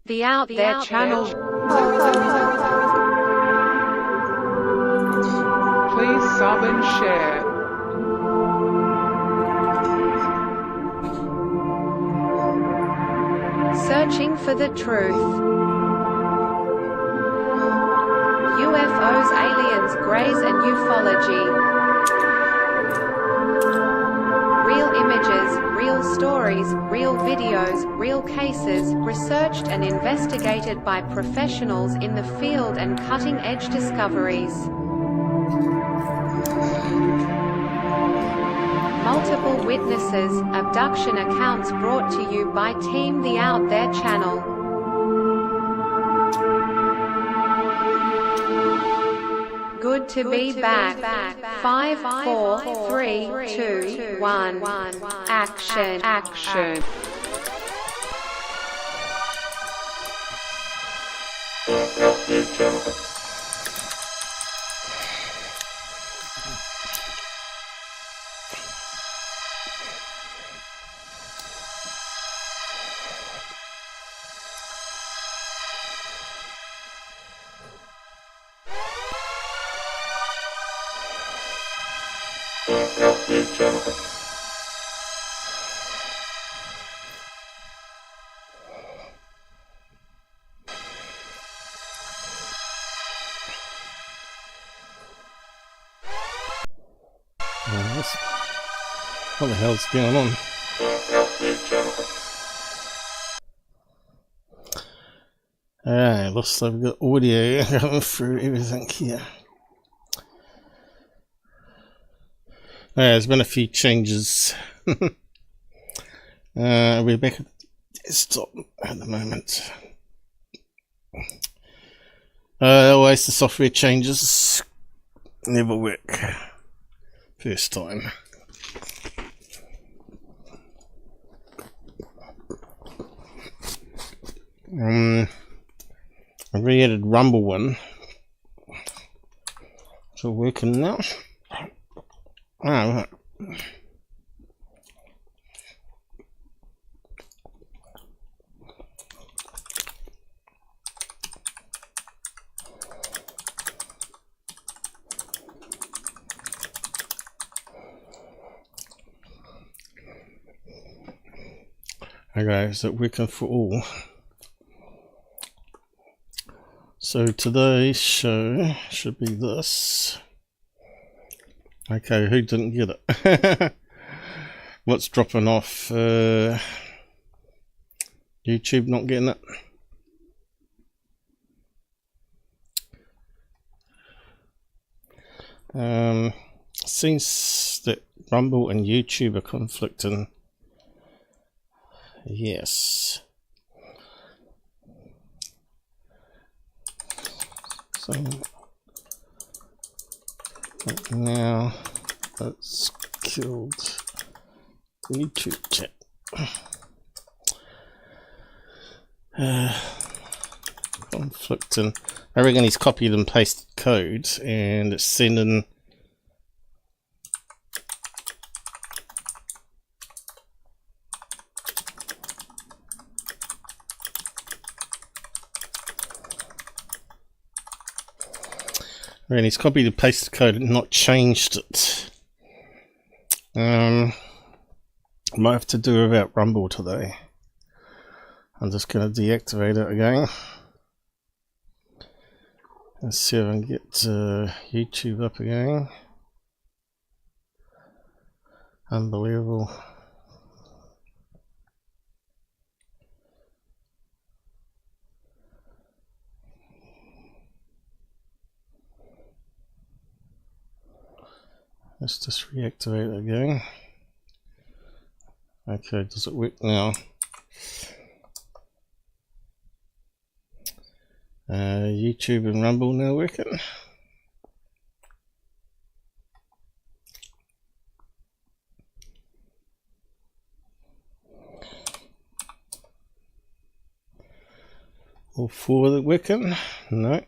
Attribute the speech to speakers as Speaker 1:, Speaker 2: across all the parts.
Speaker 1: The Out There channel.
Speaker 2: Please sub and share.
Speaker 1: Searching for the truth. UFOs, aliens, greys and ufology. Real images, real stories, real videos, real cases, researched and investigated by professionals in the field and cutting-edge discoveries. Multiple witnesses, abduction accounts brought to you by Team The Out There channel. Good to be back. 5, 4, 3, 2, 1. Action.
Speaker 3: What the hell's going on? Alright, looks like we've got audio going through everything here. There's been a few changes. We're back at the desktop at the moment. Always the software changes never work first time. I re-added Rumble one. It's all working now. Oh, right. Okay, is it working for all? So today's show should be this. Okay, who didn't get it? What's dropping off? YouTube not getting it? Seems that Rumble and YouTube are conflicting. Yes. So now that's killed YouTube chat. Conflicting. I reckon he's copied and pasted code and it's sending and he's copied and pasted code and not changed it. Might have to do without Rumble today. I'm just going to deactivate it again. Let's see if I can get YouTube up again. Unbelievable. Let's just reactivate it again. Okay, does it work now? YouTube and Rumble now working. All four of it working? No.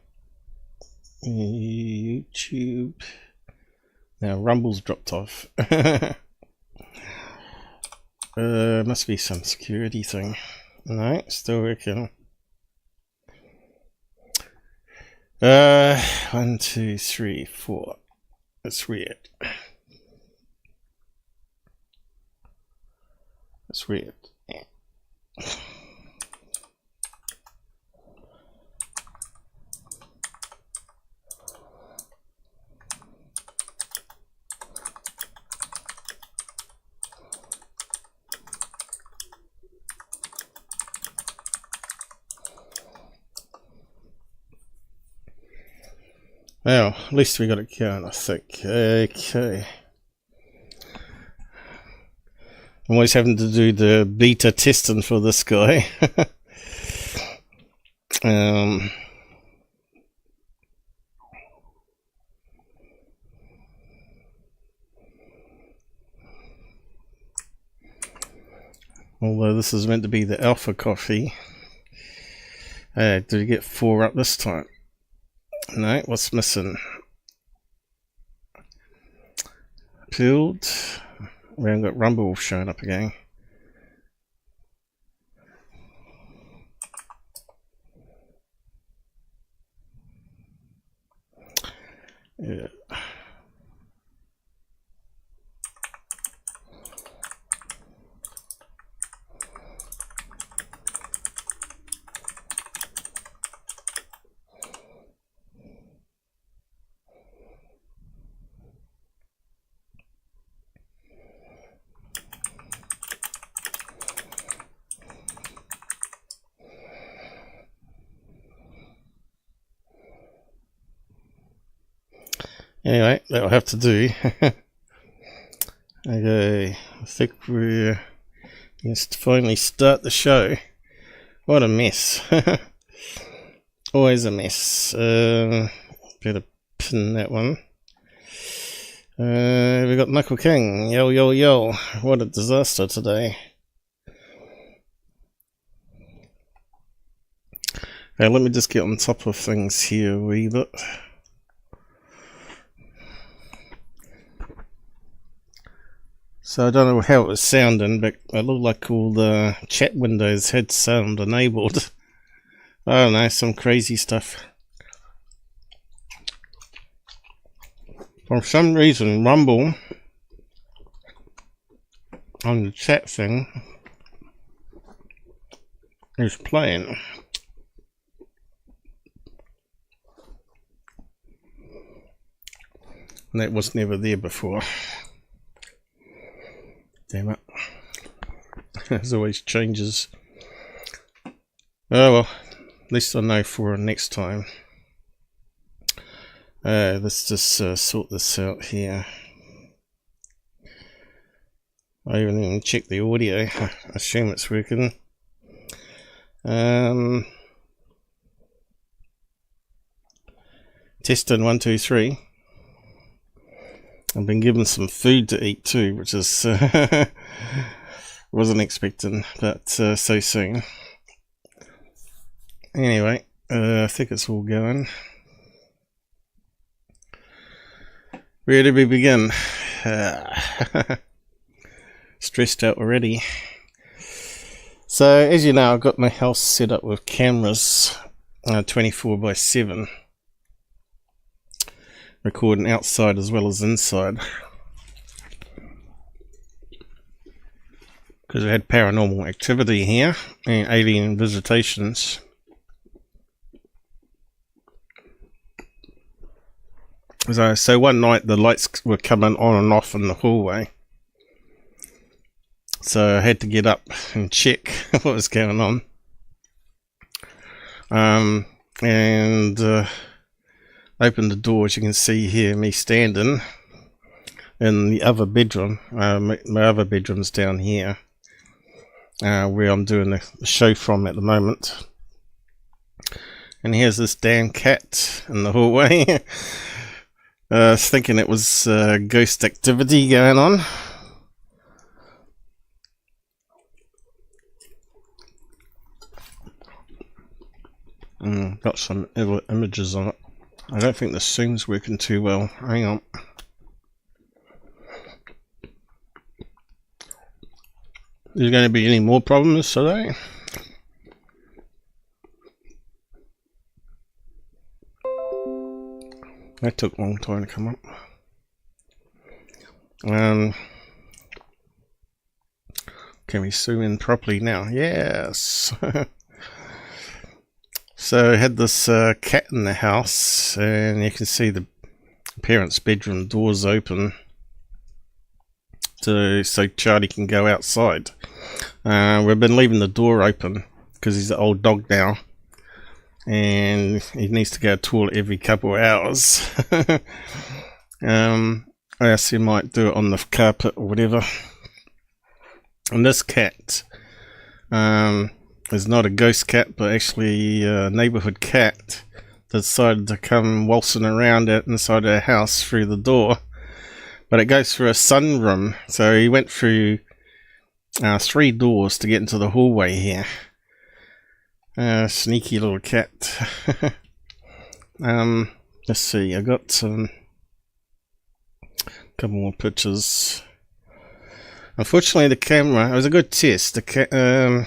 Speaker 3: YouTube. Now Rumble's dropped off. Must be some security thing. No, still working. 1, 2, 3, 4. That's weird. That's weird. Well, at least we got it going, I think. Okay. I'm always having to do the beta testing for this guy. Although this is meant to be the alpha coffee. Did we get 4 up this time? No, what's missing? Filled. We haven't got Rumble showing up again. Yeah. Anyway, that'll have to do. Okay, I think we're going to finally start the show. What a mess. Always a mess. Better pin that one. We got Knuckle King. Yo, yo, yo. What a disaster today. Okay, let me just get on top of things here a wee bit. So I don't know how it was sounding, but it looked like all the chat windows had sound enabled. I don't know, some crazy stuff. For some reason, Rumble on the chat thing is playing. And that was never there before. Damn it. There's always changes. Oh well, at least I know for next time. Let's just sort this out here. I haven't even checked the audio. I assume it's working. Testing 1, 2, 3. I've been given some food to eat too, which is wasn't expecting, but so soon. Anyway, I think it's all going. Where do we begin? Stressed out already. So, as you know, I've got my house set up with cameras, 24/7. Recording outside as well as inside, because I had paranormal activity here and alien visitations. So one night the lights were coming on and off in the hallway, so I had to get up and check what was going on. And opened the door, as you can see here, me standing in the other bedroom. My other bedroom's down here, where I'm doing the show from at the moment. And here's this damn cat in the hallway. I was thinking it was ghost activity going on. Got some images on it. I don't think the zoom's working too well. Hang on. Is there going to be any more problems today? That took a long time to come up. Can we zoom in properly now? Yes. So I had this cat in the house, and you can see the parents' bedroom doors open so Charlie can go outside. We've been leaving the door open because he's an old dog now, and he needs to go to the toilet every couple of hours. I guess he might do it on the carpet or whatever. And this cat is not a ghost cat, but actually a neighborhood cat that decided to come waltzing around inside our house through the door. But it goes through a sunroom, so he went through 3 doors to get into the hallway here. Sneaky little cat. Let's see, I got a couple more pictures. Unfortunately, the camera, it was a good test. The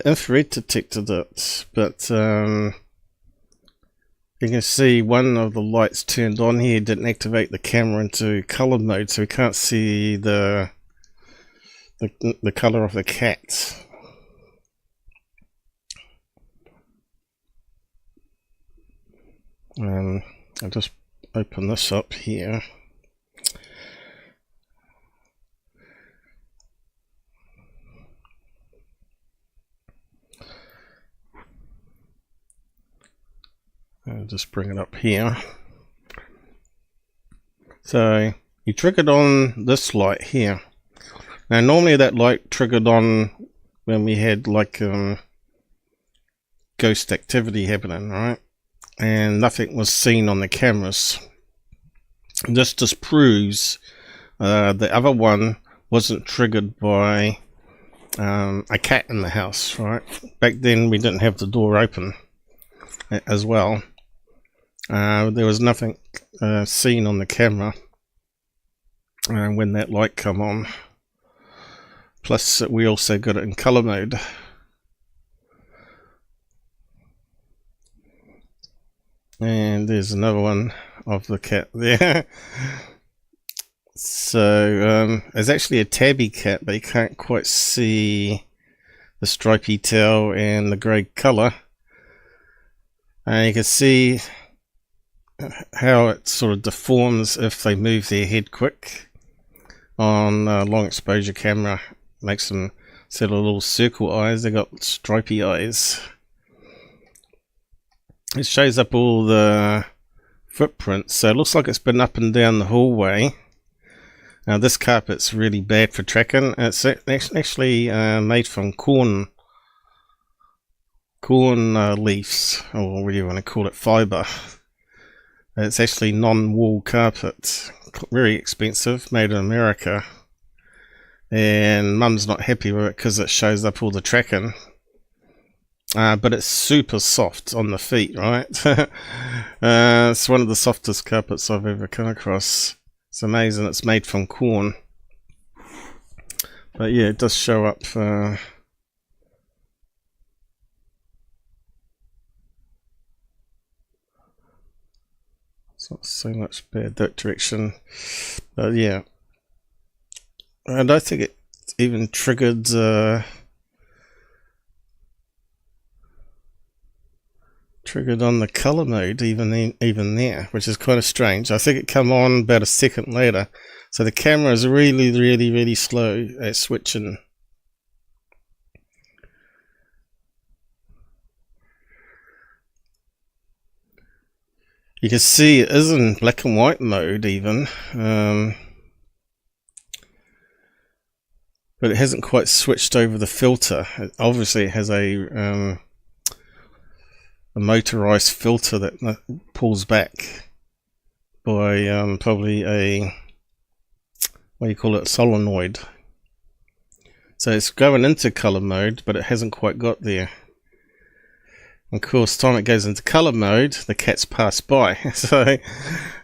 Speaker 3: infrared detected it, but you can see one of the lights turned on here didn't activate the camera into color mode, so we can't see the color of the cat. I'll just open this up here. I'll just bring it up here. So you triggered on this light here. Now normally that light triggered on when we had like ghost activity happening, right? And nothing was seen on the cameras. This just proves the other one wasn't triggered by a cat in the house, right? Back then we didn't have the door open as well. There was nothing seen on the camera when that light come on. Plus we also got it in color mode. And there's another one of the cat there. So it's actually a tabby cat, but you can't quite see the stripy tail and the grey colour. And you can see how it sort of deforms if they move their head quick. On long exposure camera, makes them set a little circle eyes. They got stripy eyes. It shows up all the footprints, so it looks like it's been up and down the hallway. Now this carpet's really bad for tracking. It's actually made from corn leaves, or what do you want to call it, fibre. It's actually non-wool carpet, very expensive, made in America, and Mum's not happy with it because it shows up all the tracking. But it's super soft on the feet, right? It's one of the softest carpets I've ever come across. It's amazing. It's made from corn. But yeah, it does show up. It's not so much bad that direction. But yeah. I don't think it even triggered... triggered on the color mode even there, which is kind of strange. I think it come on about a second later, so the camera is really slow at switching. You can see it is in black and white mode even, but it hasn't quite switched over the filter. Obviously it has a motorized filter that pulls back by probably a, what do you call it, solenoid. So it's going into color mode, but it hasn't quite got there. Of course, time it goes into color mode, the cats pass by. So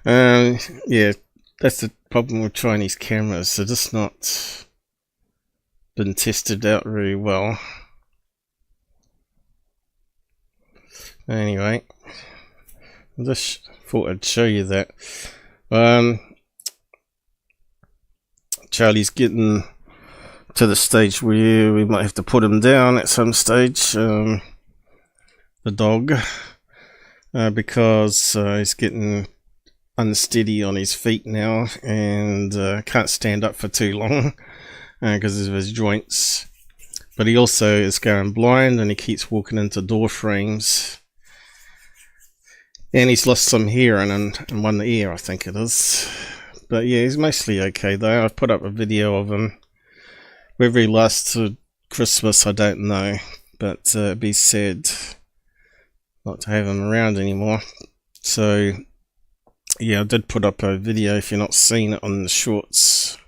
Speaker 3: yeah, that's the problem with Chinese cameras. They're just not been tested out very well. Anyway, I just thought I'd show you that. Charlie's getting to the stage where we might have to put him down at some stage, the dog, because he's getting unsteady on his feet now and can't stand up for too long because of his joints. But he also is going blind and he keeps walking into door frames. And he's lost some hearing in one ear, I think it is. But yeah, he's mostly okay though. I've put up a video of him. Whether he lasts to Christmas, I don't know. But it'd be sad not to have him around anymore. So yeah, I did put up a video if you're not seeing it on the shorts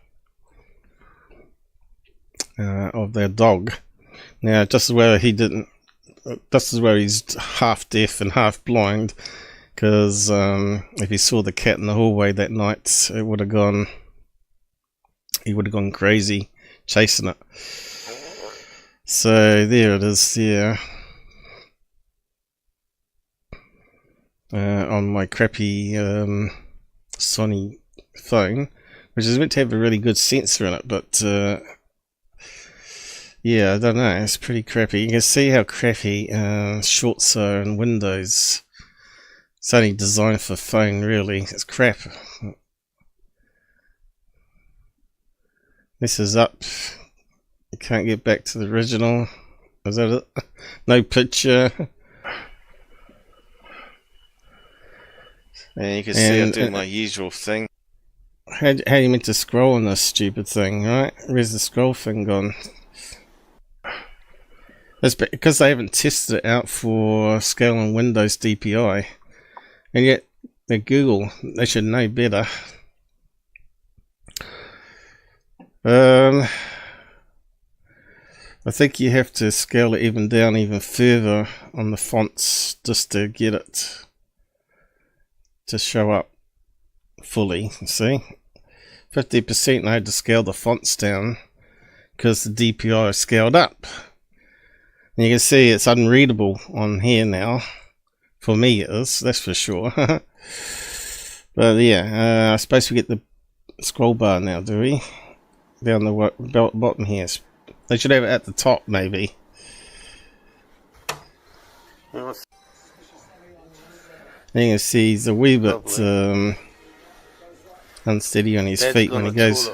Speaker 3: of their dog. Now, just where he didn't, this is where he's half deaf and half blind. Because if he saw the cat in the hallway that night, it would have gone. He would have gone crazy chasing it. So there it is. There, on my crappy Sony phone, which is meant to have a really good sensor in it, but yeah, I don't know. It's pretty crappy. You can see how crappy shorts are in Windows. It's only designed for phone, really. It's crap. This is up. You can't get back to the original. Is that it? No picture.
Speaker 4: And you can see I'm doing my usual thing.
Speaker 3: How you meant to scroll on this stupid thing, right? Where's the scroll thing gone? It's because they haven't tested it out for scaling Windows DPI. And yet, they're Google. They should know better. I think you have to scale it even down even further on the fonts just to get it to show up fully. See? 50% I had to scale the fonts down because the DPI is scaled up. And you can see it's unreadable on here now. For me it is, that's for sure. But yeah, I suppose we get the scroll bar now, do we? Down the bottom here. They should have it at the top, maybe. And you can see he's a wee bit unsteady on his feet when he goes.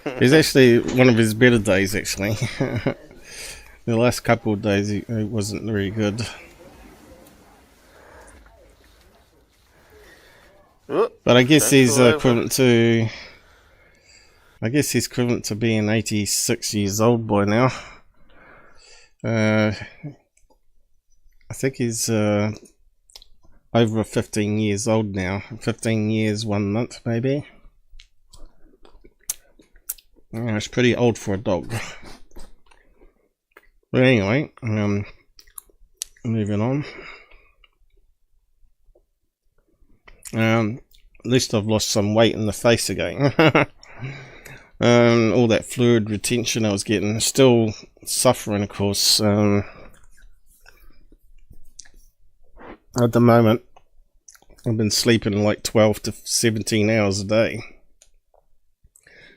Speaker 3: It's actually one of his better days, actually. The last couple of days he wasn't very good. But I guess he's equivalent to... I guess he's equivalent to being 86 years old by now. I think he's over 15 years old now. 15 years, 1 month maybe. Yeah, it's pretty old for a dog. But anyway, moving on. At least I've lost some weight in the face again. All that fluid retention I was getting, still suffering, of course. At the moment, I've been sleeping like 12 to 17 hours a day.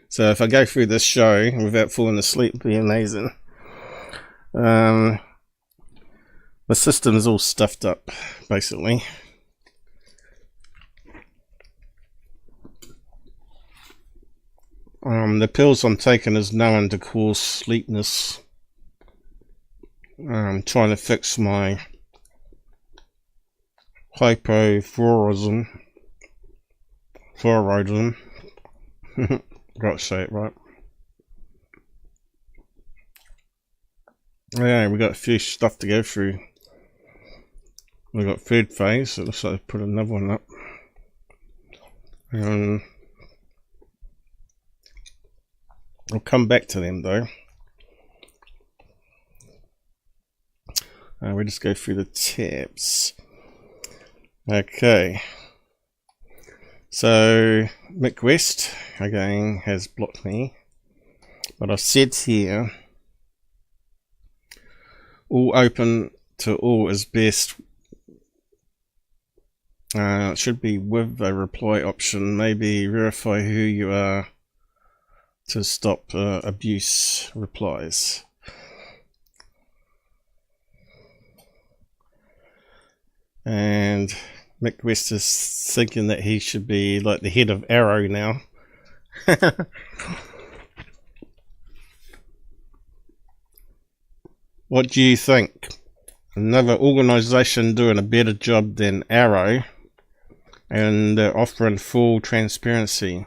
Speaker 3: So if I go through this show without falling asleep, it'd be amazing. The system's all stuffed up, basically. The pills I'm taking is known to cause sleepiness. I'm trying to fix my hypothyroidism. Got to say it right. Yeah, we got a few stuff to go through. We got third phase, so let's put another one up. I'll come back to them though. We just go through the tabs. Okay. So Mick West again has blocked me, but I've said here All open to all is best. It should be with a reply option. Maybe verify who you are to stop abuse replies. And Mick West is thinking that he should be like the head of AARO now. What do you think? Another organisation doing a better job than AARO and offering full transparency.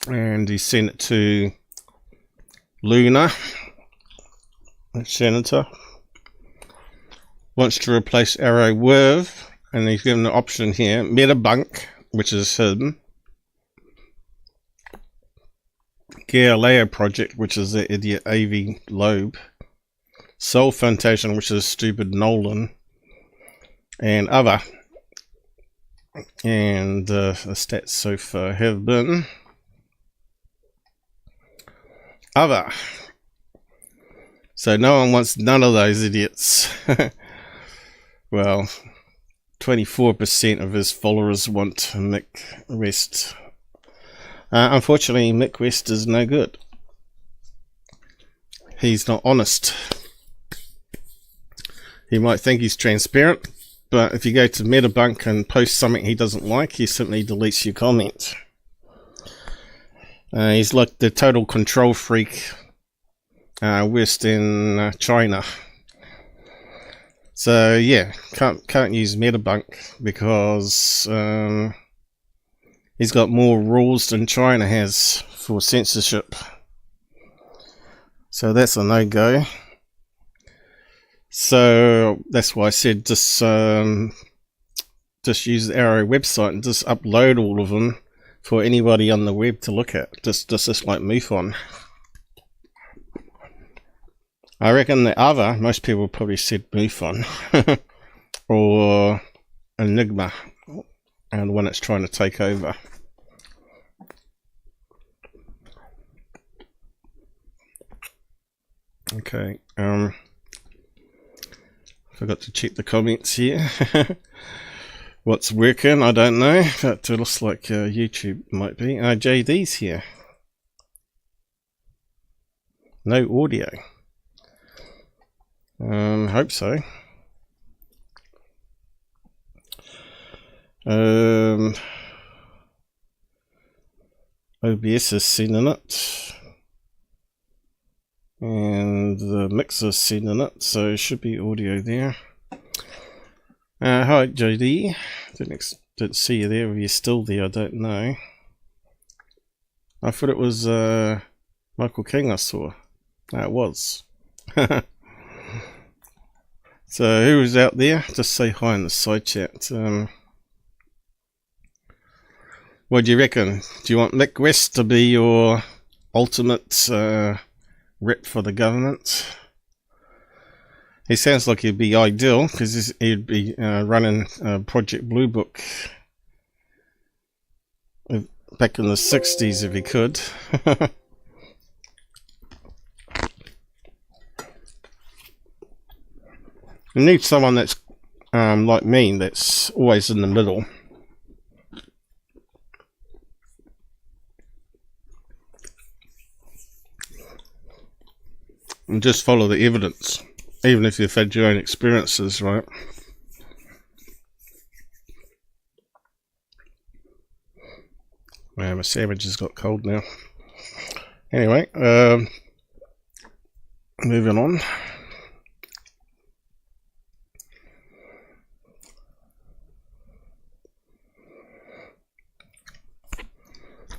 Speaker 3: And he sent it to Luna, Senator. Wants to replace AARO with, and he's given the option here, Debunk, which is him. Galileo Project, which is the idiot Avi Loeb. Soul Foundation, which is stupid Nolan. And other. And the stats so far have been other. So no one wants none of those idiots. Well, 24% of his followers want Mick West. Unfortunately, Mick West is no good. He's not honest. He might think he's transparent, but if you go to Debunk and post something he doesn't like, he simply deletes your comment. He's like the total control freak West in China. So yeah, can't use Debunk because he's got more rules than China has for censorship. So that's a no-go. So that's why I said just use the AARO website and just upload all of them for anybody on the web to look at. Just like MUFON. I reckon the other, most people probably said MUFON or Enigma, and when it's trying to take over. Okay, forgot to check the comments here. What's working, I don't know, but it looks like YouTube might be. JD's here. No audio. Hope so. OBS is sending it. And the mixer's sending it, so it should be audio there. Hi JD. Didn't see you there. If you're still there, I don't know. I thought it was Michael King I saw. It was. So who is out there? Just say hi in the side chat. What do you reckon? Do you want Mick West to be your ultimate rep for the government? He sounds like he'd be ideal because he'd be running Project Blue Book back in the 60s if he could. You need someone that's like me, that's always in the middle. And just follow the evidence, even if you've had your own experiences, right? Man, my sandwich has got cold now. Anyway, moving on.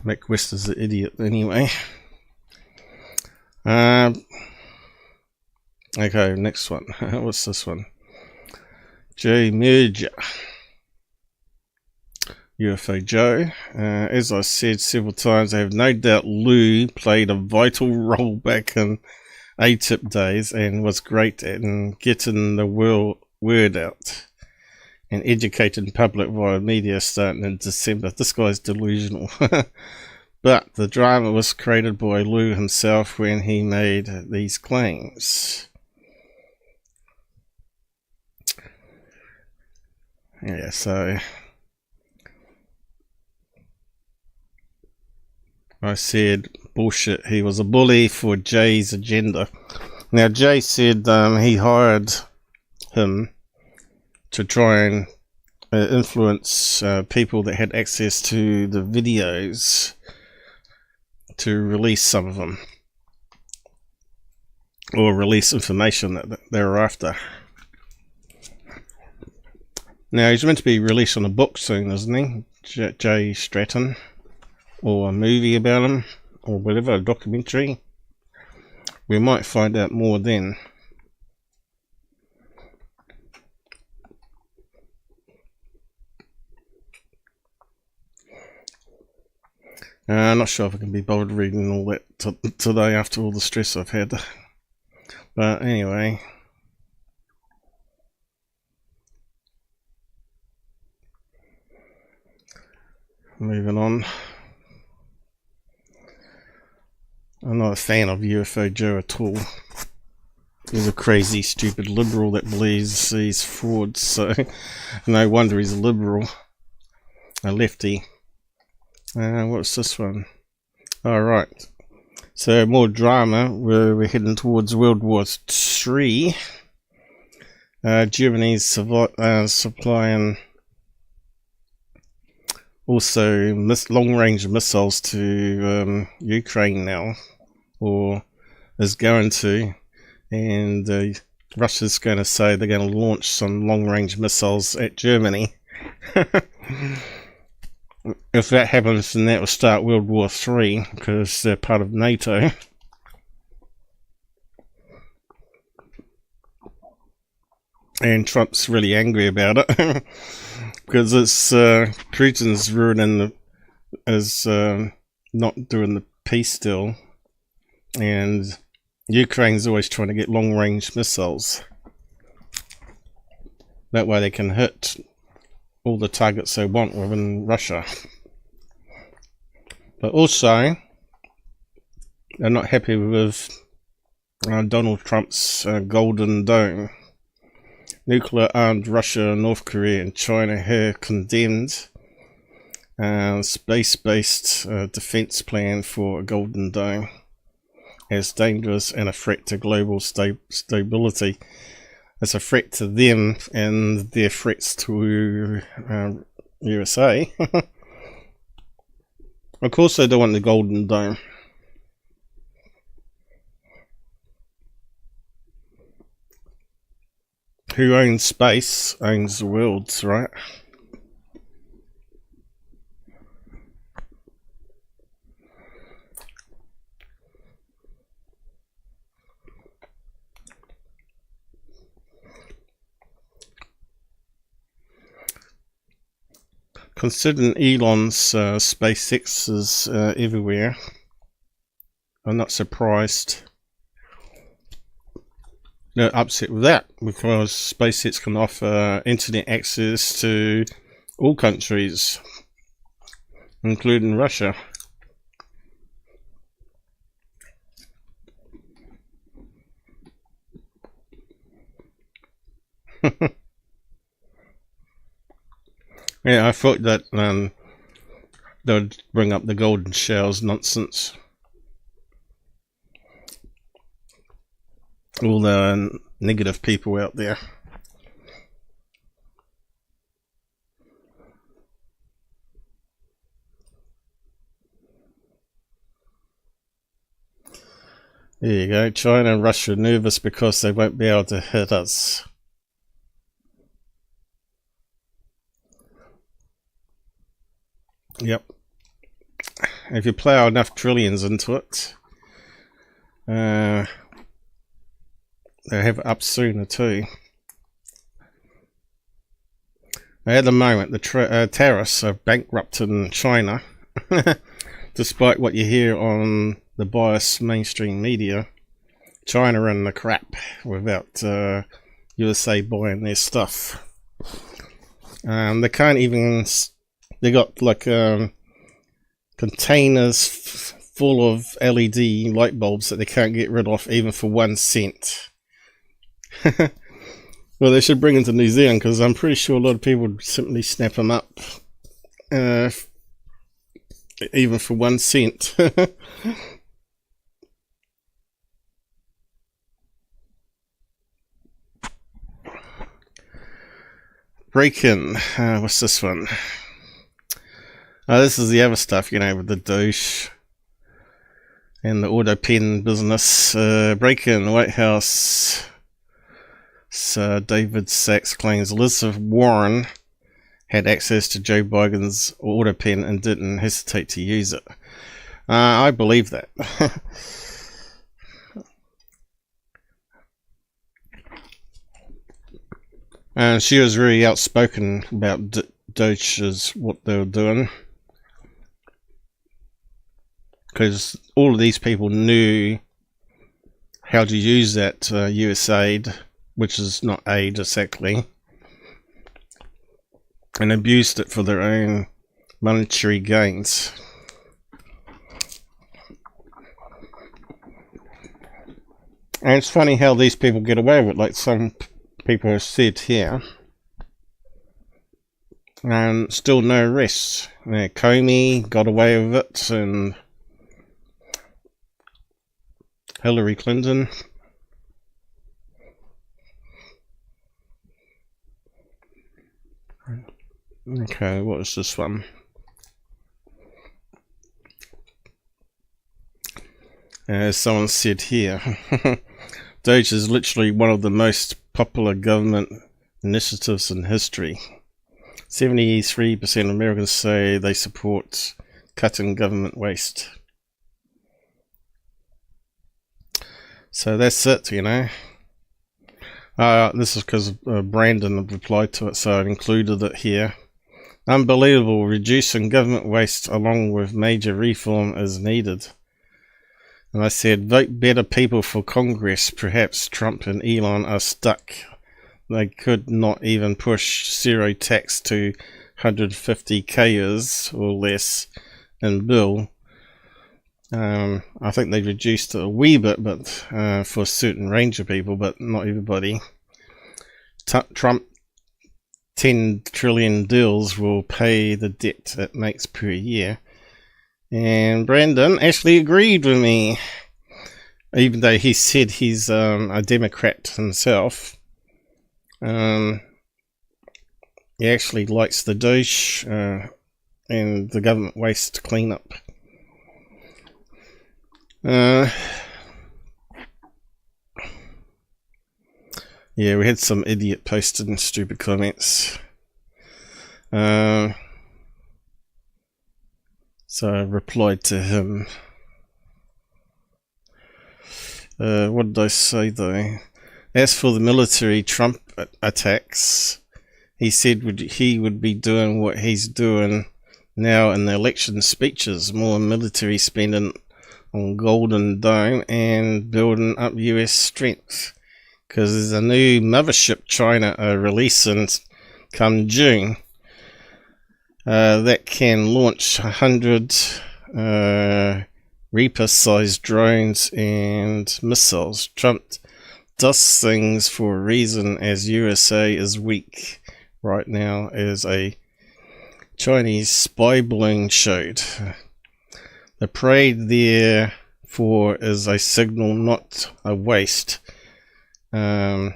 Speaker 3: Mick West is the idiot anyway. Okay, next one. What's this one? Merger. UFOJoe. As I said several times, I have no doubt Lou played a vital role back in ATIP days and was great at getting the word out and educating public via media starting in December. This guy's delusional. But the drama was created by Lou himself when he made these claims. Yeah, so I said bullshit. He was a bully for Jay's agenda. Now Jay said he hired him to try and influence people that had access to the videos to release some of them, or release information that they were after. Now he's meant to be released on a book soon, isn't he? Jay Stratton, or a movie about him, or whatever, a documentary. We might find out more then. I'm not sure if I can be bothered reading all that today after all the stress I've had. But anyway. Moving on. I'm not a fan of UFOJoe at all. He's a crazy, stupid liberal that believes he's frauds, so no wonder he's a liberal. A lefty. What's this one? Alright. So more drama. We're heading towards World War III. Germany's supplying also long-range missiles to Ukraine now, or is going to, and Russia's going to say they're going to launch some long-range missiles at Germany. If that happens, then that will start World War III, because they're part of NATO. And Trump's really angry about it, because it's Putin's ruining not doing the peace deal, and Ukraine's always trying to get long-range missiles. That way they can hit all the targets they want within Russia. But also, they're not happy with Donald Trump's Golden Dome. Nuclear-armed Russia, North Korea and China have condemned space-based defense plan for a Golden Dome as dangerous and a threat to global stability. It's a threat to them and their threats to USA. Of course they don't want the Golden Dome. Who owns space owns the world, right? Considering Elon's SpaceX is everywhere, I'm not surprised they're upset with that, because SpaceX can offer internet access to all countries, including Russia. Yeah, I thought that they would bring up the golden showers nonsense. All the negative people out there. There you go. China and Russia are nervous because they won't be able to hit us. Yep. If you plow enough trillions into it, they'll have it up sooner too. At the moment, the tariffs are bankrupting China. Despite what you hear on the biased mainstream media, China are in the crap without USA buying their stuff. They can't even... They got like, because containers full of LED light bulbs that they can't get rid of even for 1 cent. Well, they should bring them to New Zealand, because I'm pretty sure a lot of people would simply snap them up, even for 1 cent. Break-in. What's this one? This is the other stuff, you know, with the douche and the auto pen business. Break-in. White House. So David Sachs claims Elizabeth Warren had access to Joe Biden's auto pen and didn't hesitate to use it. I believe that. And she was very outspoken about Doge's what they were doing, because all of these people knew how to use that US aid, which is not aid exactly, and abused it for their own monetary gains. And it's funny how these people get away with it, like some people have said here, and still no arrests. Comey got away with it, and Hillary Clinton. Okay, what is this one? As someone said here, Doge is literally one of the most popular government initiatives in history. 73% of Americans say they support cutting government waste. So that's it, you know. This is because Brandon replied to it, so I included it here. Unbelievable. Reducing government waste along with major reform is needed. And I said, vote better people for Congress. Perhaps Trump and Elon are stuck. They could not even push zero tax to 150 Kers or less in bill. I think they reduced it a wee bit, but for a certain range of people, but not everybody. Trump 10 trillion deals will pay the debt it makes per year. And Brandon actually agreed with me, even though he said he's a Democrat himself. He actually likes the Doge and the government waste cleanup. Yeah, we had some idiot posting stupid comments. So I replied to him. What did I say though? As for the military Trump attacks, he said he would be doing what he's doing now in the election speeches, more military spending on Golden Dome and building up US strength. Because there's a new mothership China are releasing come June that can launch 100 Reaper-sized drones and missiles. Trump does things for a reason, as USA is weak right now, as a Chinese spy balloon showed. The parade therefore is a signal, not a waste. Who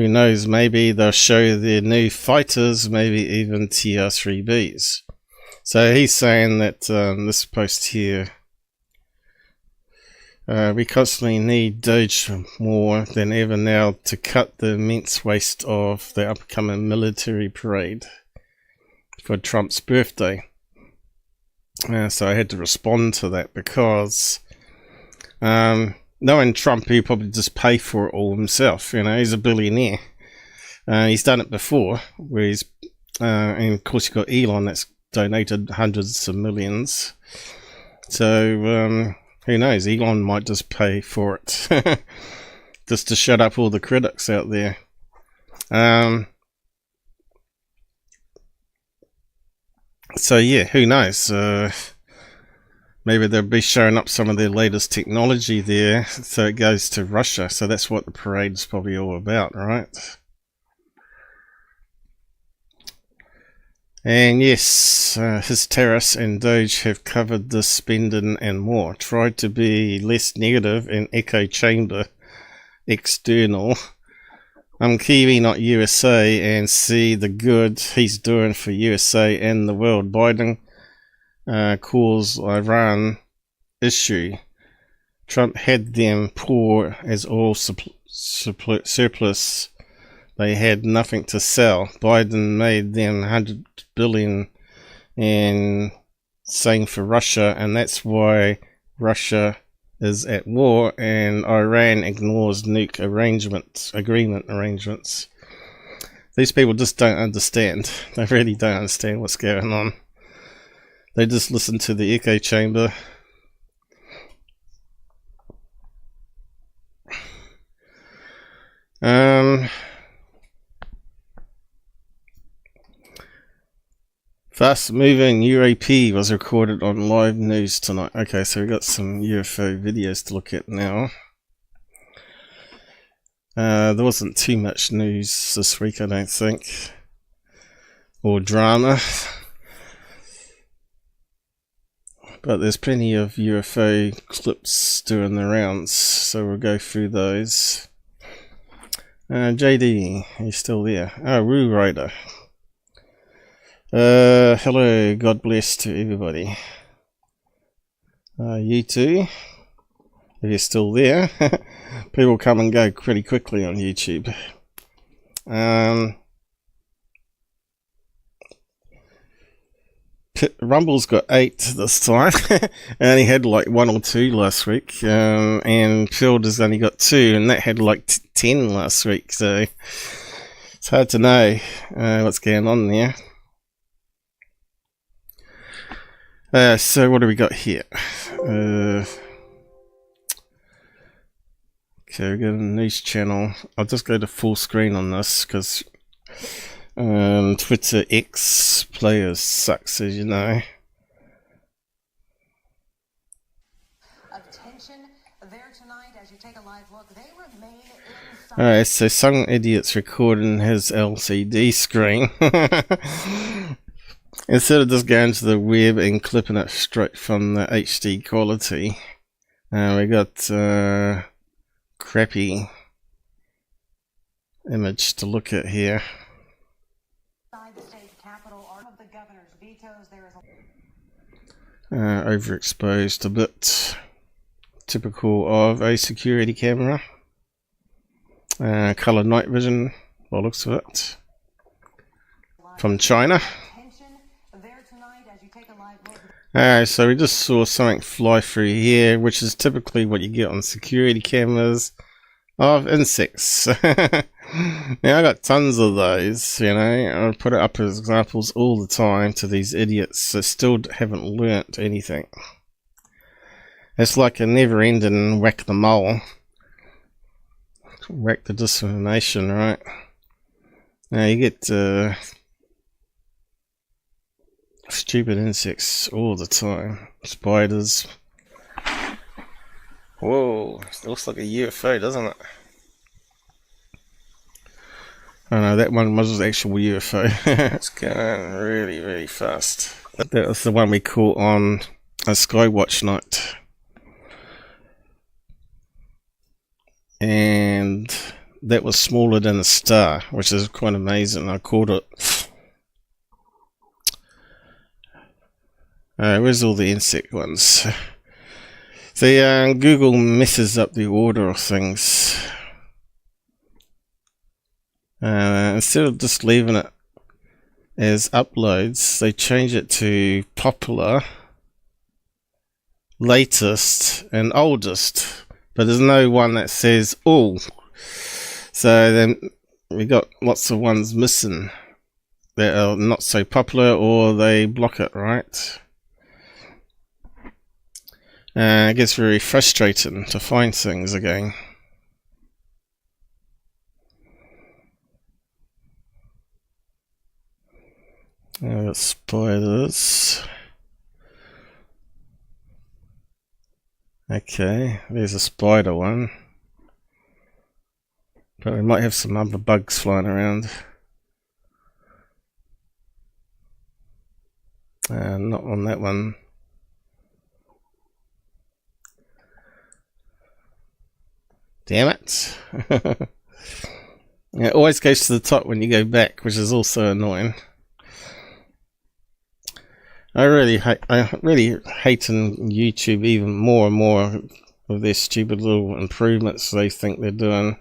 Speaker 3: knows, maybe they'll show their new fighters, maybe even TR-3Bs. So he's saying that this post here, we constantly need Doge more than ever now to cut the immense waste of the upcoming military parade for Trump's birthday. So I had to respond to that because knowing Trump, he'd probably just pay for it all himself. You know, he's a billionaire. He's done it before, where he's, and of course you've got Elon that's donated hundreds of millions. So who knows? Elon might just pay for it, just to shut up all the critics out there. So yeah, who knows? Maybe they'll be showing up some of their latest technology there, so it goes to Russia. So that's what the parade is probably all about, right? And yes, his terrorists and Doge have covered this spending and more. Tried to be less negative and echo chamber external. I'm Kiwi, not USA, and see the good he's doing for USA and the world. Biden calls Iran issue. Trump had them poor as all surplus. They had nothing to sell. Biden made them 100 billion, and same for Russia, and that's why Russia is at war, and Iran ignores nuke agreement arrangements. These people just don't understand. They really don't understand what's going on. They just listen to the echo chamber. Fast moving UAP was recorded on live news tonight. Okay, so we got some UFO videos to look at now. There wasn't too much news this week, I don't think, or drama, but there's plenty of UFO clips doing the rounds, so we'll go through those. JD, are you still there? Oh, Roo Rider. Hello, God bless to everybody. You too, if you're still there. People come and go pretty quickly on YouTube. Rumble's got 8 this time. And he had like 1 or 2 last week. And Field has only got 2, and that had like 10 last week. So it's hard to know what's going on there. So what do we got here? Okay, we got a news channel. I'll just go to full screen on this because Twitter X players sucks, as you know.
Speaker 5: Attention there tonight as you take a live look. They remain inside.
Speaker 3: Alright, so some idiot's recording his LCD screen. Instead of just going to the web and clipping it straight from the HD quality, we got crappy image to look at here.
Speaker 5: The state capital, of the governor's vetoes, there is
Speaker 3: Overexposed a bit, typical of a security camera. Color night vision, by the looks of it, from China. So we just saw something fly through here, which is typically what you get on security cameras of insects. Now I got tons of those, you know. I put it up as examples all the time to these idiots that still haven't learnt anything. It's like a never-ending whack the mole, whack the discrimination, right? Now you get stupid insects all the time. Spiders. Whoa, it looks like a UFO, doesn't it? Oh no, that one was an actual UFO. It's going really, really fast. That was the one we caught on a Skywatch night. And that was smaller than a star, which is quite amazing. I caught it. Where's all the insect ones? Google messes up the order of things. Instead of just leaving it as uploads, they change it to popular, latest, and oldest. But there's no one that says all. So then we got lots of ones missing that are not so popular, or they block it, right? It gets very frustrating to find things again. Got spiders. Okay, there's a spider one. But we might have some other bugs flying around. Not on that one. Damn it. It always goes to the top when you go back, which is also annoying. I really hate hating YouTube even more and more of their stupid little improvements they think they're doing.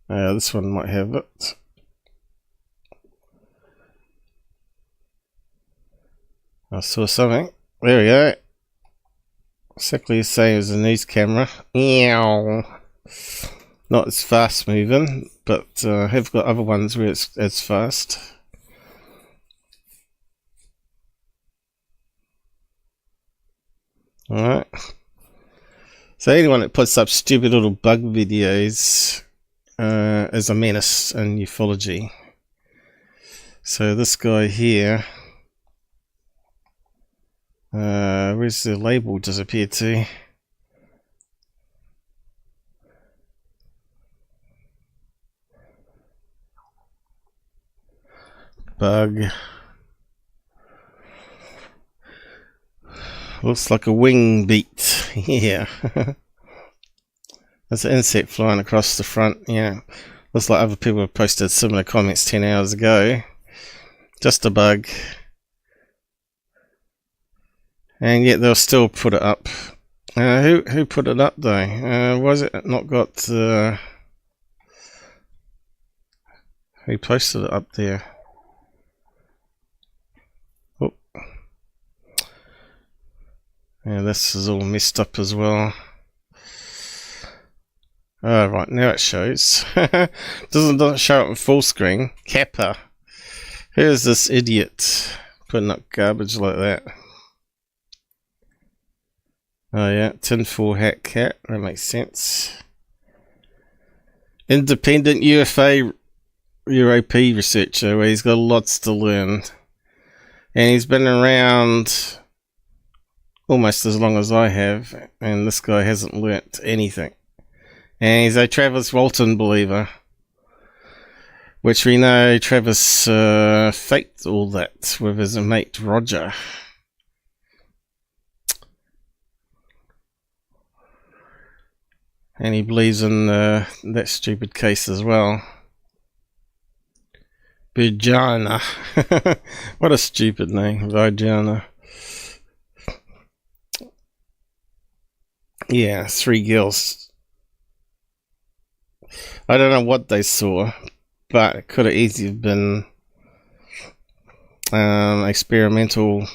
Speaker 3: This one might have it. I saw something. There we go. Exactly the same as the news camera. Ew. Not as fast moving, but have got other ones where it's as fast. Alright. So anyone that puts up stupid little bug videos is a menace in ufology. So this guy here, where's the label disappeared to? Bug. Looks like a wing beat. Yeah. There's an insect flying across the front. Yeah. Looks like other people have posted similar comments 10 hours ago. Just a bug. And yet they'll still put it up. Who put it up though? Was it not got... who posted it up there? Oh. Yeah, this is all messed up as well. Oh, right, now it shows. doesn't show it in full screen. Kappa. Who's this idiot putting up garbage like that? Oh yeah, tinfoil hat cat. That makes sense. Independent UFO UAP researcher where he's got lots to learn. And he's been around almost as long as I have, and this guy hasn't learnt anything. And he's a Travis Walton believer, which we know Travis faked all that with his mate Roger. And he believes in that stupid case as well. Vagina. What a stupid name, Vagina. Yeah, 3 girls. I don't know what they saw, but it could have easily been experimental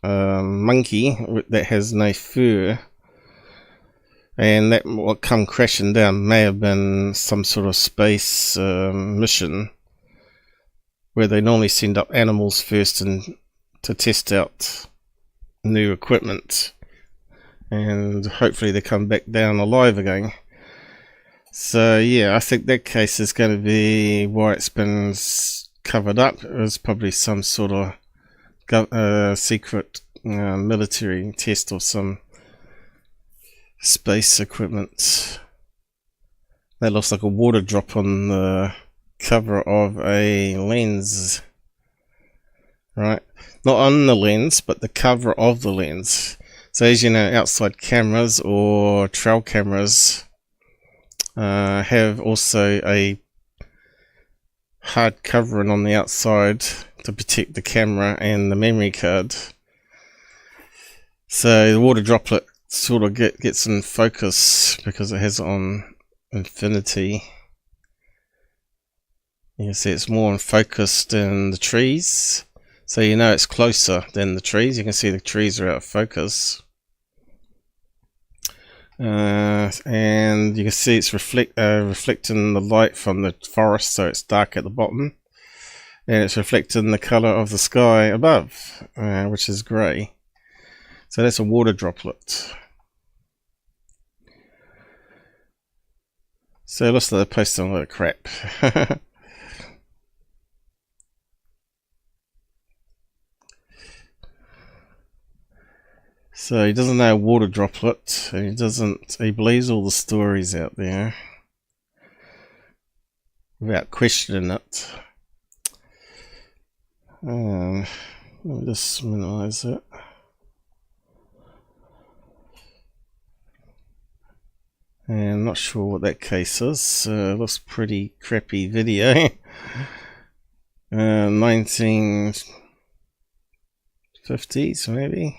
Speaker 3: monkey that has no fur. And that what come crashing down may have been some sort of space mission where they normally send up animals first and to test out new equipment, and hopefully they come back down alive again. So yeah, I think that case is going to be why it's been covered up. It was probably some sort of secret military test or some space equipment. That looks like a water drop on the cover of a lens, right? Not on the lens, but the cover of the lens. So as you know, outside cameras or trail cameras have also a hard covering on the outside to protect the camera and the memory card. So the water droplet sort of gets in focus because it has it on infinity. You can see it's more in focus than the trees, so you know it's closer than the trees. You can see the trees are out of focus, and you can see it's reflecting the light from the forest, so it's dark at the bottom, and it's reflecting the color of the sky above, which is grey. So that's a water droplet. So it looks like they're posting a lot of crap. So he doesn't know a water droplet, and he believes all the stories out there without questioning it. Let me just minimize it. And I'm not sure what that case is. Looks pretty crappy video. 1950s maybe.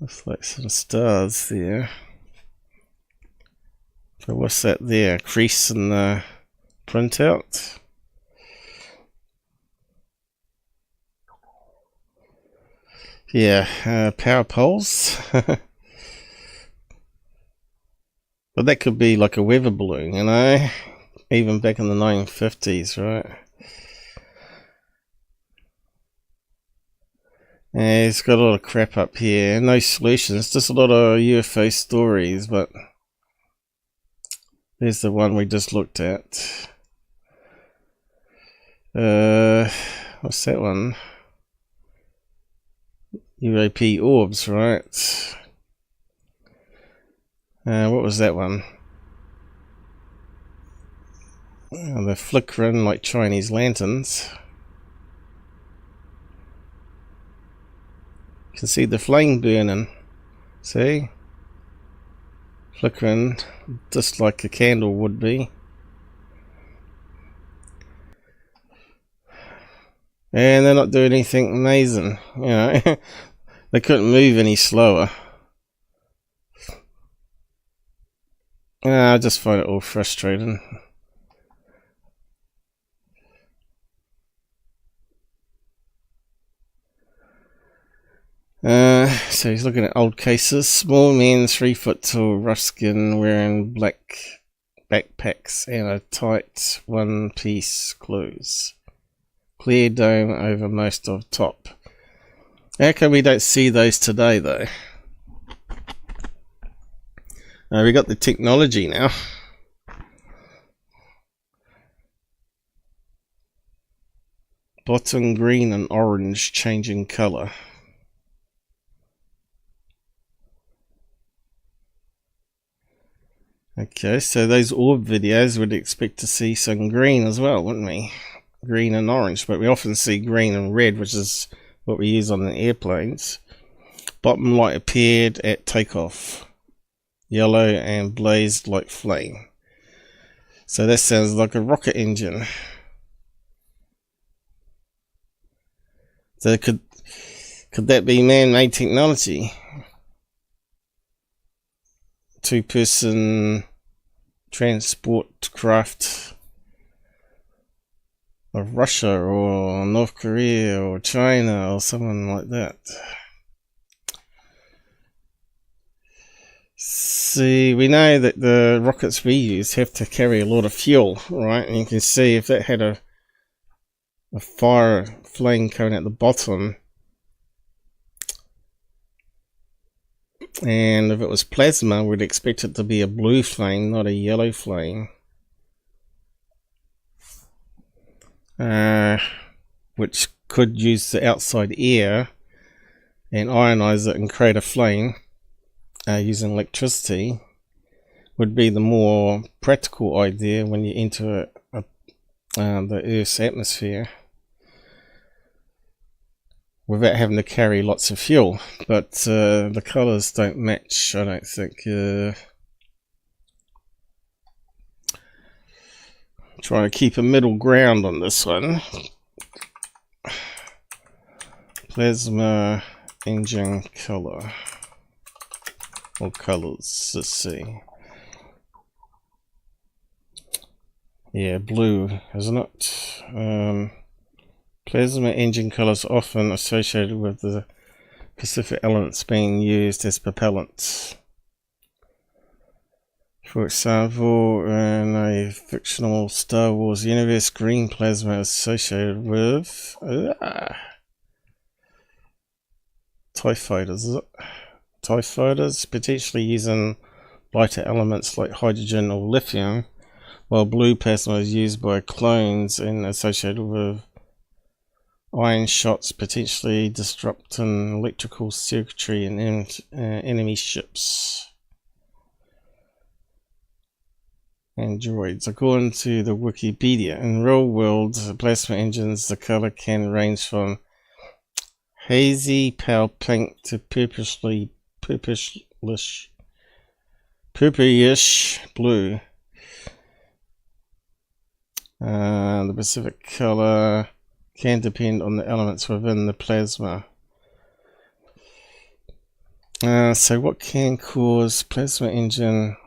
Speaker 3: Looks like some stars there. So what's that there? Crease in the printout. Yeah, power poles. But that could be like a weather balloon, you know? Even back in the 1950s, right? Yeah, it's got a lot of crap up here. No solutions, just a lot of UFO stories, but there's the one we just looked at. What's that one? UAP orbs, right? What was that one? Oh, they're flickering like Chinese lanterns. You can see the flame burning. See? Flickering just like a candle would be. And they're not doing anything amazing, you know. They couldn't move any slower. I just find it all frustrating. So he's looking at old cases. Small men, 3 foot tall, rough skin, wearing black backpacks and a tight one-piece clothes. Clear dome over most of top. How come we don't see those today though? We got the technology now. Bottom green and orange changing colour. Okay, so those orb videos would expect to see some green as well, wouldn't we? Green and orange, but we often see green and red, which is what we use on the airplanes. Bottom light appeared at takeoff. Yellow and blazed like flame. So that sounds like a rocket engine. So could that be man-made technology? 2-person transport craft of Russia or North Korea or China or someone like that. See, we know that the rockets we use have to carry a lot of fuel, right? And you can see if that had a fire flame coming at the bottom, and if it was plasma, we'd expect it to be a blue flame, not a yellow flame. Which could use the outside air and ionize it and create a flame using electricity. Would be the more practical idea when you enter the Earth's atmosphere without having to carry lots of fuel. But the colours don't match, I don't think. Trying to keep a middle ground on this one. Plasma engine color or colors. Let's see. Yeah, blue, isn't it? Plasma engine colors often associated with the specific elements being used as propellants. For example, in a fictional Star Wars universe, green plasma is associated with TIE fighters, is it? TIE fighters, potentially using lighter elements like hydrogen or lithium, while blue plasma is used by clones and associated with ion shots, potentially disrupting electrical circuitry in enemy ships and droids. According to the Wikipedia, in real world plasma engines, the color can range from hazy pale pink to purplish blue. The specific color can depend on the elements within the plasma. So what can cause plasma engine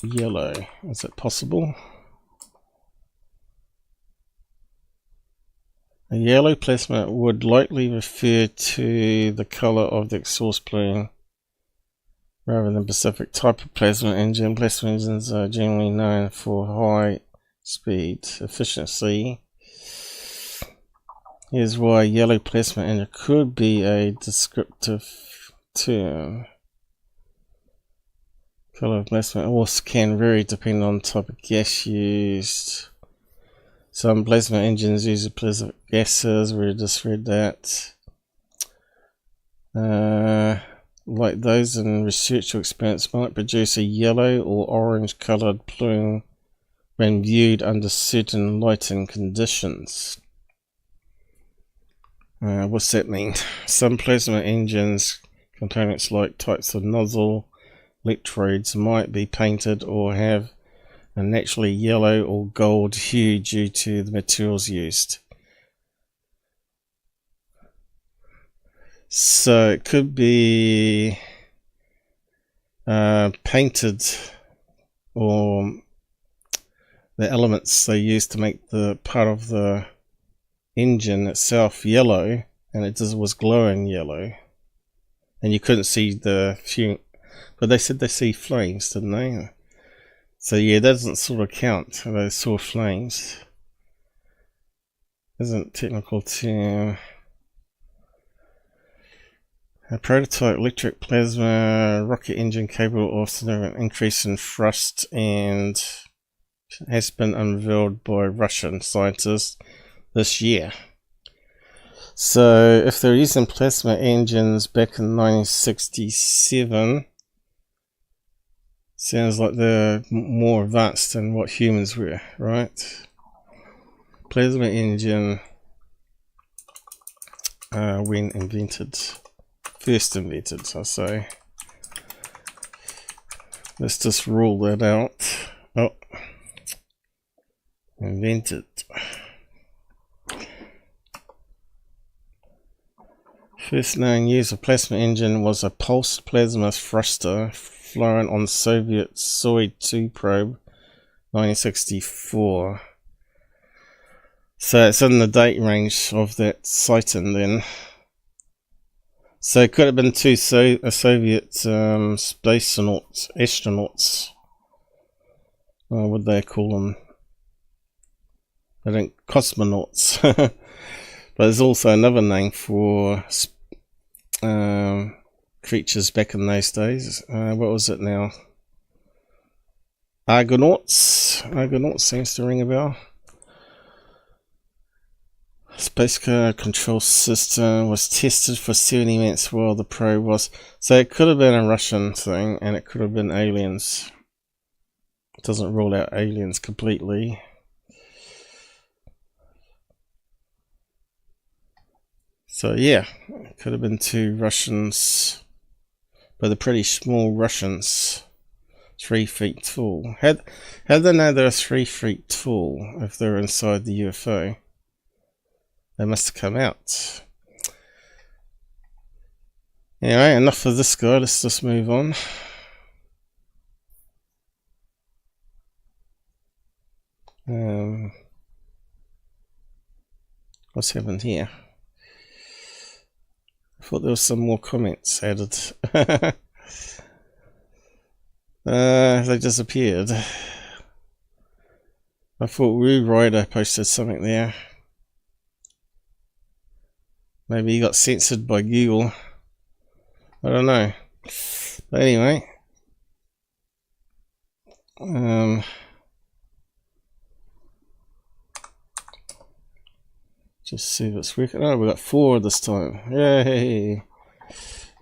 Speaker 3: yellow? Is it possible? A yellow plasma would likely refer to the color of the exhaust plume rather than specific type of plasma engine. Plasma engines are generally known for high speed efficiency. Here's why yellow plasma engine could be a descriptive term. Color of plasma also can vary depending on the type of gas used. Some plasma engines use specific gases. We just read that. Like those in research or experiments might produce a yellow or orange coloured plume when viewed under certain lighting conditions. What's that mean? Some plasma engines components like types of nozzle electrodes might be painted or have a naturally yellow or gold hue due to the materials used. So it could be painted, or the elements they use to make the part of the engine itself yellow, and it just was glowing yellow, and you couldn't see the fume, but they said they see flames, didn't they? So yeah, that doesn't sort of count. Those saw flames. Isn't technical term. A prototype electric plasma rocket engine capable of an increase in thrust and has been unveiled by Russian scientists this year. So if they're using plasma engines back in 1967, sounds like they're more advanced than what humans were, right? Plasma engine when invented. First invented, I say. Let's just rule that out. Oh, invented. First known use of plasma engine was a pulsed plasma thruster flown on Soviet Soyuz 2 probe, 1964. So it's in the date range of that sighting then. So it could have been two Soviet astronauts. What would they call them? I think cosmonauts. But there's also another name for creatures back in those days. What was it now? Argonauts. Argonauts seems to ring a bell. Space control system was tested for 70 minutes while the probe was. So it could have been a Russian thing, and it could have been aliens. It doesn't rule out aliens completely. So yeah, it could have been two Russians, but they're pretty small Russians. 3 feet tall. How do they know they're 3 feet tall if they're inside the UFO? They must have come out. Anyway, enough of this guy. Let's just move on. What's happened here? I thought there was some more comments added. They disappeared. I thought Woo Rider posted something there. Maybe he got censored by Google. I don't know. But anyway. Just see if it's working. Oh, we got 4 this time. Yay!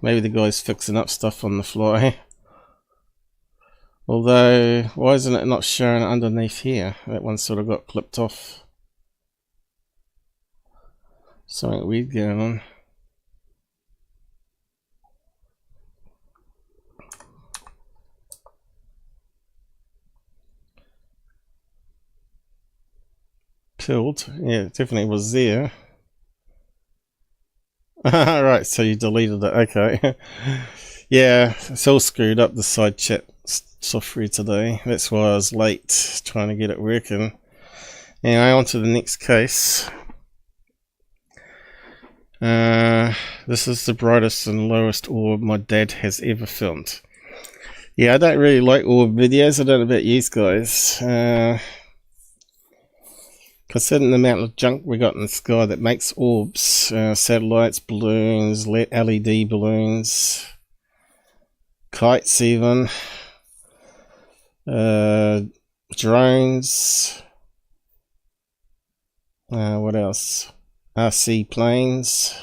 Speaker 3: Maybe the guy's fixing up stuff on the fly. Although, why isn't it not showing underneath here? That one sort of got clipped off. Something weird going on. Killed. Yeah, it definitely was there. Right, so you deleted it. Okay. Yeah, it's all screwed up, the side chat software today. That's why I was late trying to get it working. Anyway, on to the next case. This is the brightest and lowest orb my dad has ever filmed. Yeah, I don't really like orb videos. I don't know about you guys. Considering the amount of junk we got in the sky that makes orbs, satellites, balloons, LED balloons, kites even, drones, what else, RC planes.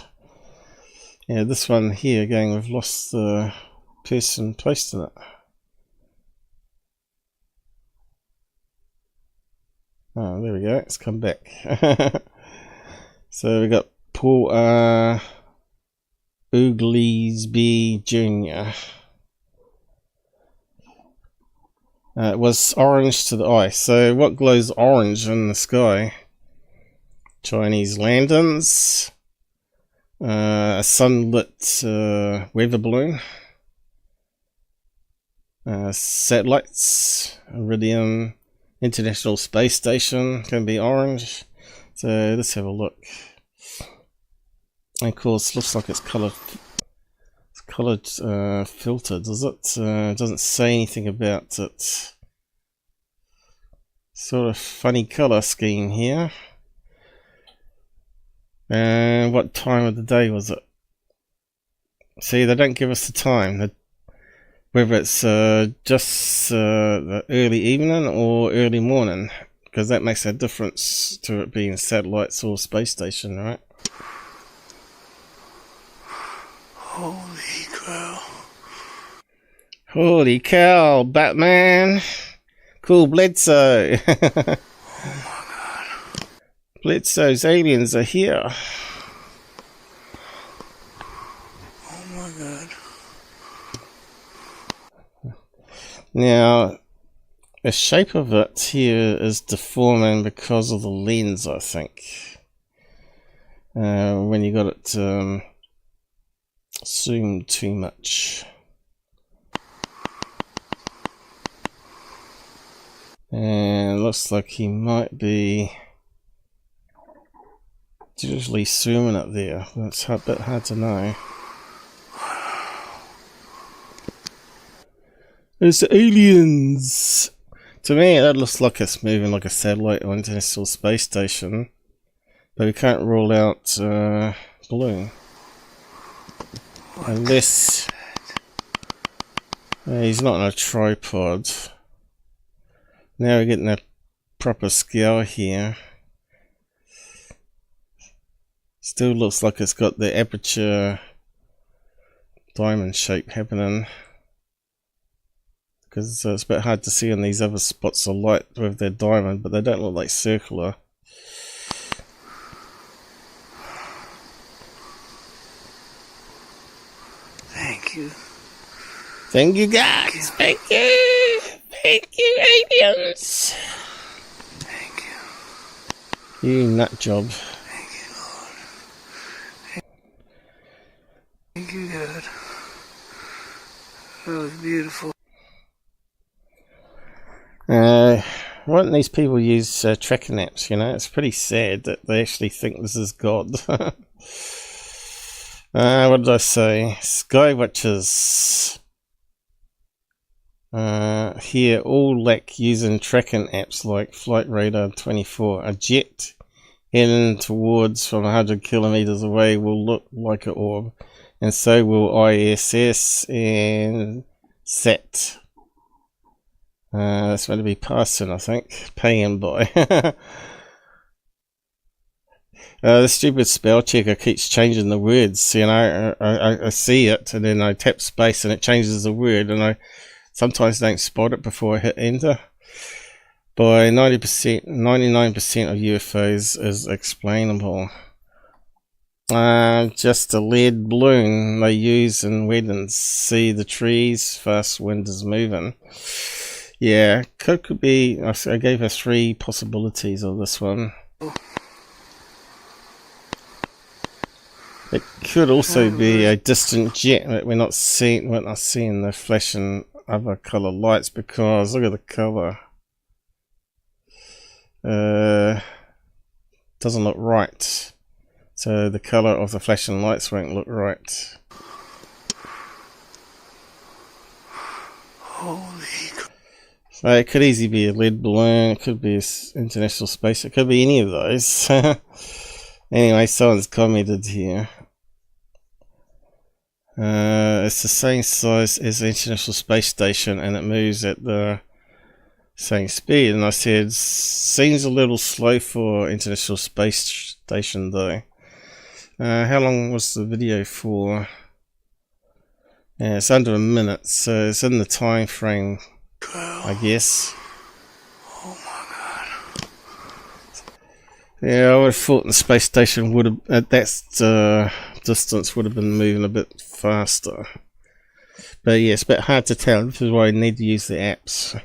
Speaker 3: Yeah, this one here, again, we've lost the person posting it. Oh, there we go. It's come back. So we got Paul Uglesby Jr. It was orange to the eye. So what glows orange in the sky? Chinese lanterns, a sunlit weather balloon, satellites, Iridium, International Space Station can be orange. So let's have a look. And of course, looks like it's coloured. It's coloured filtered, does it? It doesn't say anything about it. Sort of funny colour scheme here. And what time of the day was it? See, they don't give us the time. Whether it's just the early evening or early morning, because that makes a difference to it being satellites or space station, right?
Speaker 4: Holy cow.
Speaker 3: Holy cow, Batman! Cool Bledsoe!
Speaker 4: Oh my god.
Speaker 3: Bledsoe's aliens are here.
Speaker 4: Oh my god.
Speaker 3: Now, the shape of it here is deforming because of the lens, I think. When you got it zoomed too much. And it looks like he might be digitally zooming it there. It's a bit hard to know. It's aliens! To me, that looks like it's moving like a satellite or International Space Station. But we can't rule out balloon. Unless he's not on a tripod. Now we're getting a proper scale here. Still looks like it's got the aperture diamond shape happening. Because it's a bit hard to see on these other spots of light with their diamond, but they don't look like circular.
Speaker 4: Thank you.
Speaker 3: Thank you guys! Thank you! Thank you, aliens!
Speaker 4: Thank you.
Speaker 3: You nut job.
Speaker 4: Thank you, Lord. Thank you, God. That was beautiful.
Speaker 3: Why don't these people use tracking apps, you know? It's pretty sad that they actually think this is God. What did I say? Sky Watchers. Here, all lack using tracking apps like Flight Radar 24. A jet heading towards from 100 kilometers away will look like an orb, and so will ISS and SAT. That's going to be passing, I think. Paying by. The stupid spell checker keeps changing the words. You know, I see it, and then I tap space, and it changes the word, and I sometimes don't spot it before I hit enter. By 90%, 99% of UFOs is explainable. Just a lead balloon they use in weddings. See the trees, fast wind is moving. Yeah, could be. I gave her 3 possibilities of this one. It could also be a distant jet that we're not seeing the flashing other color lights, because look at the color. Doesn't look right. So the color of the flashing lights won't look right.
Speaker 4: Holy.
Speaker 3: So it could easily be a lead balloon. It could be an international space. It could be any of those. Anyway, someone's commented here. It's the same size as the International Space Station, and it moves at the same speed. And I said, seems a little slow for International Space Station though. How long was the video for? Yeah, it's under a minute, so it's in the time frame, I guess.
Speaker 4: Oh my god.
Speaker 3: Yeah, I would have thought the space station would have, at that distance, would have been moving a bit faster. But yeah, it's a bit hard to tell. This is why I need to use the apps.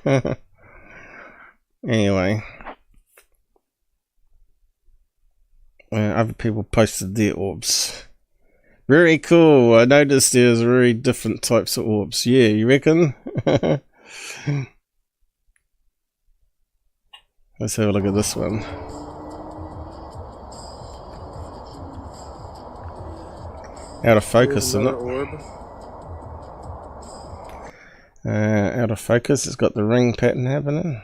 Speaker 3: Anyway. Other people posted their orbs. Very cool. I noticed there's very different types of orbs. Yeah, you reckon? Let's have a look at this one. Out of focus, isn't it?
Speaker 6: Orb.
Speaker 3: Out of focus. It's got the ring pattern happening.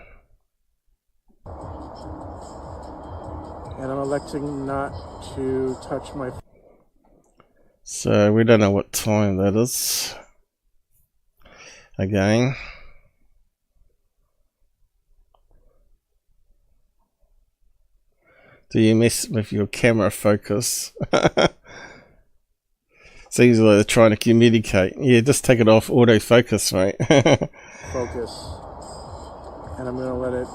Speaker 6: And I'm electing not to touch my...
Speaker 3: So we don't know what time that is. Again. Do you mess with your camera focus? Seems like they're trying to communicate. Yeah, just take it off autofocus, mate.
Speaker 6: Focus. And I'm going to let it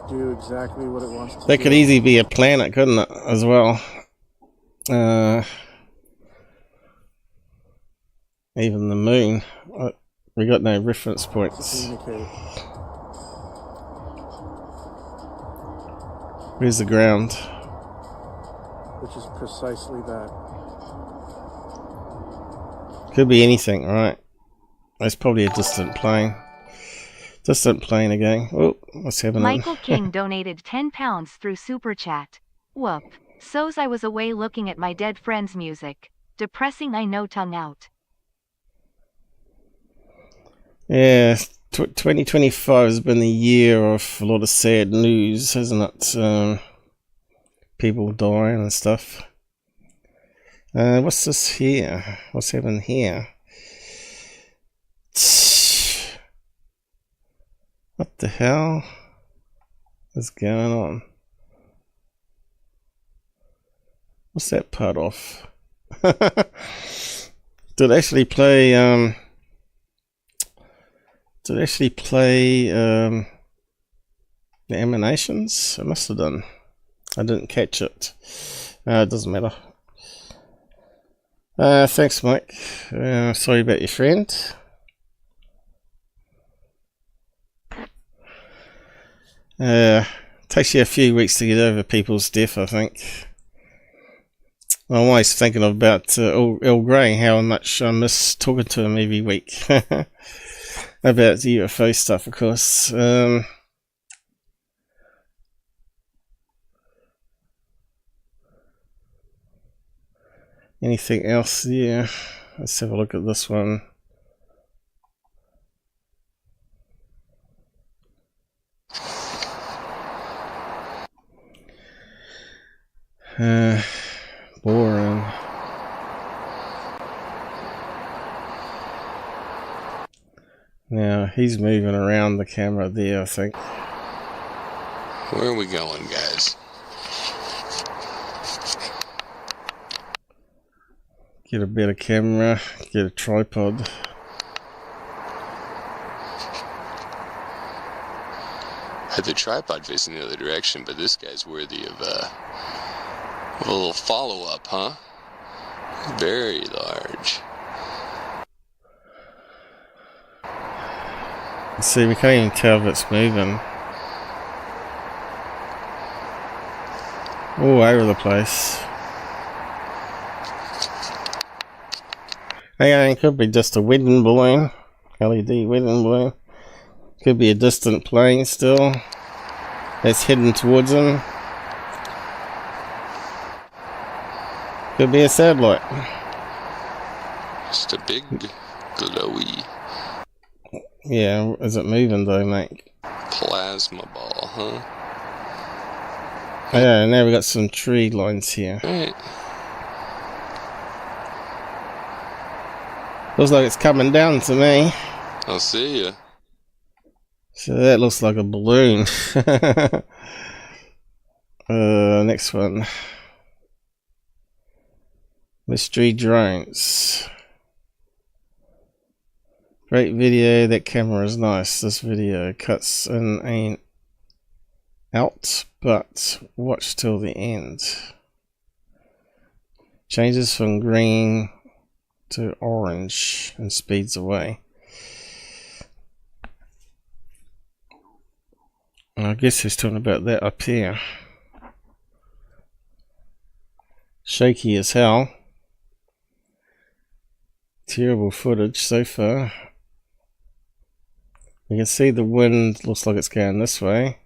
Speaker 6: do exactly what it wants to do.
Speaker 3: That could easily be a planet, couldn't it, as well? Even the moon. We got no reference points.
Speaker 6: Communicate.
Speaker 3: Where's the ground?
Speaker 6: Which is precisely that.
Speaker 3: Could be anything, right? It's probably a distant plane. Distant plane again. Oh, what's happening?
Speaker 7: Michael King donated £10 through Super Chat. Whoop. So's I was away looking at my dead friend's music. Depressing, I know, tongue out.
Speaker 3: Yeah, 2025 has been a year of a lot of sad news, hasn't it? People dying and stuff. What's this here? What's happening here? What the hell is going on? What's that part off? Did it actually play the emanations? It must have done. I didn't catch it. It doesn't matter. Thanks, Mike. Sorry about your friend. Takes you a few weeks to get over people's death, I think. I'm always thinking about Earl Grey, how much I miss talking to him every week. About the UFO stuff, of course. Anything else? Yeah. Let's have a look at this one. Boring. Now he's moving around the camera there, I think.
Speaker 4: Where are we going, guys?
Speaker 3: Get a better camera, get a tripod.
Speaker 4: Had the tripod facing the other direction, but this guy's worthy of a little follow-up, huh? Very large.
Speaker 3: See, we can't even tell if it's moving. All over the place. Hey, it could be just a wedding balloon. LED wedding balloon. Could be a distant plane still. That's heading towards him. Could be a satellite.
Speaker 4: Just a big glowy
Speaker 3: Yeah, is it moving though, mate?
Speaker 4: plasma ball, huh?
Speaker 3: Oh, yeah, now we got some tree lines here.
Speaker 4: Alright.
Speaker 3: Looks like it's coming down to me.
Speaker 4: I'll see ya.
Speaker 3: So that looks like a balloon. Next one. Mystery drones. Great video. That camera is nice. This video cuts in and out, but watch till the end. Changes from green to orange and speeds away. I guess he's talking about that up here. Shaky as hell. Terrible footage so far. You can see the wind looks like it's going this way.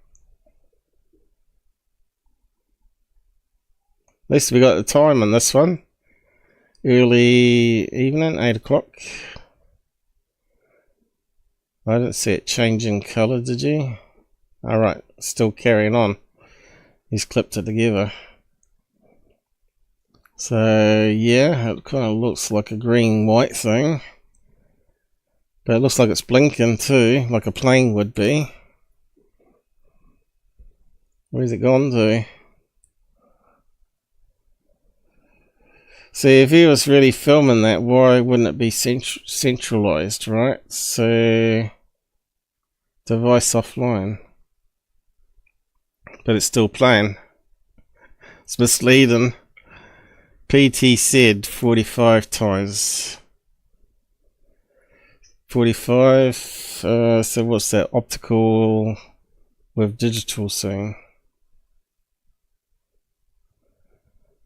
Speaker 3: At least we got the time on this one. Early evening, 8 o'clock. I didn't see it changing colour, did you? Alright, still carrying on. He's clipped it together. So, yeah, it kind of looks like a green-white thing. But it looks like it's blinking too, like a plane would be. Where's it gone to? See, if he was really filming that, why wouldn't it be centralized, right? So, device offline. But it's still playing. It's misleading. PT said 45 times. 45, so what's that? Optical with digital thing.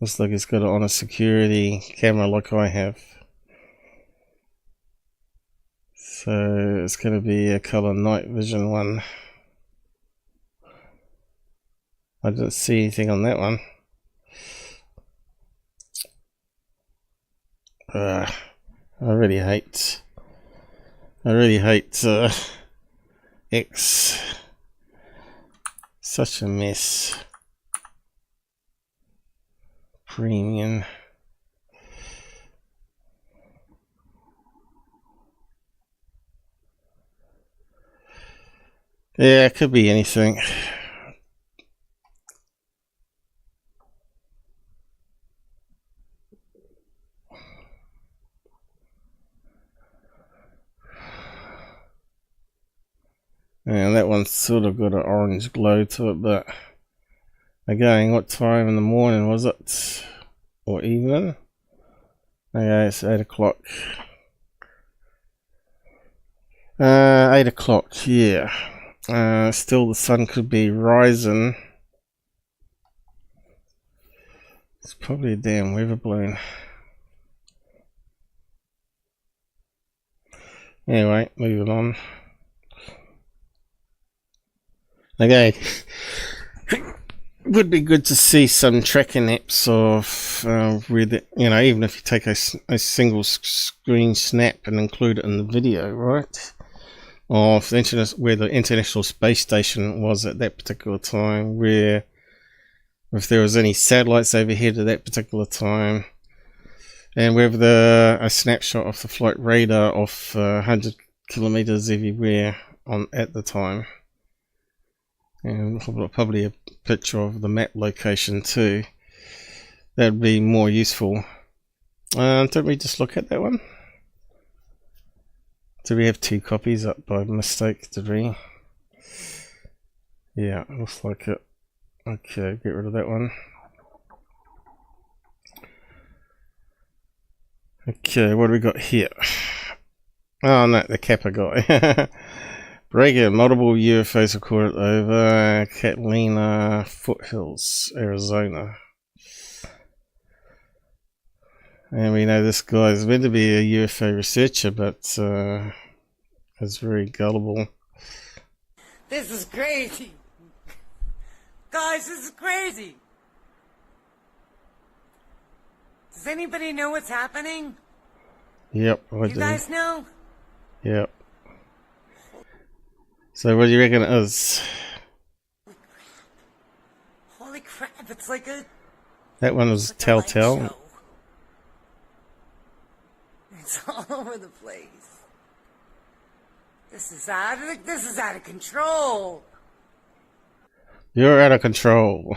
Speaker 3: Looks like it's got it on a security camera like I have. So it's going to be a color night vision one. I didn't see anything on that one. I really hate X. Such a mess. Premium. Yeah, it could be anything. And that one's sort of got an orange glow to it, but again, what time in the morning was it? Or evening? Okay, it's 8 o'clock. 8 o'clock, yeah. Still the sun could be rising. It's probably a damn weather balloon. Anyway, moving on. Okay. Would be good to see some tracking apps of where the, you know, even if you take a single screen snap and include it in the video, right? Of the internet, where the International Space Station was at that particular time, where if there was any satellites overhead at that particular time, and with a snapshot of the flight radar of 100 kilometers everywhere at the time, and probably a picture of the map location too. That'd be more useful. Did we just look at that one? Did we have 2 copies up by mistake, did we? Yeah, looks like it. Okay, get rid of that one. Okay, what do we got here? Oh no, the Kappa guy. Breaker, multiple UFOs recorded over Catalina foothills, Arizona. And we know this guy is meant to be a UFO researcher, but is very gullible.
Speaker 5: This is crazy. Guys, this is crazy. Does anybody know what's happening?
Speaker 3: Yep, I do.
Speaker 5: You guys know?
Speaker 3: Yep. So what do you reckon it is?
Speaker 5: Holy crap, it's like a...
Speaker 3: That one was Telltale.
Speaker 5: It's all over the place. This is out of control.
Speaker 3: You're out of control.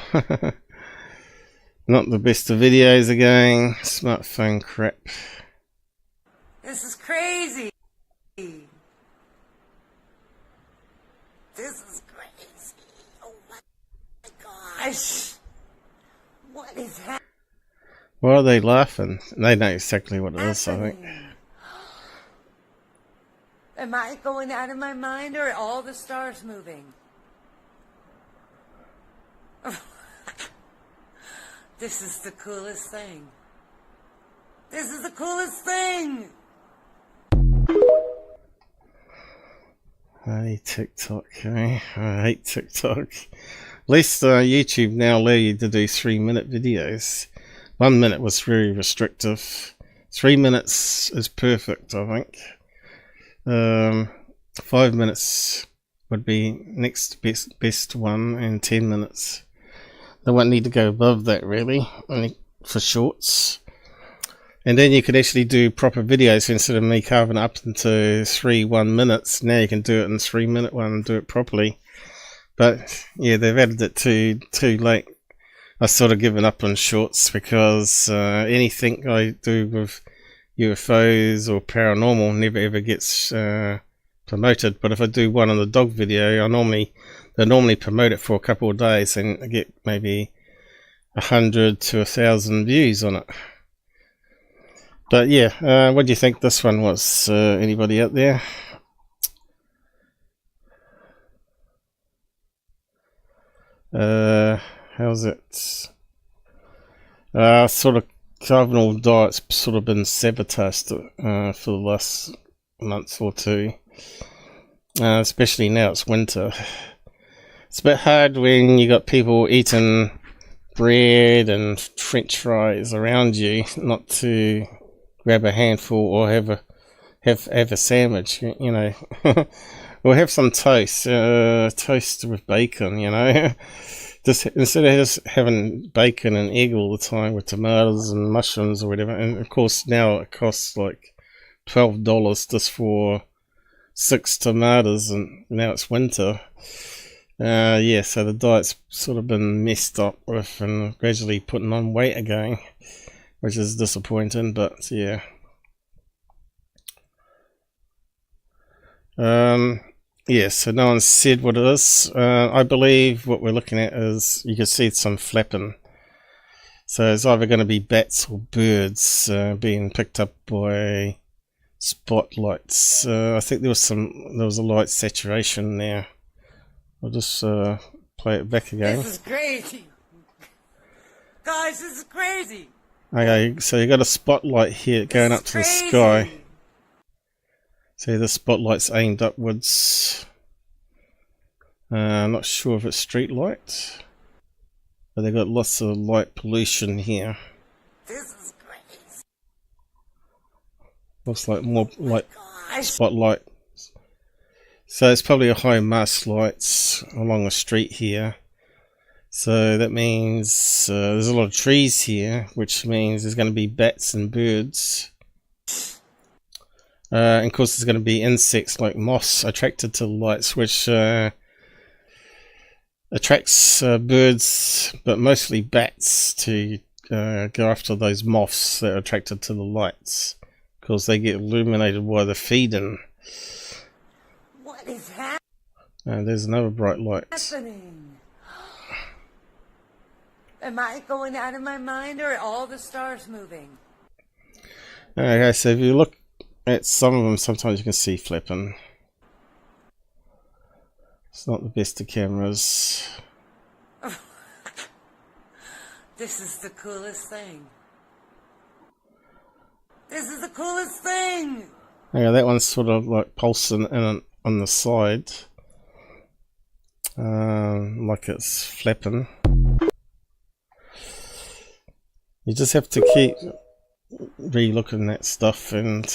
Speaker 3: Not the best of videos again. Smartphone crap.
Speaker 5: This is crazy. This is crazy. Oh my gosh. What is happening?
Speaker 3: Why are they laughing? They know exactly what it is, I think.
Speaker 5: Am I going out of my mind, or are all the stars moving? This is the coolest thing. This is the coolest thing!
Speaker 3: I hate TikTok, eh? I hate TikTok. At least YouTube now allow you to do 3-minute videos. 1 minute was very restrictive. 3 minutes is perfect, I think. 5 minutes would be next best one, and 10 minutes. They won't need to go above that really, only for shorts. And then you could actually do proper videos instead of me carving it up into 3 1 minutes. Now you can do it in 3-minute one and do it properly. But yeah, they've added it too late. I've sort of given up on shorts because anything I do with UFOs or paranormal never ever gets promoted. But if I do one on the dog video, they normally promote it for a couple of days and I get maybe 100 to 1,000 views on it. But yeah, what do you think this one was? Anybody out there? How's it? Sort of carnivore diet's sort of been sabotaged for the last month or two. Especially now it's winter. It's a bit hard when you got people eating bread and French fries around you, not to grab a handful or have a sandwich, you know, or have some toast, toast with bacon, you know. Just instead of just having bacon and egg all the time with tomatoes and mushrooms or whatever. And of course now it costs like $12 just for 6 tomatoes, and now it's winter. Yeah, so the diet's sort of been messed up with and gradually putting on weight again, which is disappointing, but yeah. Yeah, so no one said what it is. I believe what we're looking at is, you can see some flapping. So it's either going to be bats or birds being picked up by spotlights. I think there was a light saturation there. I'll just play it back again.
Speaker 5: This is crazy. Guys, this is crazy.
Speaker 3: Okay, so you got a spotlight here going up to the sky. See, the spotlight's aimed upwards. I'm not sure if it's street light, but they've got lots of light pollution here.
Speaker 5: This is crazy.
Speaker 3: Looks like more like spotlight. So it's probably a high mast lights along the street here. So that means there's a lot of trees here, which means there's going to be bats and birds. And of course there's going to be insects like moths attracted to the lights, which attracts birds, but mostly bats, to go after those moths that are attracted to the lights, because they get illuminated while they're feeding.
Speaker 5: What is happening?
Speaker 3: There's another bright light.
Speaker 5: Am I going out of my mind, or are all the stars moving?
Speaker 3: Okay, so if you look at some of them, sometimes you can see flipping. It's not the best of cameras.
Speaker 5: This is the coolest thing. This is the coolest thing!
Speaker 3: Yeah, that one's sort of like pulsing in on the side. Like it's flapping. You just have to keep re-looking at stuff and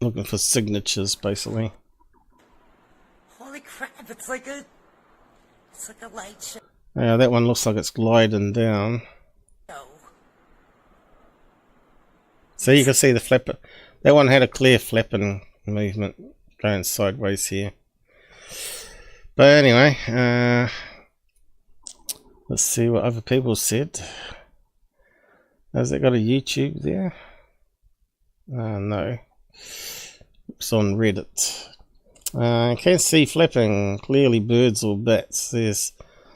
Speaker 3: looking for signatures, basically.
Speaker 5: Holy crap, it's like a light show.
Speaker 3: Yeah, that one looks like it's gliding down. So you can see the flapper. That one had a clear flapping movement going sideways here. But anyway, let's see what other people said. Has it got a YouTube there? No. It's on Reddit. Can't see flapping. Clearly birds or bats. There's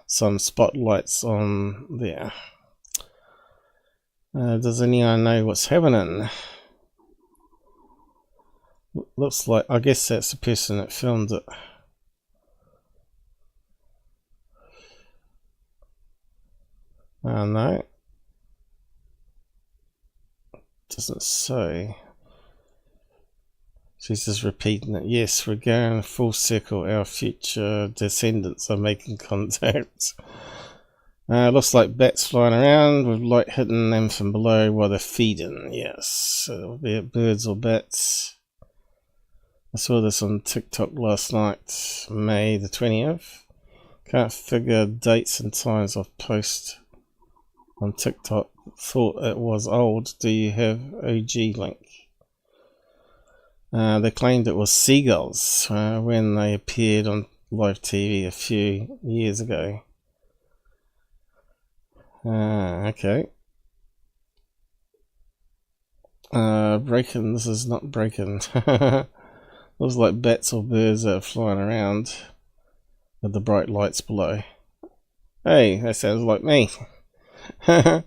Speaker 3: some spotlights on there. Does anyone know what's happening? Looks like, I guess that's the person that filmed it. No. Doesn't say. She's just repeating it. Yes, we're going full circle. Our future descendants are making contact. Looks like bats flying around with light hitting them from below while they're feeding. Yes, it'll be birds or bats. I saw this on TikTok last night, May the 20th. Can't figure dates and times of post on TikTok. Thought it was old. Do you have OG link? They claimed it was seagulls when they appeared on live TV a few years ago. Okay. Breaking. This is not breaking. Looks like bats or birds that are flying around with the bright lights below. Hey, that sounds like me. There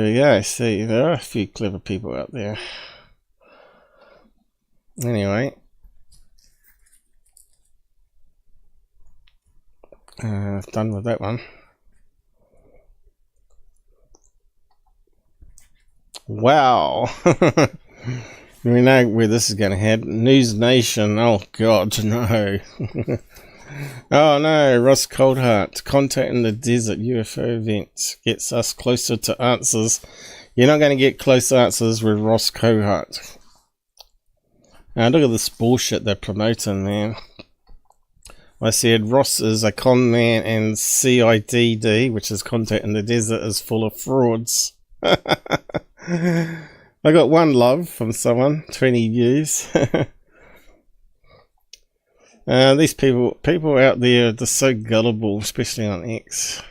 Speaker 3: we go. See, there are a few clever people out there. Anyway. Done with that one. Wow. We know where this is going to head. News Nation. Oh God, no. Oh no, Ross Coulthart. Contact in the desert UFO event gets us closer to answers. You're not going to get close answers with Ross Coulthart. Now look at this bullshit they're promoting, man. I said Ross is a con man and CIDD, which is Contact in the Desert, is full of frauds. I got one love from someone, 20 views. These people out there are just so gullible, especially on X.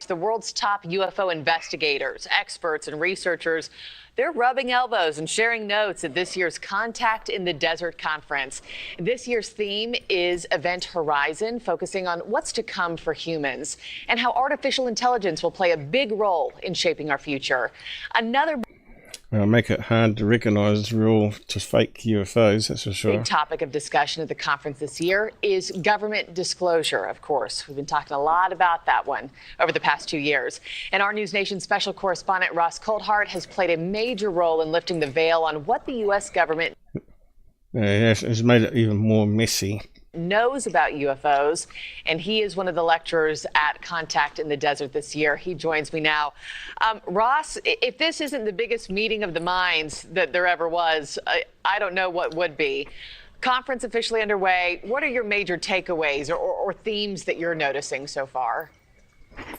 Speaker 8: The world's top UFO investigators, experts, and researchers, they're rubbing elbows and sharing notes at this year's Contact in the Desert conference. This year's theme is Event Horizon, focusing on what's to come for humans and how artificial intelligence will play a big role in shaping our future. Another
Speaker 3: make it hard to recognize real to fake UFOs, that's for sure.
Speaker 8: Big topic of discussion at the conference this year is government disclosure, of course. We've been talking a lot about that one over the past 2 years. And our News Nation special correspondent Ross Coulthart has played a major role in lifting the veil on what the U.S. government
Speaker 3: it's made it even more messy.
Speaker 8: Knows about UFOs, and he is one of the lecturers at Contact in the Desert this year. He joins me now. Ross, if this isn't the biggest meeting of the minds that there ever was, I don't know what would be. conference officially underway. What are your major takeaways or themes that you're noticing so far?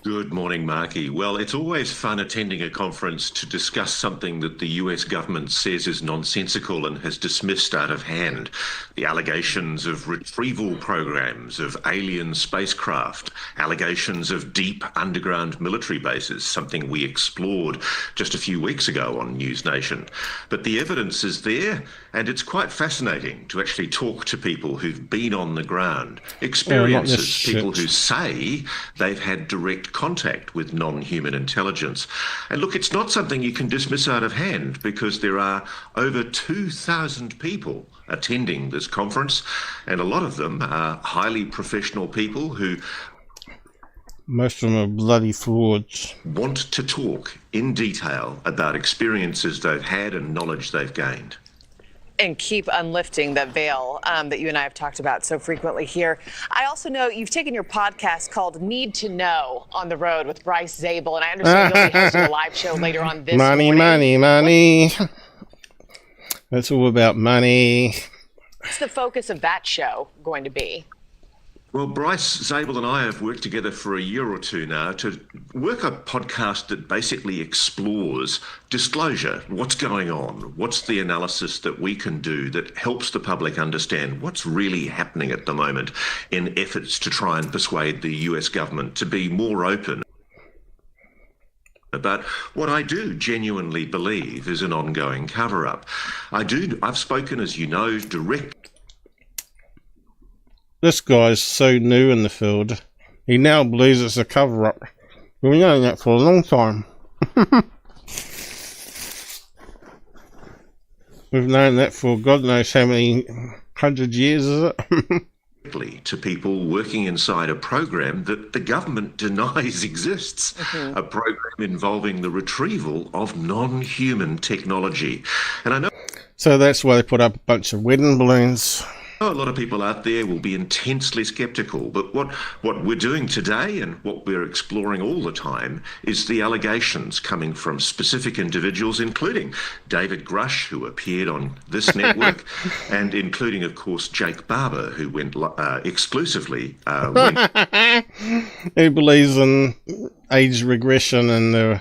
Speaker 9: Good morning, Marky. Well, it's always fun attending a conference to discuss something that the US government says is nonsensical and has dismissed out of hand. The allegations of retrieval programs of alien spacecraft, allegations of deep underground military bases, something we explored just a few weeks ago on News Nation. But the evidence is there, and it's quite fascinating to actually talk to people who've been on the ground, experiences, people who say they've had direct contact with non-human intelligence. And look, it's not something you can dismiss out of hand, because there are over 2,000 people attending this conference, and a lot of them are highly professional people who
Speaker 3: most of them are bloody frauds.
Speaker 9: Want to talk in detail about experiences they've had and knowledge they've gained.
Speaker 8: And keep unlifting the veil that you and I have talked about so frequently here. I also know you've taken your podcast called Need to Know on the road with Bryce Zabel, and I understand you'll be hosting a live show later on this morning.
Speaker 3: Money. It's all about money.
Speaker 8: What's the focus of that show going to be?
Speaker 9: Well, Bryce Zabel and I have worked together for a year or two now to work a podcast that basically explores disclosure. What's going on? What's the analysis that we can do that helps the public understand what's really happening at the moment in efforts to try and persuade the US government to be more open about what I do genuinely believe is an ongoing cover-up. I've spoken, as you know, directly.
Speaker 3: This guy's so new in the field. He now believes it's a cover-up. We've known that for a long time. We've known that for God knows how many 100 years, is it?
Speaker 9: To people working inside a program that the government denies exists, a program involving the retrieval of non-human technology. And I know...
Speaker 3: So that's why they put up a bunch of wedding balloons.
Speaker 9: A lot of people out there will be intensely skeptical, but what we're doing today and what we're exploring all the time is the allegations coming from specific individuals, including David Grush, who appeared on this network, and including, of course, Jake Barber, who went exclusively...
Speaker 3: He believes in age regression and,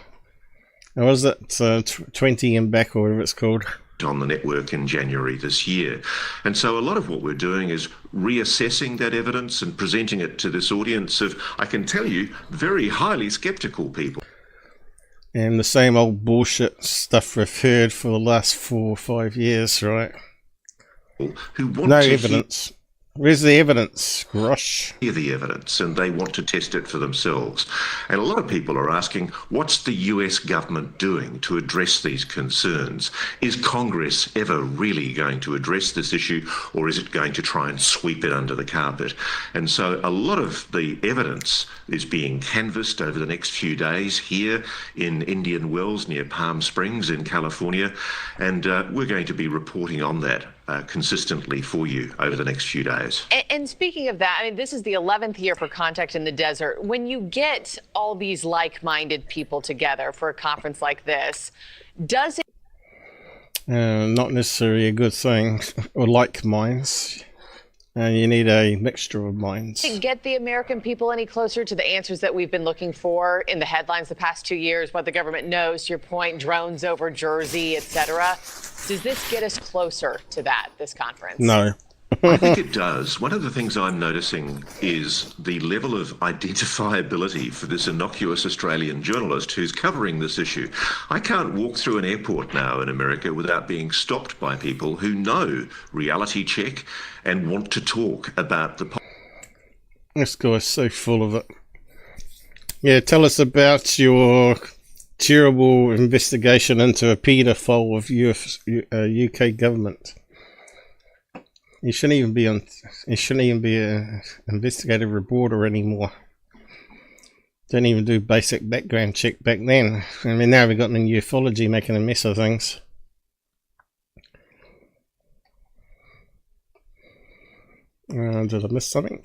Speaker 3: what was it, 20 and back or whatever it's called.
Speaker 9: On the network in January this year. And so a lot of what we're doing is reassessing that evidence and presenting it to this audience of, I can tell you, very highly skeptical people.
Speaker 3: And the same old bullshit stuff we've heard for the last 4 or 5 years, right?
Speaker 9: Who want
Speaker 3: no
Speaker 9: to
Speaker 3: evidence. Where's the evidence, Grush?
Speaker 9: Hear the evidence, and they want to test it for themselves. And a lot of people are asking, what's the US government doing to address these concerns? Is Congress ever really going to address this issue, or is it going to try and sweep it under the carpet? And so a lot of the evidence is being canvassed over the next few days here in Indian Wells near Palm Springs in California, and we're going to be reporting on that consistently for you over the next few days.
Speaker 8: And speaking of that, I mean, this is the 11th year for Contact in the Desert. When you get all these like-minded people together for a conference like this, does it...
Speaker 3: not necessarily a good thing, or like minds. And you need a mixture of minds.
Speaker 8: Get the American people any closer to the answers that we've been looking for in the headlines the past 2 years, what the government knows, to your point, drones over Jersey, etc. Does this get us closer to that, this conference?
Speaker 3: No.
Speaker 9: I think it does. One of the things I'm noticing is the level of identifiability for this innocuous Australian journalist who's covering this issue. I can't walk through an airport now in America without being stopped by people who know Reality Check and want to talk about the...
Speaker 3: This guy's so full of it. Yeah, tell us about your terrible investigation into a paedophile of UK government. You shouldn't even be an investigative reporter anymore. Don't even do basic background check back then. I mean, now we've got them in ufology making a mess of things. Did I miss something?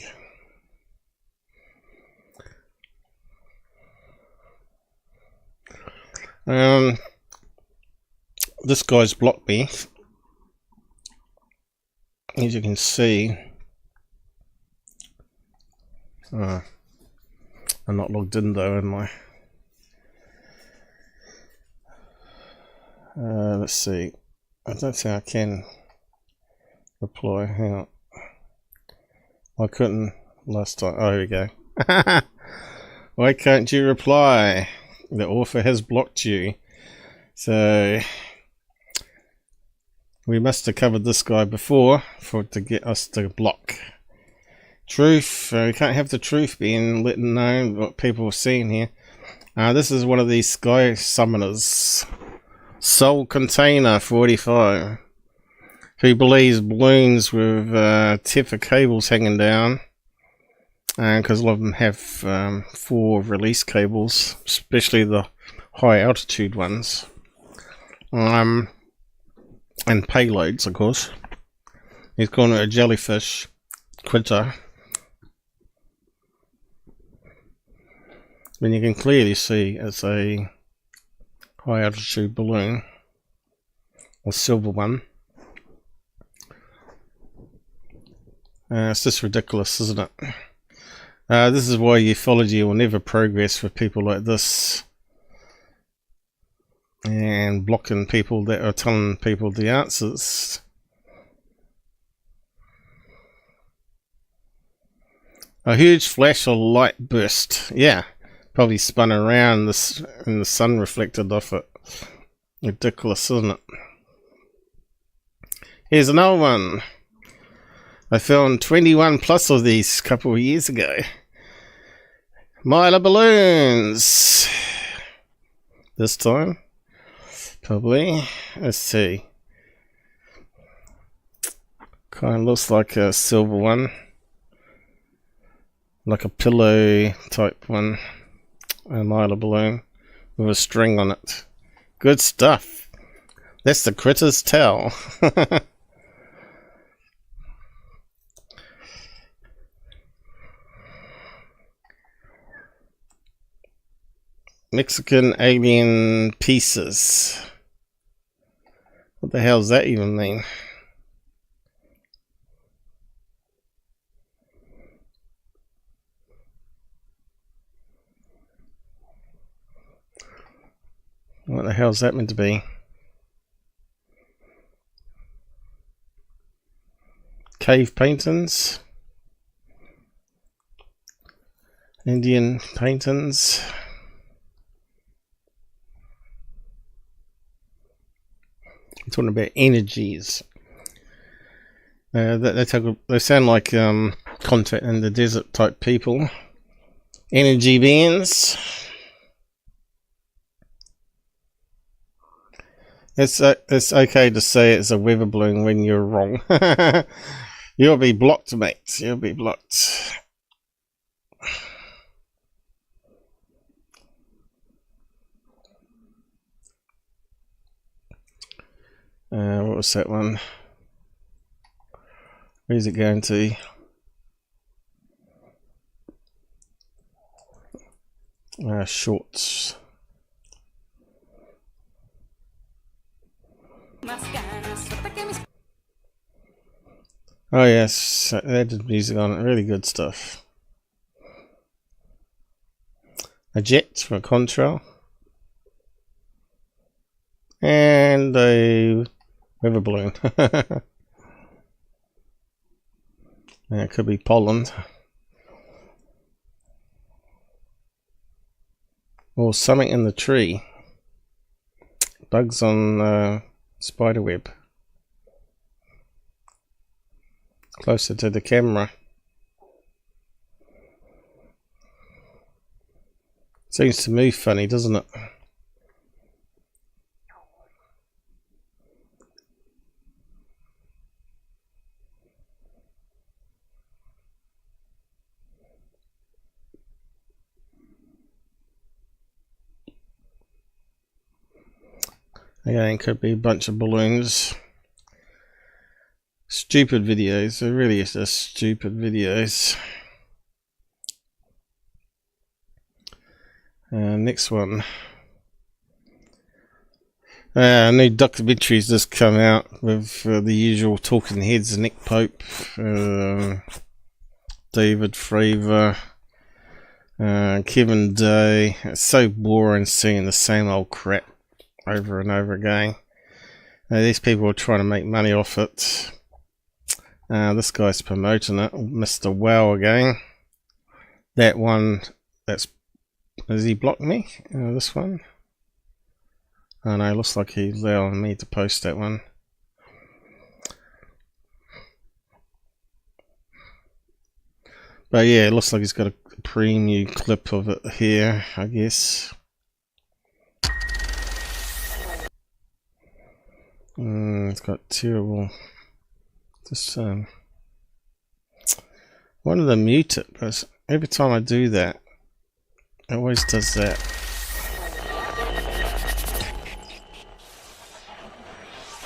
Speaker 3: This guy's blocked me. as you can see, I'm not logged in though, am I? Let's see. I don't think I can reply. Hang on. I couldn't last time. Oh, here we go. Why can't you reply? The author has blocked you. So we must have covered this guy before for it to get us to block. Truth. We can't have the truth being let known what people are seeing here. This is one of these sky summoners. Soul Container 45. Who believes balloons with tip of cables hanging down. Because a lot of them have 4 release cables, especially the high altitude ones. And payloads, of course. He's calling it a jellyfish critter. And you can clearly see it's a high altitude balloon, a silver one. It's just ridiculous, isn't it? This is why ufology will never progress with people like this and blocking people that are telling people the answers. A huge flash of light burst. Yeah, probably spun around this and the sun reflected off it. Ridiculous, isn't it? Here's another one. I found 21 plus of these a couple of years ago. Mylar balloons. This time, probably. Let's see. Kind of looks like a silver one, like a pillow type one. A Mylar balloon with a string on it. Good stuff. That's the critter's towel. Mexican alien pieces. What the hell does that even mean? What the hell is that meant to be? Cave paintings? Indian paintings? I'm talking about energies. They sound like contact in the desert type people. Energy beings. It's okay to say it's a weather balloon when you're wrong. You'll be blocked, mate. You'll be blocked. What was that one? Where's it going to? Shorts. Oh yes, they had music on it. Really good stuff. A jet for a contrail. And a weather balloon. It could be pollen. Or something in the tree. Bugs on spider web. Closer to the camera. Seems to move funny, doesn't it? Again, could be a bunch of balloons. Stupid videos. They're really just stupid videos. Next one. New documentaries just come out with the usual talking heads: Nick Pope, David Fravor, Kevin Day. It's so boring seeing the same old crap over and over again. These people are trying to make money off it. This guy's promoting it, Mr. Wow again. That one, has he blocked me? This one? Oh no, looks like he's allowing me to post that one. But yeah, it looks like he's got a preview clip of it here, I guess. It's got terrible. Just one of them mute it, but every time I do that, it always does that.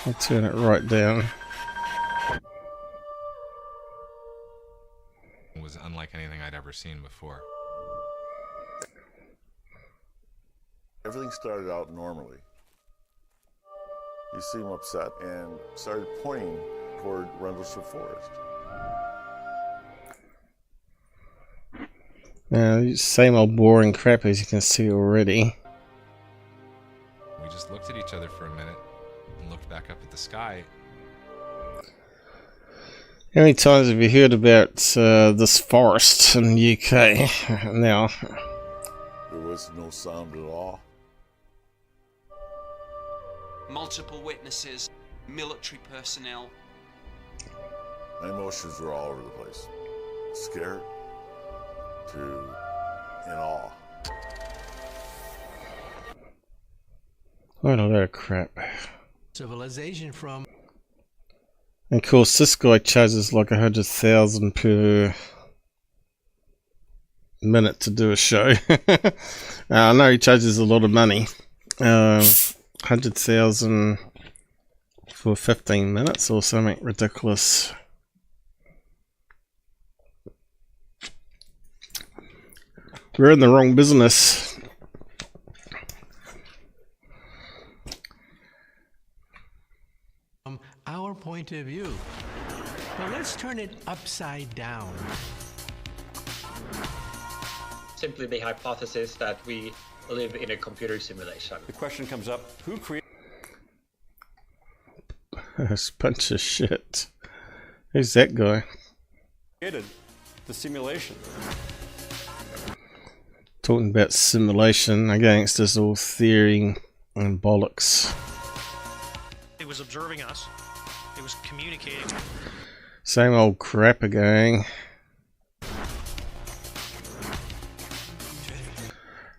Speaker 3: I'll turn it right down.
Speaker 10: It was unlike anything I'd ever seen before.
Speaker 11: Everything started out normally. He seemed upset and started pointing toward Rendlesham Forest.
Speaker 3: Now, same old boring crap as you can see already.
Speaker 10: We just looked at each other for a minute and looked back up at the sky.
Speaker 3: How many times have you heard about this forest in the UK now?
Speaker 11: There was no sound at all.
Speaker 12: Multiple witnesses, military personnel.
Speaker 11: My emotions were all over the place. Scared to in awe.
Speaker 3: What a load of crap.
Speaker 13: Civilization from.
Speaker 3: And of course, this guy charges like 100,000 per minute to do a show. I know he charges a lot of money. 100,000 for 15 minutes or something ridiculous. We're in the wrong business.
Speaker 13: From our point of view. But let's turn it upside down.
Speaker 14: Simply the hypothesis that we live in a computer simulation.
Speaker 15: The question comes up, who created
Speaker 3: This bunch of shit. Who's that guy?
Speaker 15: the simulation?
Speaker 3: Talking about simulation against this all theory and bollocks.
Speaker 16: It was observing us. It was communicating.
Speaker 3: Same old crap again.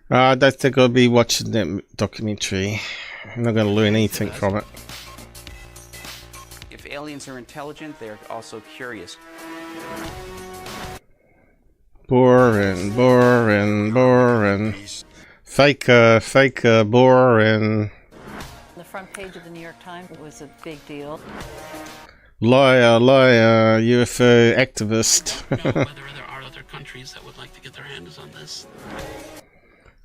Speaker 3: I don't think I'll be watching that documentary. I'm not going to learn anything from it.
Speaker 17: If aliens are intelligent, they're also curious.
Speaker 3: Boring, boring, boring. Faker, faker, boring.
Speaker 18: The front page of the New York Times was a big deal.
Speaker 3: Liar, liar, UFO activist.
Speaker 16: I don't know whether there are other countries that would like to get their hands on this.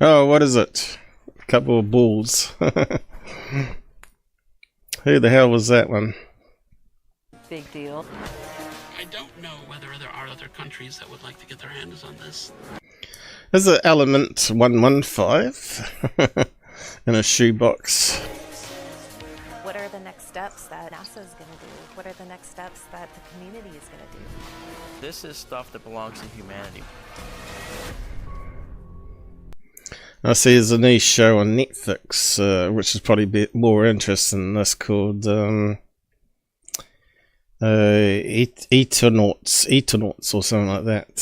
Speaker 3: Oh, what is it? A couple of bulls. Who the hell was that one?
Speaker 18: Big deal.
Speaker 16: I don't know whether there are other countries that would like to get their hands on this.
Speaker 3: There's an Element 115 in a shoebox.
Speaker 19: What are the next steps that NASA is going to do? What are the next steps that the community is going to do?
Speaker 17: This is stuff that belongs to humanity.
Speaker 3: I see there's a new show on Netflix, which is probably a bit more interesting than this, called Etonauts or something like that.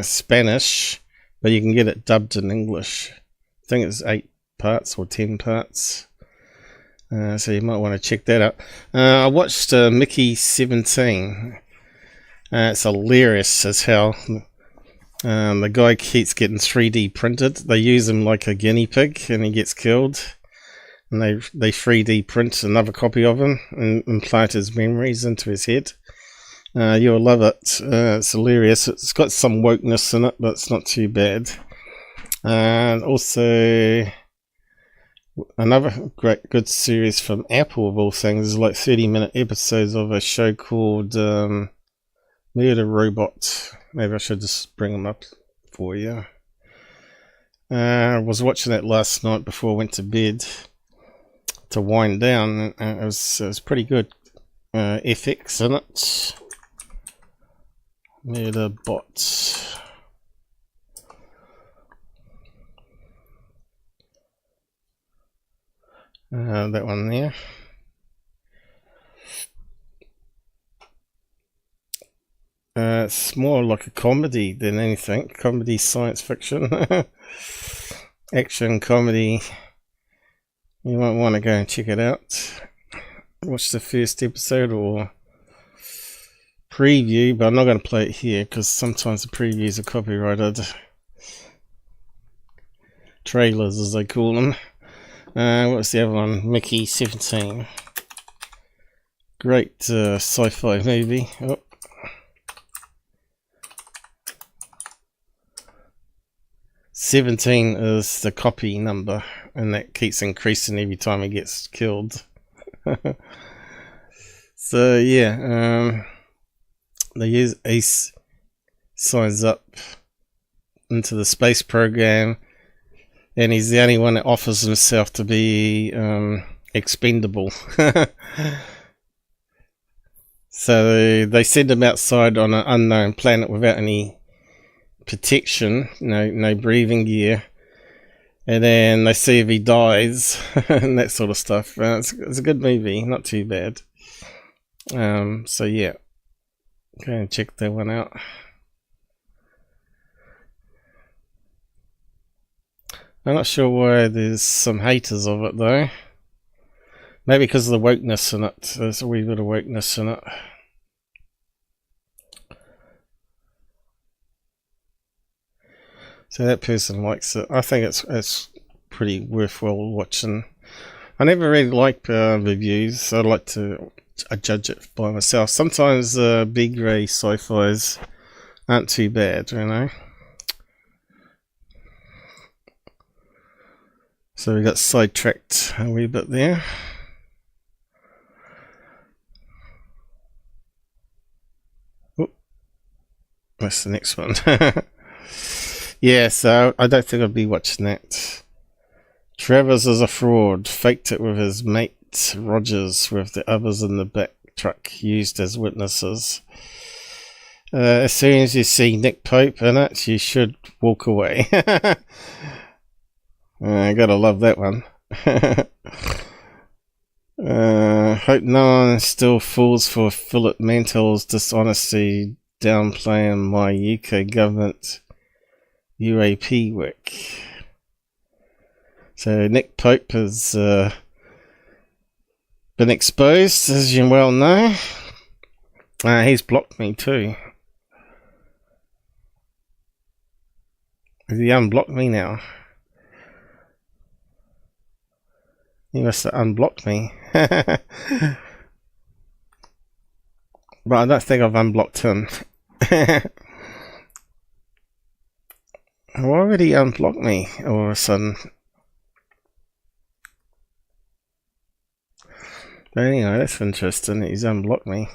Speaker 3: Spanish, but you can get it dubbed in English. I think it's 8 parts or 10 parts. So you might want to check that out. I watched Mickey 17. It's hilarious as hell. The guy keeps getting 3D printed. They use him like a guinea pig and he gets killed. And they 3D print another copy of him and implant his memories into his head. You'll love it. It's hilarious. It's got some wokeness in it, but it's not too bad. And also, another good series from Apple of all things is like 30-minute episodes of a show called Murderbot. Maybe I should just bring them up for you. I was watching that last night before I went to bed to wind down. It was pretty good. FX in it. Murderbot. That one there. It's more like a comedy than anything. Comedy, science fiction. Action, comedy. You might want to go and check it out. Watch the first episode or preview, but I'm not going to play it here because sometimes the previews are copyrighted. Trailers, as they call them. What's the other one? Mickey 17. Great sci-fi movie. Oh. "17" is the copy number, and that keeps increasing every time he gets killed. So yeah, they use Ace signs up into the space program, and he's the only one that offers himself to be expendable. So they send him outside on an unknown planet without any protection, no breathing gear, and then they see if he dies and that sort of stuff. It's a good movie, not too bad. So yeah, go and check that one out. I'm not sure why there's some haters of it though. Maybe because of the wokeness in it. There's a wee bit of wokeness in it. So that person likes it. I think it's pretty worthwhile watching. I never really like reviews. I like to judge it by myself. Sometimes B-grade sci-fis aren't too bad, you know. So we got sidetracked a wee bit there. Oop. That's the next one. Yeah, so I don't think I'll be watching that. Travers is a fraud. Faked it with his mate Rogers, with the others in the back truck used as witnesses. As soon as you see Nick Pope in it, you should walk away. I gotta love that one. Hope no one still falls for Philip Mantle's dishonesty downplaying my UK government UAP work. So Nick Pope has been exposed, as you well know. He's blocked me too. Has he unblocked me now? He must have unblocked me. But I don't think I've unblocked him. Why would he unblock me all of a sudden? But anyway, that's interesting. He's unblocked me.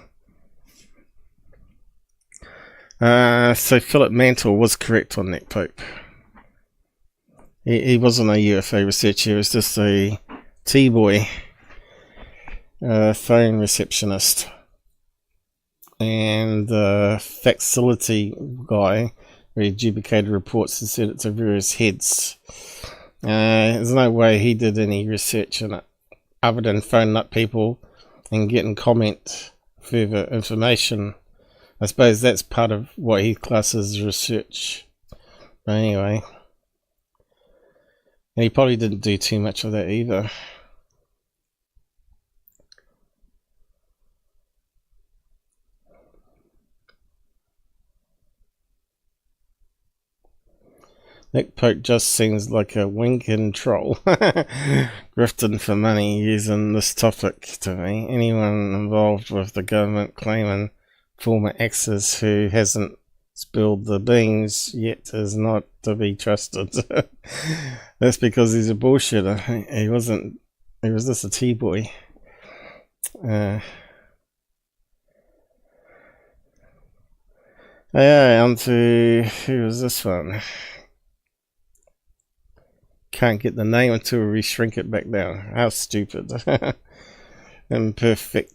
Speaker 3: So Philip Mantle was correct on Nick Pope. He wasn't a UFO researcher. He was just a T-boy, phone receptionist, and facility guy where he duplicated reports and sent it to various heads. There's no way he did any research in it other than phoning up people and getting comment further information. I suppose that's part of what he classes as research. But anyway, and he probably didn't do too much of that either. Nick Pope just seems like a winking troll. Grifting for money using this topic to me. Anyone involved with the government claiming former exes who hasn't spilled the beans yet is not to be trusted. That's because he's a bullshitter. He wasn't. He was just a T-boy. Yeah, on to who was this one? Can't get the name until we shrink it back down. How stupid. Imperfect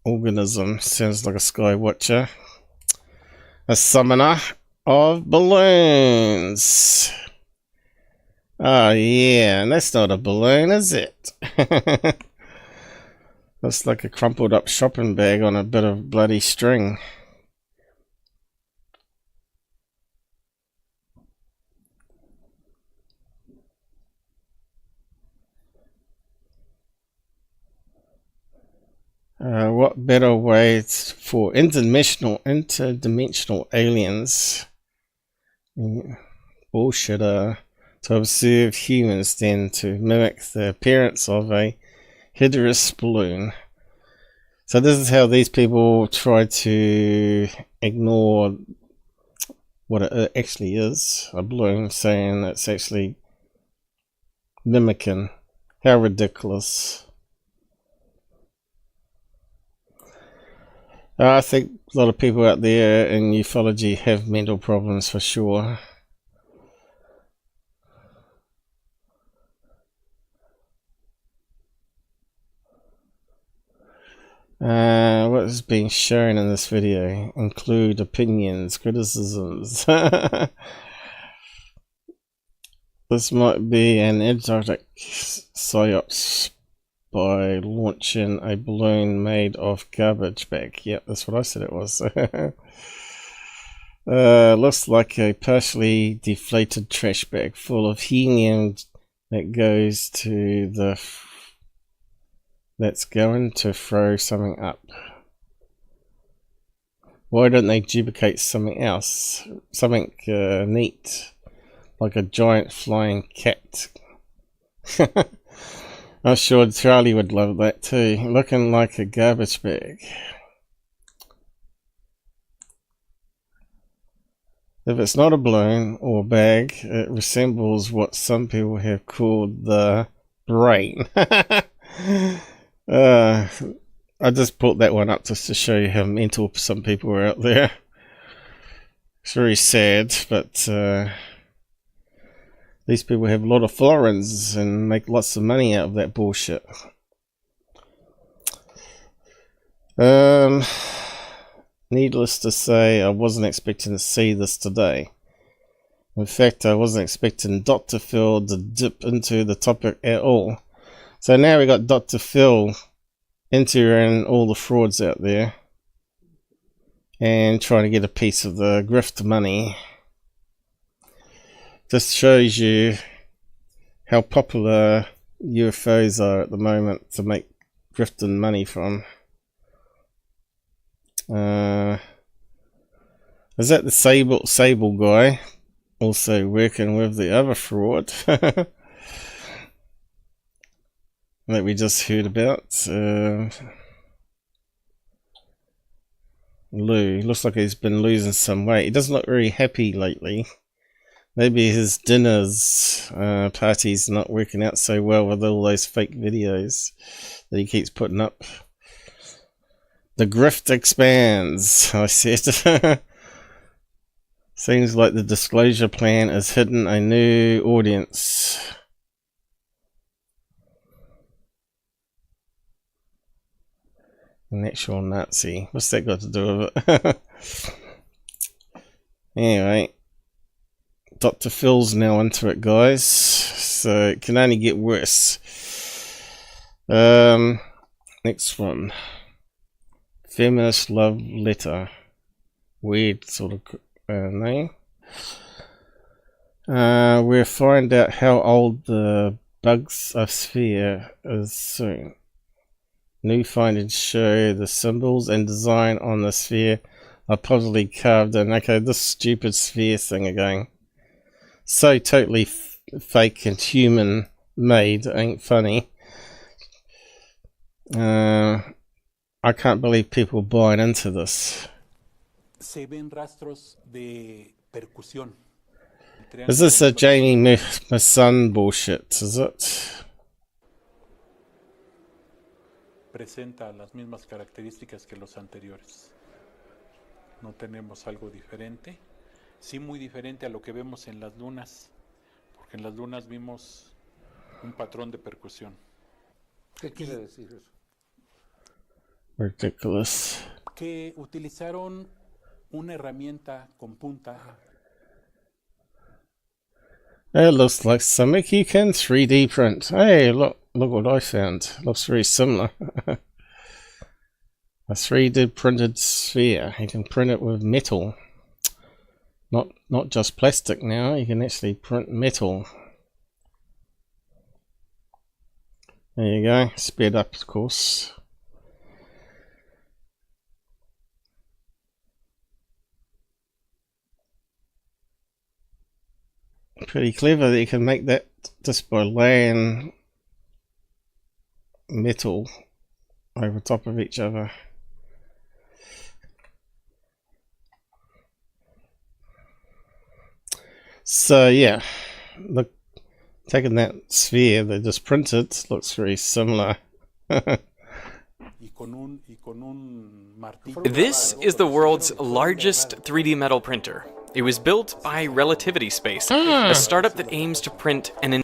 Speaker 3: organism. Sounds like a sky watcher. A summoner of balloons. Oh yeah, and that's not a balloon, is it? Looks like a crumpled up shopping bag on a bit of bloody string. What better way for interdimensional aliens bullshitter to observe humans than to mimic the appearance of a hydrous balloon? So this is how these people try to ignore what it actually is, a balloon, saying it's actually mimicking. How ridiculous. I think a lot of people out there in ufology have mental problems for sure. What is being shown in this video include opinions, criticisms. This might be an indirect psyops by launching a balloon made of garbage bag. Yep, that's what I said it was. Looks like a partially deflated trash bag full of helium that goes to the that's going to throw something up. Why don't they duplicate something else? Something neat, like a giant flying cat. I'm sure Charlie would love that too, looking like a garbage bag. If it's not a balloon or bag, it resembles what some people have called the brain. I just put that one up just to show you how mental some people are out there. It's very sad, but these people have a lot of florins and make lots of money out of that bullshit. Needless to say, I wasn't expecting to see this today. In fact, I wasn't expecting Dr. Phil to dip into the topic at all. So now we got Dr. Phil entering all the frauds out there and trying to get a piece of the grift money. Just shows you how popular UFOs are at the moment to make grifting money from. Is that the Sable guy also working with the other fraud that we just heard about? Lou looks like he's been losing some weight. He doesn't look very happy lately. Maybe his dinners party's not working out so well with all those fake videos that he keeps putting up. The grift expands, I said. Seems like the disclosure plan is hitting a new audience. An actual Nazi. What's that got to do with it? Anyway. Dr. Phil's now into it, guys. So it can only get worse. Next one. Feminist love letter. Weird sort of name. We'll find out how old the Bugs of sphere is soon. New findings show the symbols and design on the sphere are possibly carved in. Okay, this stupid sphere thing again. So totally fake and human made, ain't funny. I can't believe people buying into this.
Speaker 20: se ven rastros de percusión.
Speaker 3: Is this a Jaime my son bullshit, is it?
Speaker 20: Presenta las mismas características que los anteriores. No tenemos algo diferente. Sí, muy diferente a lo que vemos en las lunas, porque en las lunas vimos un patrón de percusión.
Speaker 21: ¿Qué quiere decir eso?
Speaker 3: Ridiculous.
Speaker 20: Que utilizaron una herramienta con punta.
Speaker 3: It looks like something you can 3D print. Hey, look what I found. Looks very similar. A 3D printed sphere. You can print it with metal. Not just plastic now, you can actually print metal. There you go, sped up of course. Pretty clever that you can make that just by laying metal over top of each other. So yeah, look, taking that sphere they just printed looks very similar.
Speaker 22: This is the world's largest 3D metal printer. It was built by Relativity Space, a startup that aims to print an...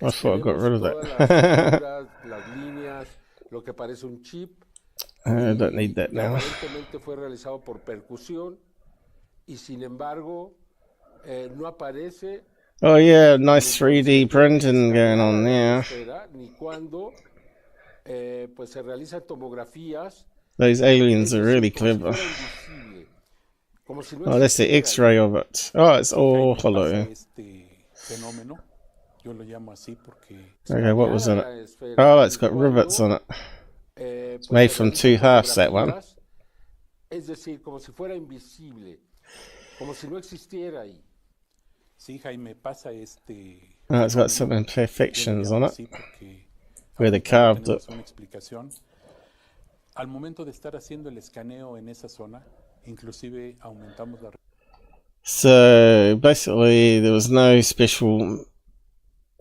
Speaker 3: I thought I got rid of that. I don't need that now. Oh yeah, nice 3D printing going on there. Those aliens are really clever. Oh, that's the X-ray of it. Oh, it's all hollow. Okay, what was in it? Oh, it's got rivets on it. It's made from 2 halves, that one. Oh, it's got some imperfections on it, where they carved it.
Speaker 20: Al momento de estar haciendo el escaneo en esa zona, inclusive aumentamos la...
Speaker 3: So basically there was no special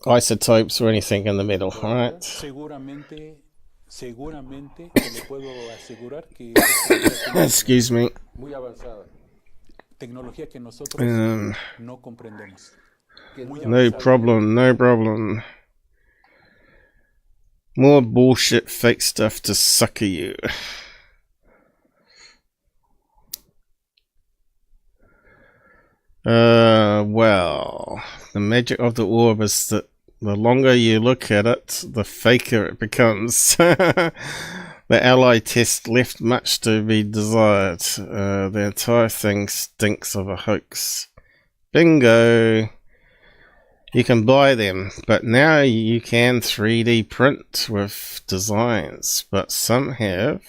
Speaker 3: isotopes or anything in the middle, right?
Speaker 20: Seguramente le puedo asegurar que
Speaker 3: excuse me.
Speaker 20: Muy avanzada. Tecnología que nosotros no comprendemos.
Speaker 3: No problem, no problem. More bullshit fake stuff to sucker you. Well, the magic of the orb is that the longer you look at it, the faker it becomes. The ally test left much to be desired. The entire thing stinks of a hoax. Bingo! You can buy them, but now you can 3D print with designs, but some have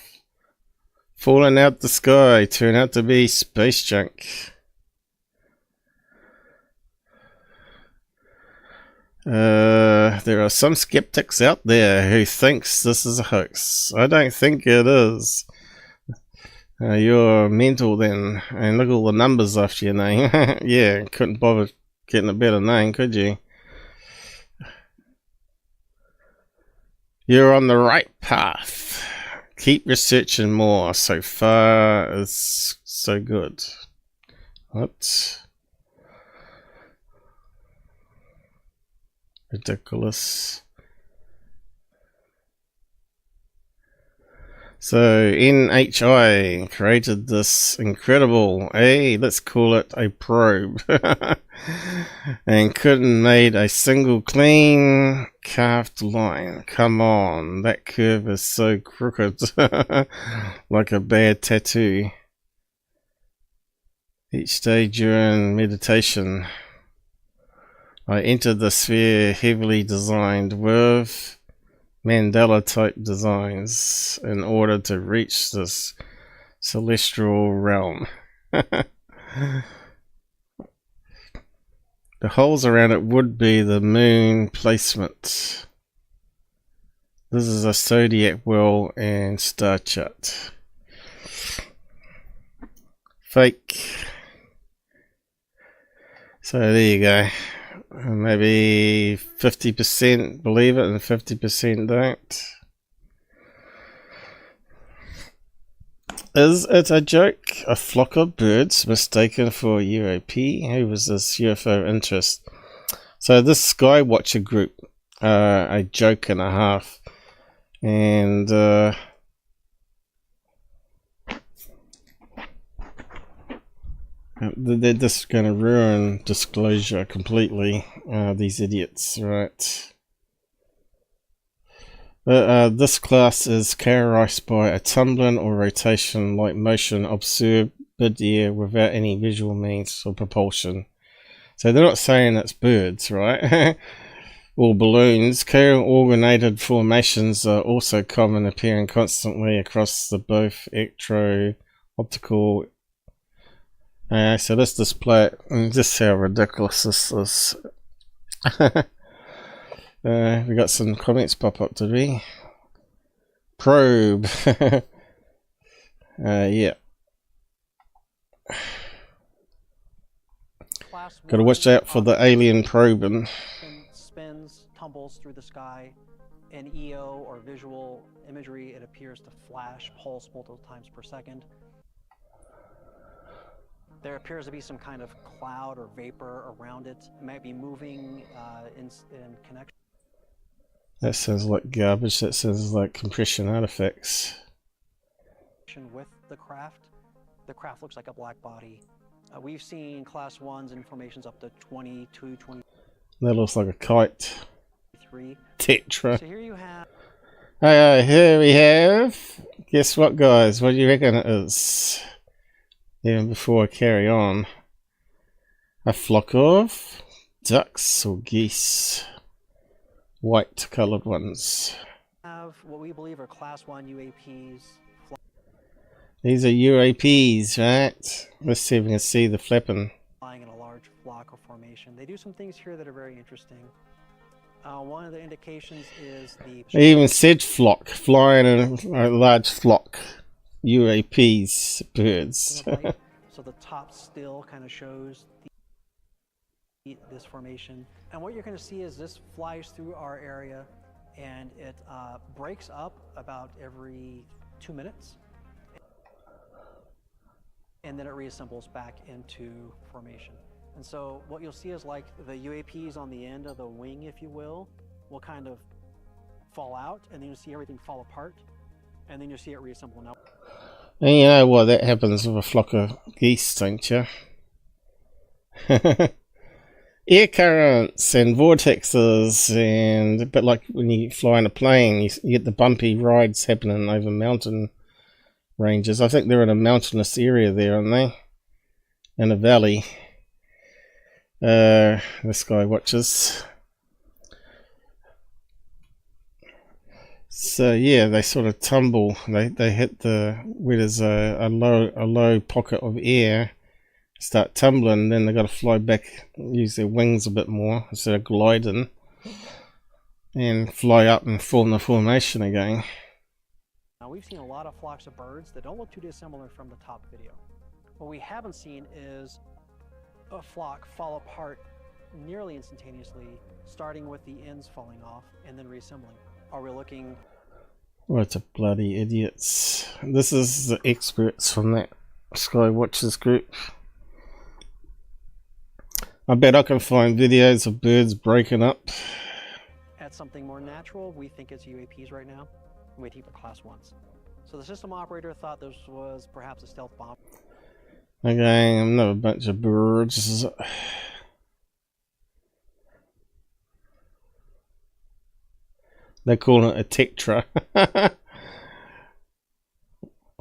Speaker 3: fallen out the sky, turn out to be space junk. There are some skeptics out there who thinks this is a hoax. I don't think it is. You're mental then, and look at all the numbers after your name. Yeah, couldn't bother getting a better name, could you? You're on the right path. Keep researching more. So far is so good. What? Ridiculous. So NHI created this incredible, let's call it a probe, and couldn't made a single clean carved line. Come on, that curve is so crooked, like a bad tattoo. Each day during meditation, I entered the sphere heavily designed with Mandela type designs in order to reach this celestial realm. The holes around it would be the moon placement. This is a zodiac well and star chart. fake. So there you go. Maybe 50% believe it and 50% don't. Is it a joke? A flock of birds mistaken for UAP? Who was this UFO interest? So this Skywatcher group, a joke and a half. And they're just going to ruin disclosure completely, these idiots, right? This class is characterized by a tumbling or rotation like motion observed mid-air without any visual means or propulsion. So they're not saying it's birds, right? Or balloons. Co-ordinated formations are also common, appearing constantly across the both electro-optical. So let's display it and just see how ridiculous this is. We got some comments pop up, did we? Probe. Yeah. Gotta watch out for the alien probing.
Speaker 1: Spins, tumbles through the sky. In EO or visual imagery, it appears to flash, pulse multiple times per second. There appears to be some kind of cloud or vapor around it. It might be moving in connection.
Speaker 3: That sounds like garbage. That sounds like compression artifacts.
Speaker 1: With the craft. The craft looks like a black body. We've seen class 1s and formations up to 22, 20.
Speaker 3: That looks like a kite.
Speaker 1: 3.
Speaker 3: Tetra.
Speaker 1: So here you have.
Speaker 3: Here we have. Guess what, guys? What do you reckon it is? Even before I carry on. A flock of ducks or geese. White coloured ones.
Speaker 1: Have what we believe are class 1 UAPs.
Speaker 3: These are UAPs, right? Let's see if we can see the flapping.
Speaker 1: Flying in a large flock or formation. They do some things here that are very interesting. One of the indications is the...
Speaker 3: They even said flock, flying in a large flock. UAPs, birds.
Speaker 1: So the top still kind of shows this formation. And what you're going to see is this flies through our area and it breaks up about every 2 minutes. And then it reassembles back into formation. And so what you'll see is like the UAPs on the end of the wing, if you will kind of fall out, and then you'll see everything fall apart, and then you'll see it reassemble now.
Speaker 3: And you know what, that happens with a flock of geese, don't you? Air currents and vortexes, and a bit like when you fly in a plane, you get the bumpy rides happening over mountain ranges. I think they're in a mountainous area there, aren't they? In a valley. This guy watches. So yeah, they sort of tumble. They hit the where there's a low pocket of air, start tumbling. Then they got to fly back, use their wings a bit more instead of gliding, and fly up and form the formation again.
Speaker 1: Now we've seen a lot of flocks of birds that don't look too dissimilar from the top video. What we haven't seen is a flock fall apart nearly instantaneously, starting with the ends falling off and then reassembling. Are we looking...
Speaker 3: What a bloody idiots. This is the experts from that Skywatchers group. I bet I can find videos of birds breaking up.
Speaker 1: At something more natural, we think it's UAPs right now. We keep the class 1s. So the system operator thought this was perhaps a stealth bomb.
Speaker 3: Okay, another bunch of birds. They call it a tetra.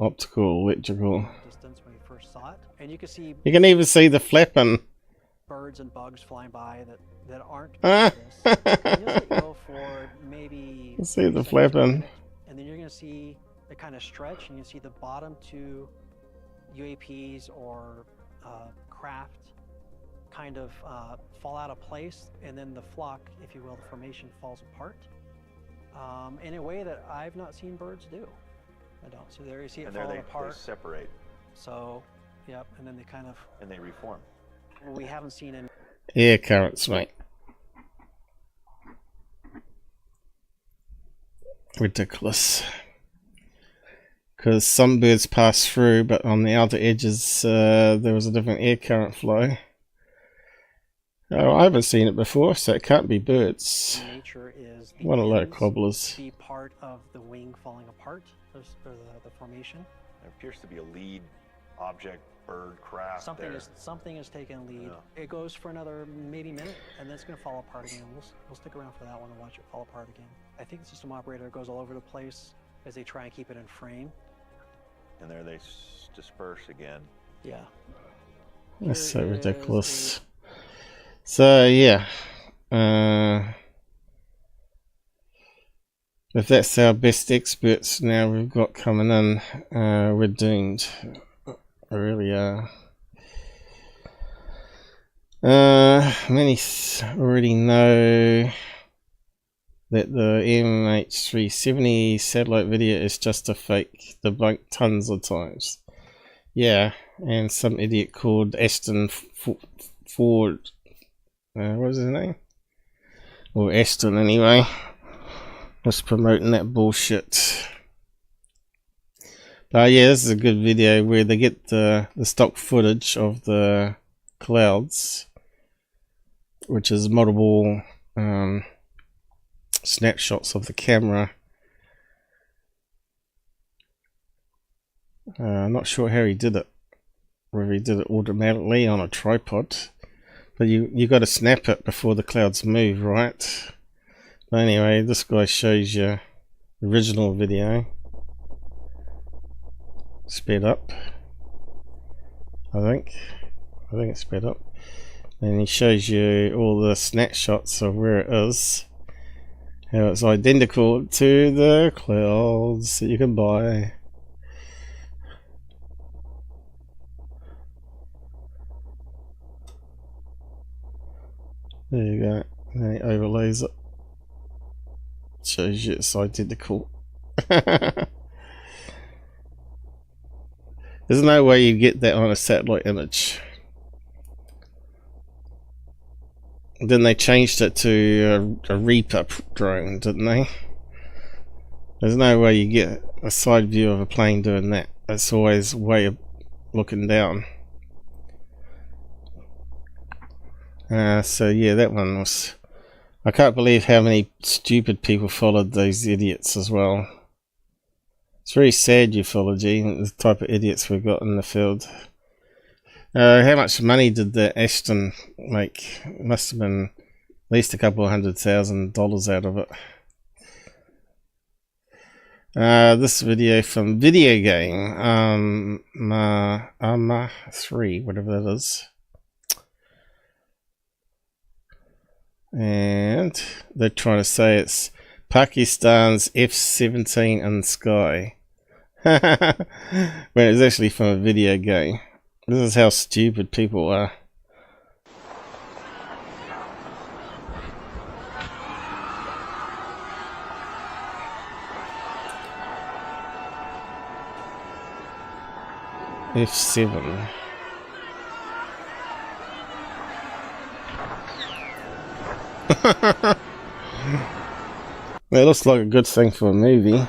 Speaker 3: Optical, electrical.
Speaker 1: Distance when we first saw it, and you can see.
Speaker 3: You can even see the flapping.
Speaker 1: Birds and bugs flying by that aren't. And you'll go for maybe.
Speaker 3: See the flapping.
Speaker 1: And then you're going to see it kind of stretch, and you see the bottom two UAPs or craft kind of fall out of place, and then the flock, if you will, the formation falls apart. In a way that I've not seen birds do. I don't. So there you see it falling apart.
Speaker 15: They separate.
Speaker 1: So Yep, and then they kind of...
Speaker 2: And they reform.
Speaker 1: We haven't seen any...
Speaker 3: Air currents, mate. Ridiculous. Because some birds pass through, but on the outer edges there was a different air current flow. Oh, I haven't seen it before, so it can't be birds.
Speaker 1: Nature is
Speaker 3: What a load of cobblers.
Speaker 1: the part of the wing falling apart, or the formation.
Speaker 2: There appears to be a lead object, bird, craft.
Speaker 1: Something is taking lead.
Speaker 2: Yeah.
Speaker 1: It goes for another maybe minute, and then it's going to fall apart again. We'll stick around for that one and watch it fall apart again. I think the system operator goes all over the place as they try and keep it in frame.
Speaker 2: And there they disperse again.
Speaker 1: Yeah.
Speaker 3: That's so ridiculous. So yeah, if that's our best experts now we've got coming in, we're doomed. We really are. Many already know that the MH370 satellite video is just a fake, debunked tons of times. Yeah, and some idiot called Aston Ford. What was his name? Or Aston anyway. Was promoting that bullshit. But yeah, this is a good video where they get the stock footage of the clouds, which is multiple snapshots of the camera. I'm not sure how he did it. Whether he did it automatically on a tripod. But you got to snap it before the clouds move, right? But anyway, this guy shows you the original video. Sped up. I think it's sped up. And he shows you all the snapshots of where it is. How it's identical to the clouds that you can buy. There you go. And it overlays it. Shows you it's identical. There's no way you get that on a satellite image. Then they changed it to a Reaper drone, didn't they? There's no way you get a side view of a plane doing that. It's always way of looking down. So yeah, that one was... I can't believe how many stupid people followed those idiots as well. It's very sad, ufology, the type of idiots we've got in the field. How much money did the Aston make? It must have been at least a couple of $100,000 out of it. This video from Video Game, 3, whatever that is. And they're trying to say it's Pakistan's F-17 in the sky. When it's actually from a video game. This is how stupid people are. F7. It looks like a good thing for a movie.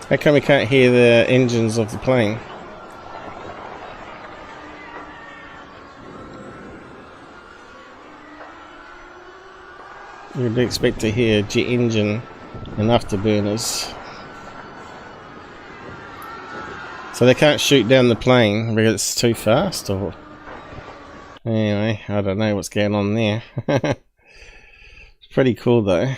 Speaker 3: How come we can't hear the engines of the plane? You'd expect to hear jet engine and afterburners. So they can't shoot down the plane because it's too fast, or... Anyway, I don't know what's going on there. It's pretty cool though.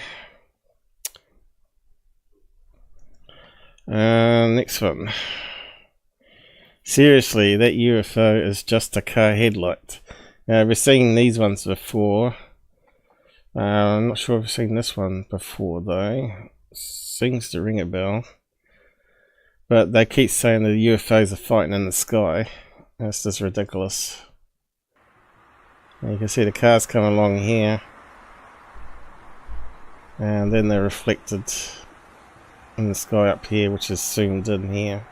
Speaker 3: Next one. Seriously, that UFO is just a car headlight. We've seen these ones before. I'm not sure if I've seen this one before though. Seems to ring a bell. But they keep saying the UFOs are fighting in the sky. That's just ridiculous. You can see the cars come along here, and then they're reflected in the sky up here, which is zoomed in here.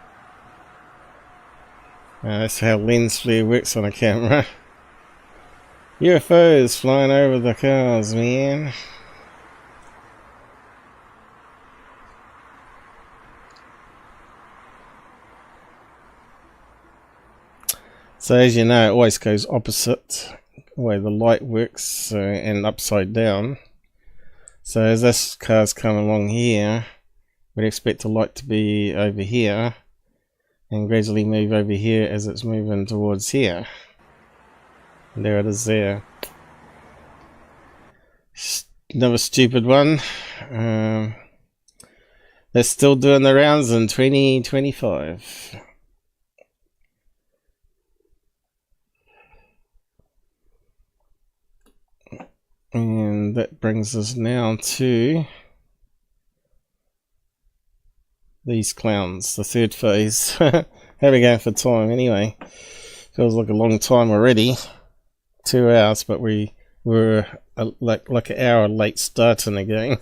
Speaker 3: That's how lens flare works on a camera. UFOs flying over the cars, man. So as you know, it always goes opposite the way the light works, and upside down. So as this car's coming along here, we'd expect the light to be over here and gradually move over here as it's moving towards here. And there it is there. Another stupid one. They're still doing the rounds in 2025. And that brings us now to these clowns, the third phase. How are we going for time anyway? Feels like a long time already. 2 hours, but we were like an hour late starting again.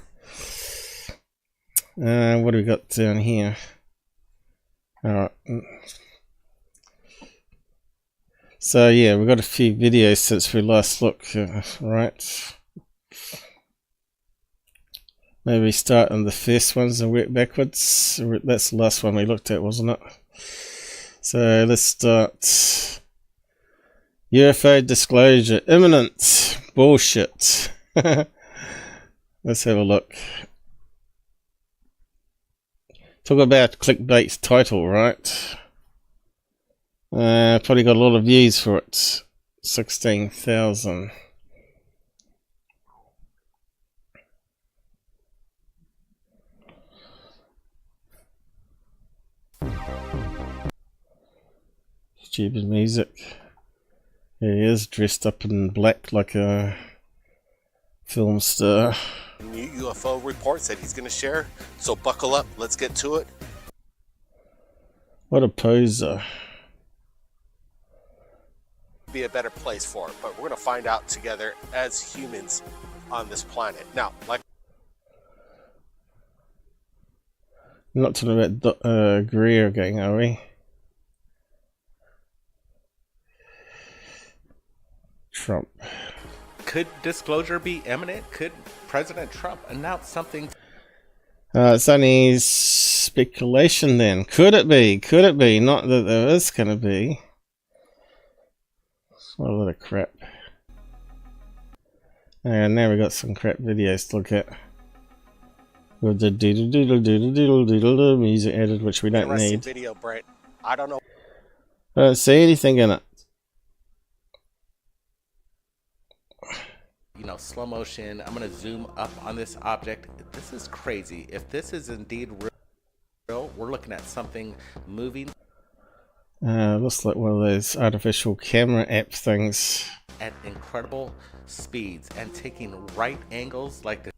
Speaker 3: What do we got down here? Alright. So yeah, we've got a few videos since we last looked, right? Maybe start on the first ones and work backwards. That's the last one we looked at, wasn't it? So let's start. UFO disclosure imminent. Bullshit. Let's have a look. Talk about clickbait title, right? Probably got a lot of views for it. 16,000. Stupid music. Here he is, dressed up in black like a film star.
Speaker 6: New UFO reports that he's going to share, so buckle up, let's get to it.
Speaker 3: What a poser.
Speaker 6: Be a better place for it, but we're going to find out together as humans on this planet. Now, like,
Speaker 3: not talking about Greer gang, are we? Trump.
Speaker 7: Could disclosure be imminent? Could President Trump announce something?
Speaker 3: It's only speculation then. Could it be? Could it be? Not that there is going to be. What a lot of crap. And now we got some crap videos to look at. With the doodle doodle doodle doodle doodle music added, which we don't need.
Speaker 6: Video, Brent. I don't know.
Speaker 3: I don't see anything in it.
Speaker 7: You know, slow motion. I'm going to zoom up on this object. This is crazy. If this is indeed real, we're looking at something moving.
Speaker 3: Looks like one of those artificial camera app things.
Speaker 7: At incredible speeds and taking right angles like this.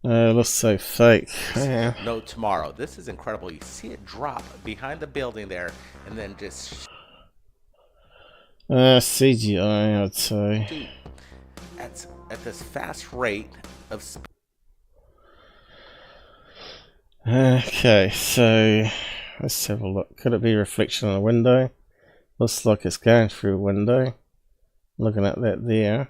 Speaker 3: Looks so fake. Yeah.
Speaker 7: No tomorrow. This is incredible. You see it drop behind the building there and then just...
Speaker 3: CGI, I'd say.
Speaker 7: At this fast rate of speed.
Speaker 3: Okay, so let's have a look. Could it be a reflection on a window? Looks like it's going through a window. Looking at that there.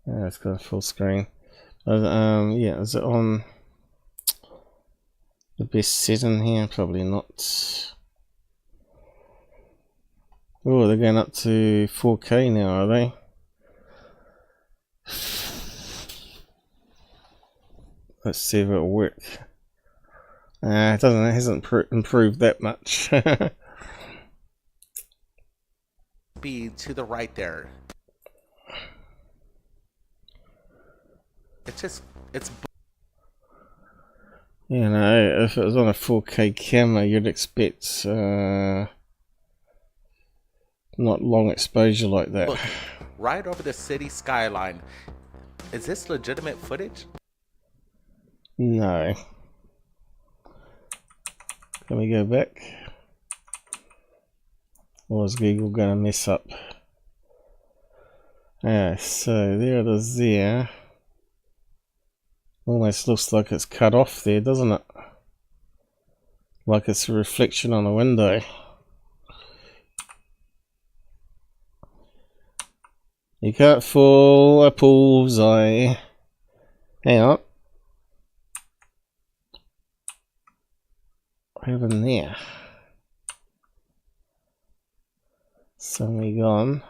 Speaker 3: Yeah, it's got a full screen. Yeah, is it on the best setting here? Probably not. Oh, they're going up to 4K now, are they? Let's see if it'll work. It doesn't. It hasn't improved that much.
Speaker 7: Speed to the right there. It's.
Speaker 3: You know, if it was on a 4K camera, you'd expect not long exposure like that.
Speaker 7: Look, right over the city skyline. Is this legitimate footage?
Speaker 3: No. Can we go back? Or is Google going to mess up? So there it is there. Almost looks like it's cut off there, doesn't it? Like it's a reflection on a window. You can't fool a bullseye. Hang on. Over there. Suddenly gone.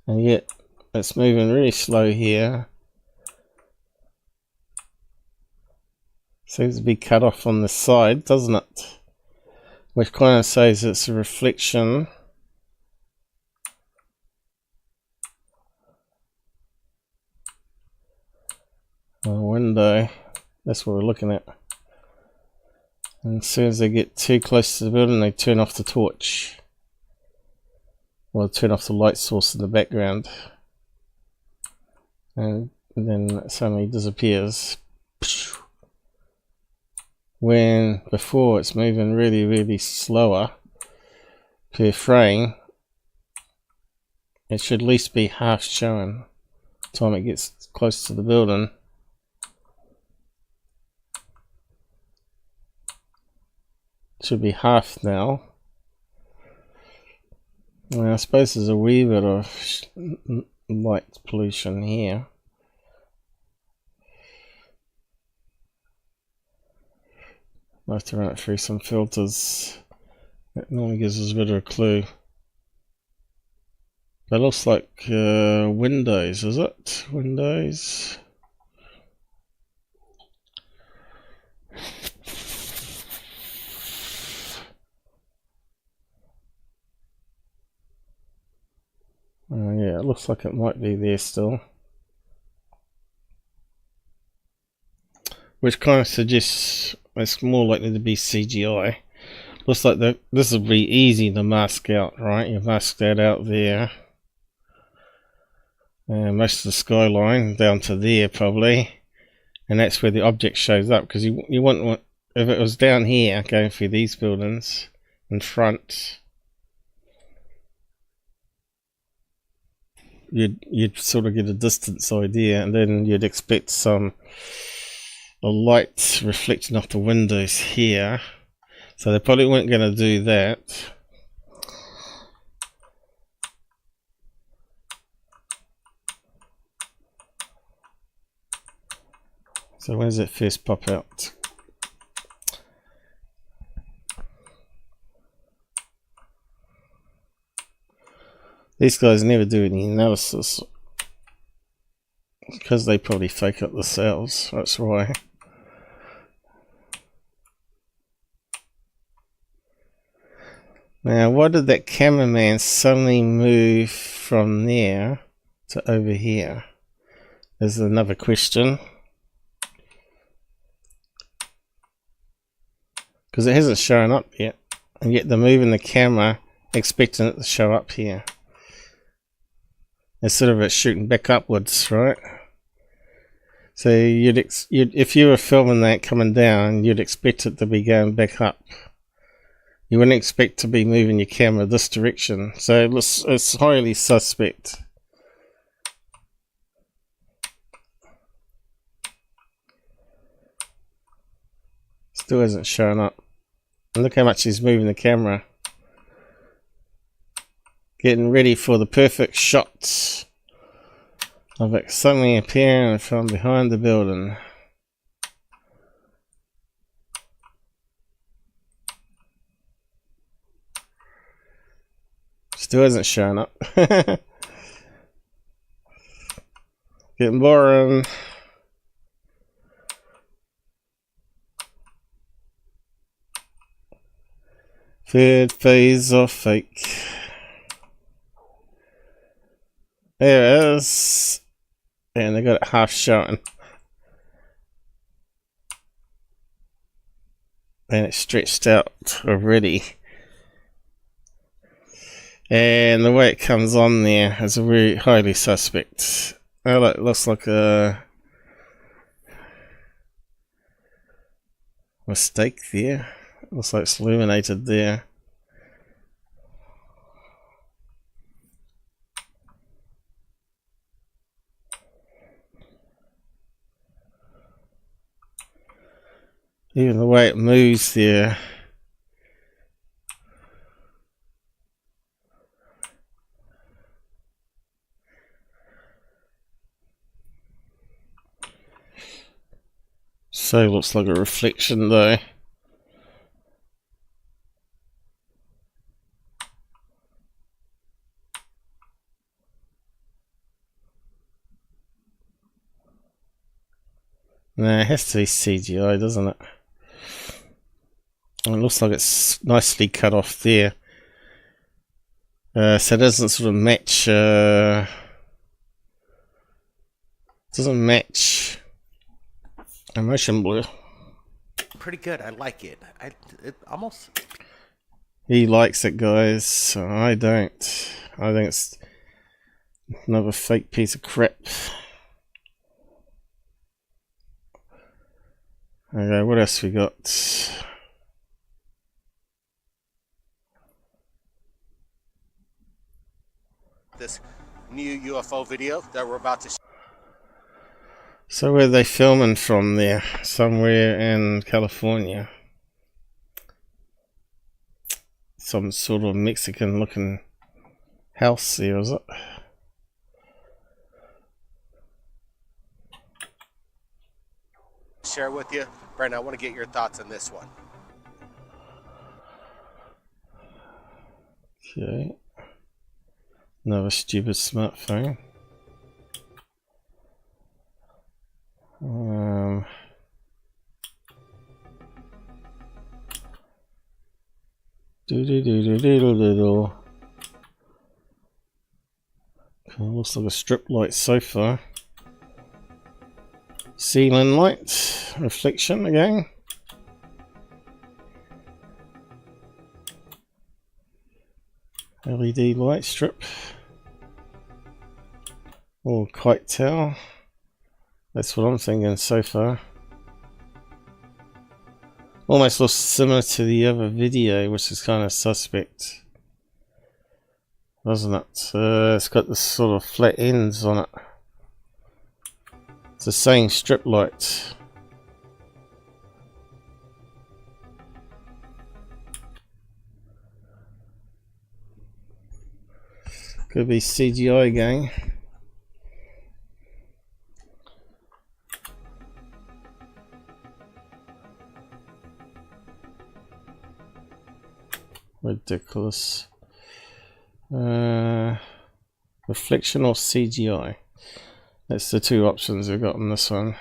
Speaker 3: And yet it's moving really slow here. Seems to be cut off on the side, doesn't it? Which kind of says it's a reflection. A window. That's what we're looking at. And as soon as they get too close to the building, they turn off the torch. Or turn off the light source in the background. And then it suddenly disappears. When before it's moving really, really slower per frame, it should at least be half showing by the time it gets close to the building. It should be half now. Well, I suppose there's a wee bit of light pollution here. I have to run it through some filters. That normally gives us a bit of a clue. That looks like windows, is it? Windows. Yeah, it looks like it might be there still. Which kind of suggests it's more likely to be CGI. Looks like this would be easy to mask out, right? You mask that out there. And most of the skyline down to there probably. And that's where the object shows up. Because you want, if it was down here going through these buildings in front, you'd sort of get a distance idea, and then you'd expect a light reflecting off the windows here. So they probably weren't going to do that. So when does it first pop out? These guys never do any analysis because they probably fake up themselves. That's why. Now, why did that cameraman suddenly move from there to over here? There's another question. Because it hasn't shown up yet, and yet they're moving the camera expecting it to show up here. Instead of it shooting back upwards, right? So if you were filming that coming down, you'd expect it to be going back up. You wouldn't expect to be moving your camera this direction. So it's highly suspect. Still hasn't shown up. And look how much he's moving the camera. Getting ready for the perfect shots of it suddenly appearing from behind the building. Still hasn't shown up. Getting boring. Third phase of fake. There it is. And they got it half showing. And it's stretched out already. And the way it comes on there is very highly suspect. Oh, it looks like a mistake there. It looks like it's illuminated there. Even the way it moves there. So looks like a reflection though. No, it has to be CGI, doesn't it? And it looks like it's nicely cut off there. So it doesn't sort of match. Doesn't match motion blur.
Speaker 7: Pretty good. I like it. It almost.
Speaker 3: He likes it, guys. I don't. I think it's another fake piece of crap. Okay, what else we got?
Speaker 6: This new UFO video that we're about to.
Speaker 3: So where are they filming from there? Somewhere in California. Some sort of Mexican looking house there, is it?
Speaker 6: Share with you. Brandon, I want to get your thoughts on this one.
Speaker 3: Okay. Another stupid smartphone. Looks like a strip light sofa. Ceiling light, reflection again. LED light strip. Or kite tail. That's what I'm thinking so far. Almost looks similar to the other video, which is kind of suspect, doesn't it? It's got this sort of flat ends on it. It's the same strip light. Could be CGI again. Ridiculous. Reflection or CGI? That's the two options we've got on this one.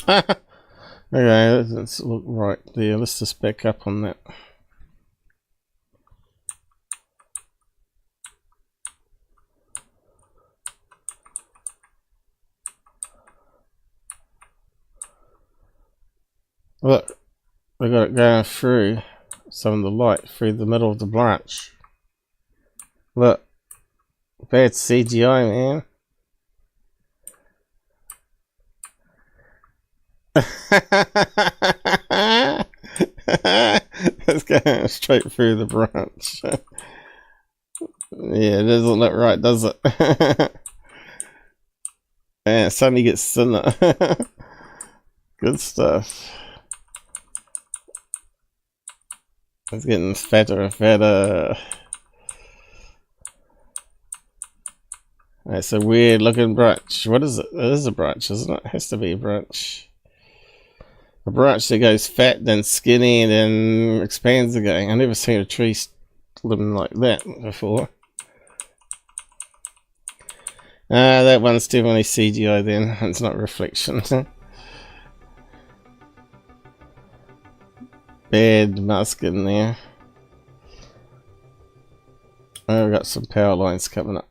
Speaker 3: Okay, let's look right there. Let's just back up on that. Look. We got it going through some of the light through the middle of the branch. Look, bad CGI, man. It's going straight through the branch. Yeah, it doesn't look right, does it? Yeah, it suddenly gets thinner. Good stuff. It's getting fatter and fatter. It's a weird looking branch. What is it? It is a branch, isn't it? It has to be a branch. A branch that goes fat, then skinny, and then expands again. I've never seen a tree living like that before. That one's definitely CGI then. It's not reflection. Bad mask in there. Oh, we've got some power lines coming up.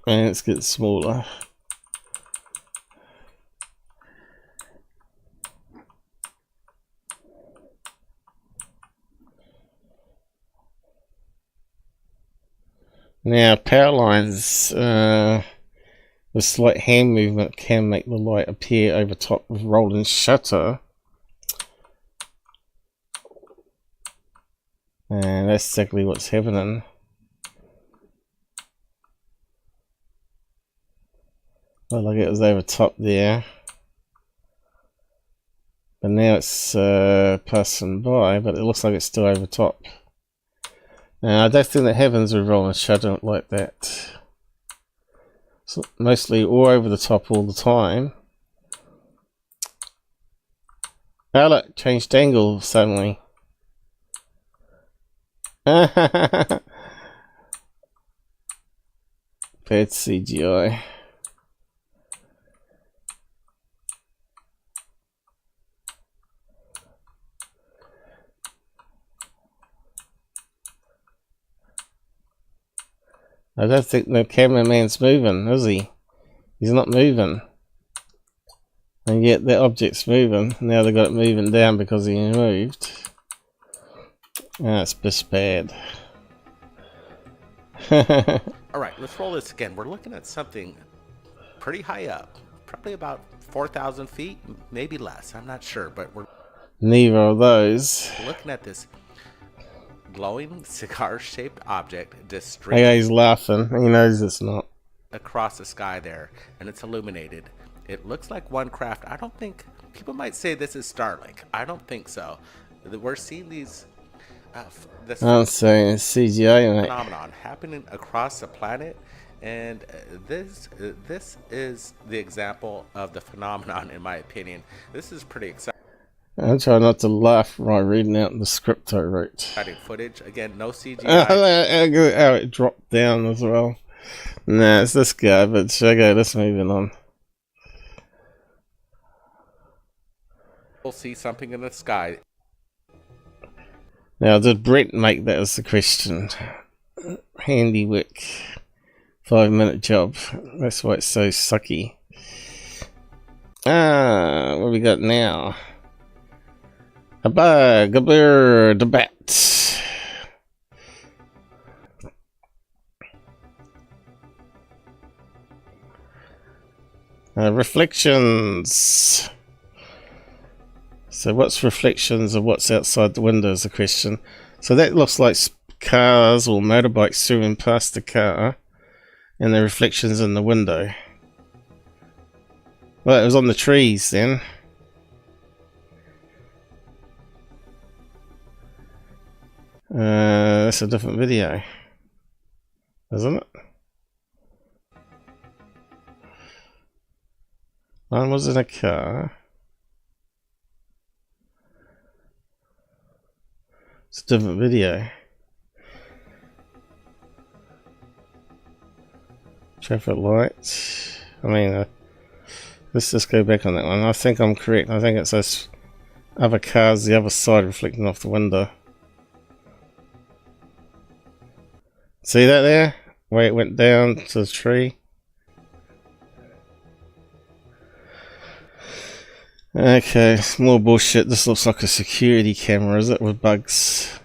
Speaker 3: And it's getting smaller. Now, power lines, with slight hand movement can make the light appear over top of rolling shutter. And that's exactly what's happening. Looked like it was over top there. But now it's passing by, but it looks like it's still over top. I don't think the heavens are rolling shadow like that. It's mostly all over the top all the time. Oh look, changed angle suddenly. Bad CGI. I don't think the cameraman's moving, is he? He's not moving. And yet the object's moving. Now they've got it moving down because he moved. That's just bad.
Speaker 7: Alright, let's roll this again. We're looking at something pretty high up. Probably about 4,000 feet, maybe less. I'm not sure, but we're
Speaker 3: neither of those.
Speaker 7: looking at this glowing cigar-shaped object just straight.
Speaker 3: Hey, he's laughing. He knows it's not.
Speaker 7: Across the sky there, and it's illuminated. It looks like one craft. I don't think people might say this is Starlink. I don't think so. We're seeing these this
Speaker 3: I'm saying it's CGI, mate.
Speaker 7: phenomenon happening across the planet, and this is the example of the phenomenon, in my opinion. This is pretty exciting.
Speaker 3: I'm trying not to laugh while reading out the script I wrote.
Speaker 7: Exciting footage. Again, no CGI.
Speaker 3: How it dropped down as well. Nah, it's this guy, but okay, let's moving on.
Speaker 7: We'll see something in the sky.
Speaker 3: Now, did Brent make that as the question? Handiwork. 5-minute job. That's why it's so sucky. What we got now? A bug, a bird, a bat. Reflections. So what's reflections of what's outside the window is the question. So that looks like cars or motorbikes zooming past the car and the reflections in the window. Well, it was on the trees then. That's a different video, isn't it? One was in a car. It's a different video. Traffic lights. I mean, let's just go back on that one. I think I'm correct. I think it's those other cars, the other side reflecting off the window. See that there? Where it went down to the tree. Okay, more bullshit. This looks like a security camera, is it? With bugs.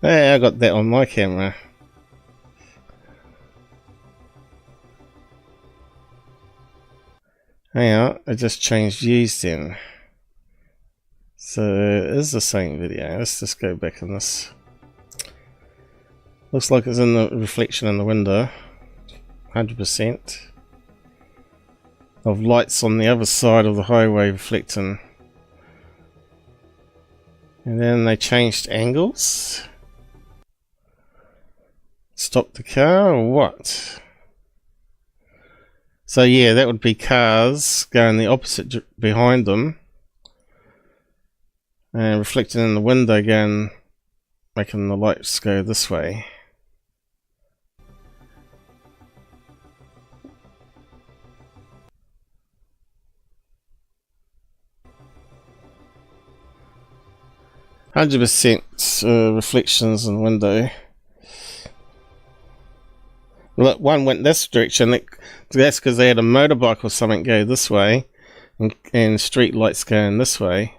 Speaker 3: Hey, I got that on my camera. Hang on, I just changed views then. So it is the same video. Let's just go back on this. Looks like it's in the reflection in the window. 100%. Of lights on the other side of the highway reflecting. And then they changed angles. Stop the car or what? So yeah, that would be cars going the opposite behind them. And reflecting in the window going, making the lights go this way. Reflections in the window. Look, one went this direction. That's because they had a motorbike or something go this way, and street lights going this way.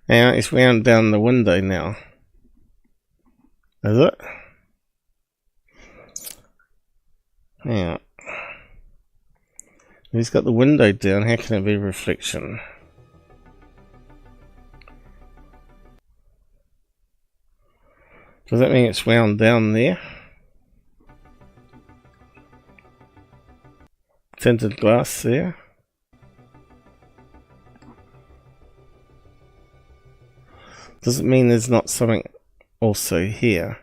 Speaker 3: And it's round down the window now. Is it? Yeah. He's got the window down. How can it be reflection? Does that mean it's wound down there? tinted glass there. Doesn't mean there's not something also here.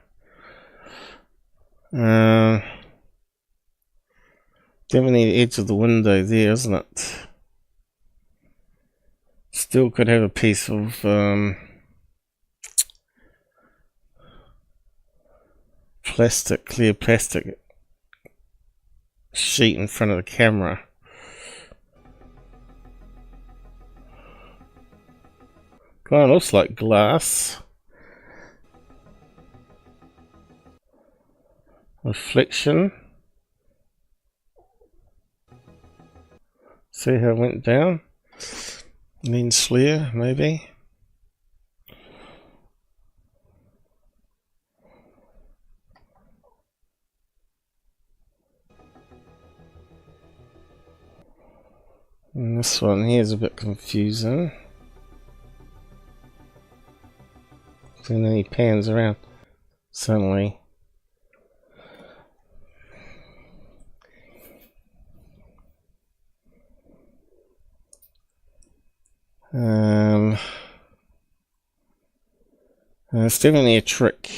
Speaker 3: Definitely the edge of the window there, isn't it? Still could have a piece of plastic, clear plastic sheet in front of the camera. Kind of looks like glass. Reflection. See how it went down? Means flare, maybe. And this one here is a bit confusing. And then he pans around suddenly. It's definitely a trick.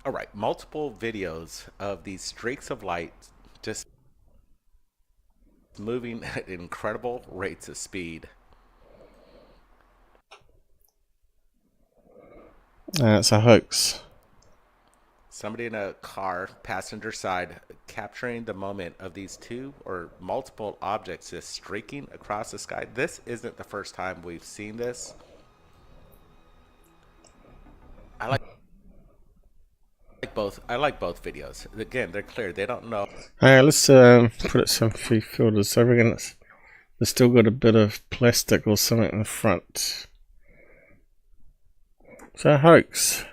Speaker 7: All right, multiple videos of these streaks of light just moving at incredible rates of speed.
Speaker 3: It's a hoax.
Speaker 7: Somebody in a car, passenger side, capturing the moment of these two or multiple objects just streaking across the sky. This isn't the first time we've seen this. I like both videos. Again, they're clear. They don't know.
Speaker 3: Alright, let's put it some free filters. So we're gonna. There's still got a bit of plastic or something in the front. It's a hoax.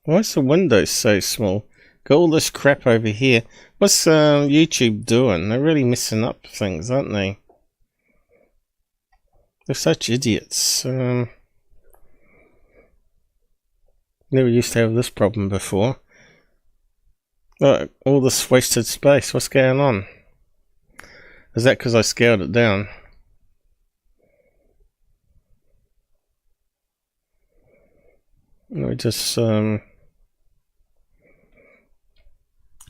Speaker 3: Why is the window so small? Got all this crap over here. What's YouTube doing? They're really messing up things, aren't they? They're such idiots. Never used to have this problem before. Look, all this wasted space. What's going on? Is that because I scaled it down? We just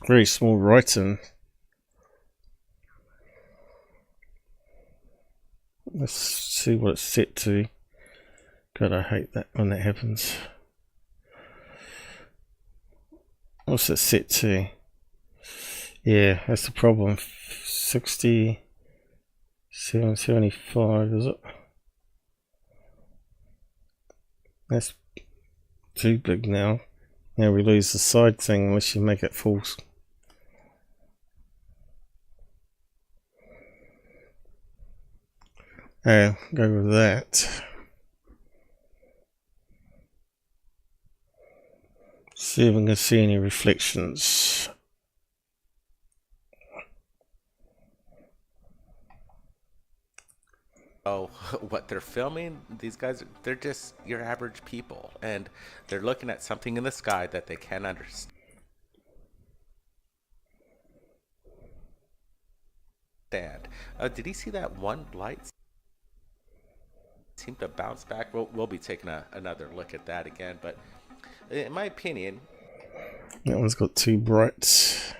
Speaker 3: very small writing. Let's see what it's set to. God, I hate that when that happens. What's it set to? Yeah, that's the problem. 6775, is it? That's too big now. Now we lose the side thing unless you make it full. Go with that. See if we can see any reflections.
Speaker 7: Oh, what they're filming, these guys, they're just your average people, and they're looking at something in the sky that they can't understand. Did he see that one light seem to bounce back? We'll be taking another look at that again, but in my opinion,
Speaker 3: that one's got too bright.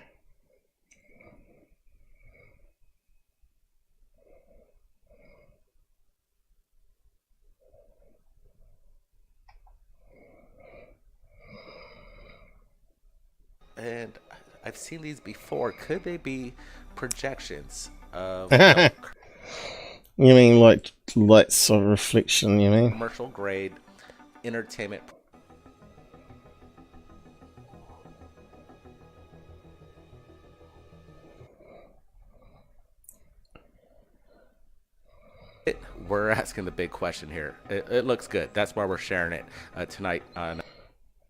Speaker 7: and I've seen these before. Could they be projections of
Speaker 3: You mean like lights of reflection, you mean?
Speaker 7: commercial grade entertainment? We're asking the big question here. It looks good. That's why we're sharing it tonight on.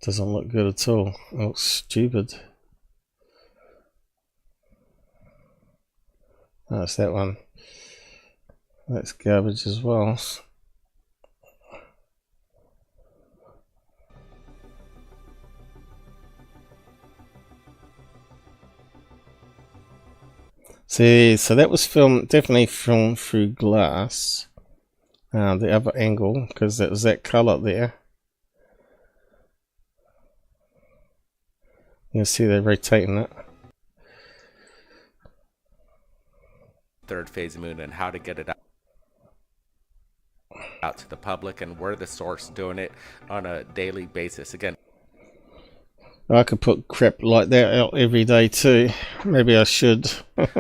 Speaker 3: Doesn't look good at all. It looks stupid. Oh, it's that one. That's garbage as well. See, so that was definitely filmed through glass. The other angle, because that was that color there. You can see they're rotating it.
Speaker 7: Third phase of moon and how to get it out to the public, and we're the source doing it on a daily basis. Again,
Speaker 3: I could put crap like that out every day too. Maybe I should.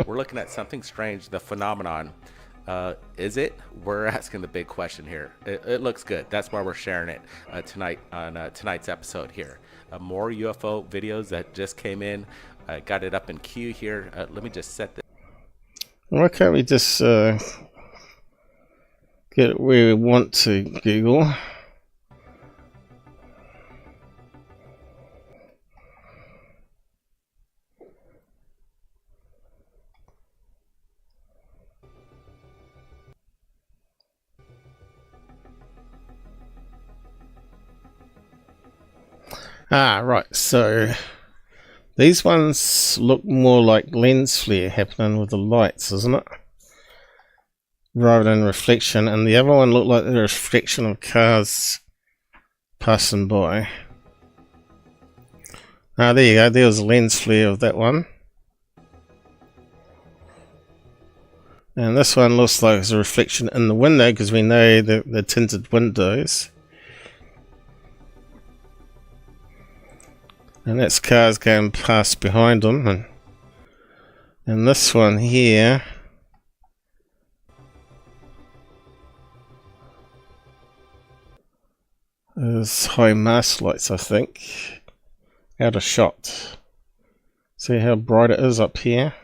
Speaker 7: we're looking at something strange, the phenomenon. Is it? We're asking the big question here. It looks good. That's why we're sharing it tonight on tonight's episode here. More UFO videos that just came in. I got it up in queue here. Let me just set this.
Speaker 3: Why can't we just get it where we want to, Google? Right, so these ones look more like lens flare happening with the lights, isn't it? Rather than reflection, and the other one looked like the reflection of cars passing by. There you go, there was a lens flare of that one. And this one looks like it's a reflection in the window, because we know the tinted windows. And that's cars going past behind them, and this one here is high mast lights, I think, out of shot. See how bright it is up here?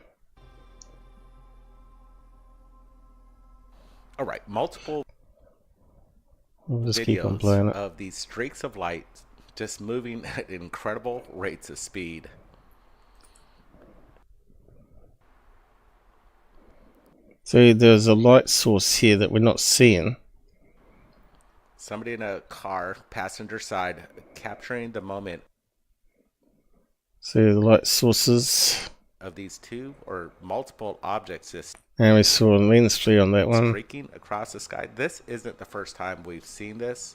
Speaker 7: All right, multiple
Speaker 3: We'll just keep on playing it.
Speaker 7: of these streaks of light just moving at incredible rates of speed.
Speaker 3: So there's a light source here that we're not seeing.
Speaker 7: Somebody in a car, passenger side, capturing the moment.
Speaker 3: See the light sources.
Speaker 7: Of these two or multiple objects just.
Speaker 3: And we saw a lens flare on that one.
Speaker 7: Streaking across the sky. This isn't the first time we've seen this.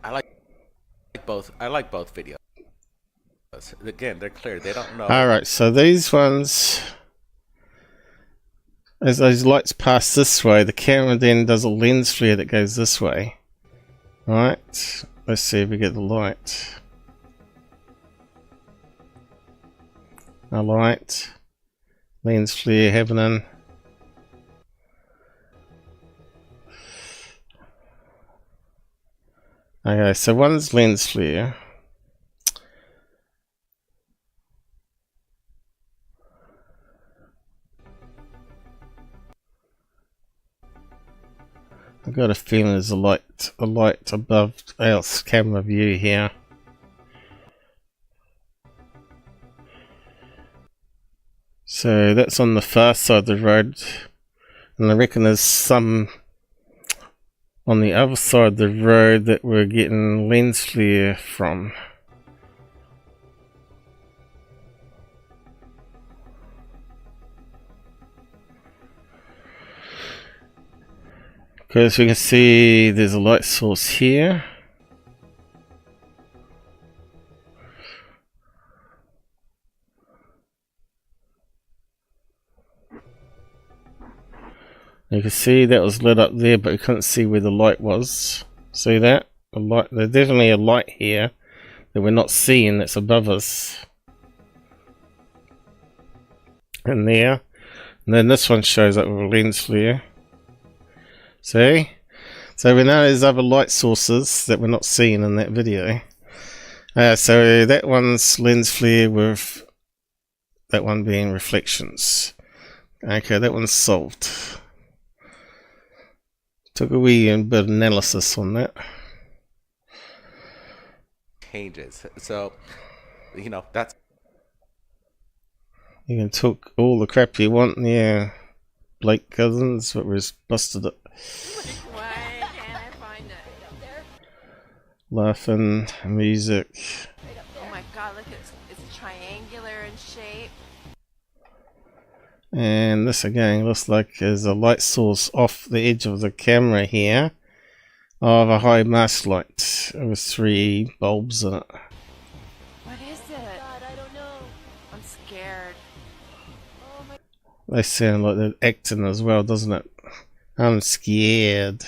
Speaker 7: I like both videos. Again, they're clear. They don't know.
Speaker 3: Alright, so these ones, as those lights pass this way, the camera then does a lens flare that goes this way. Right, let's see if we get the light. A light, lens flare happening. Okay, so one's lens flare. I've got a feeling there's a light above our camera view here. So that's on the far side of the road, and I reckon there's some on the other side of the road that we're getting lens flare from. Because we can see there's a light source here. You can see that was lit up there, but you couldn't see where the light was. See that? The light, there's definitely a light here that we're not seeing that's above us. And there. And then this one shows up with a lens flare. See? So we know there's other light sources that we're not seeing in that video. So that one's lens flare with that one being reflections. Okay, that one's solved. Took a wee bit of analysis on that.
Speaker 7: Changes. So, you know, that's.
Speaker 3: You can talk all the crap you want, yeah. Blake Cousins, but we've busted it.
Speaker 19: Why can't I find it?
Speaker 3: Laughing, music.
Speaker 19: Oh my god, look, it's triangular in shape.
Speaker 3: And this again looks like there's a light source off the edge of the camera here of a high mask light with 3 bulbs in it.
Speaker 19: What is it? God, I don't know. I'm scared. Oh my.
Speaker 3: They sound like they're acting as well, doesn't it? I'm scared.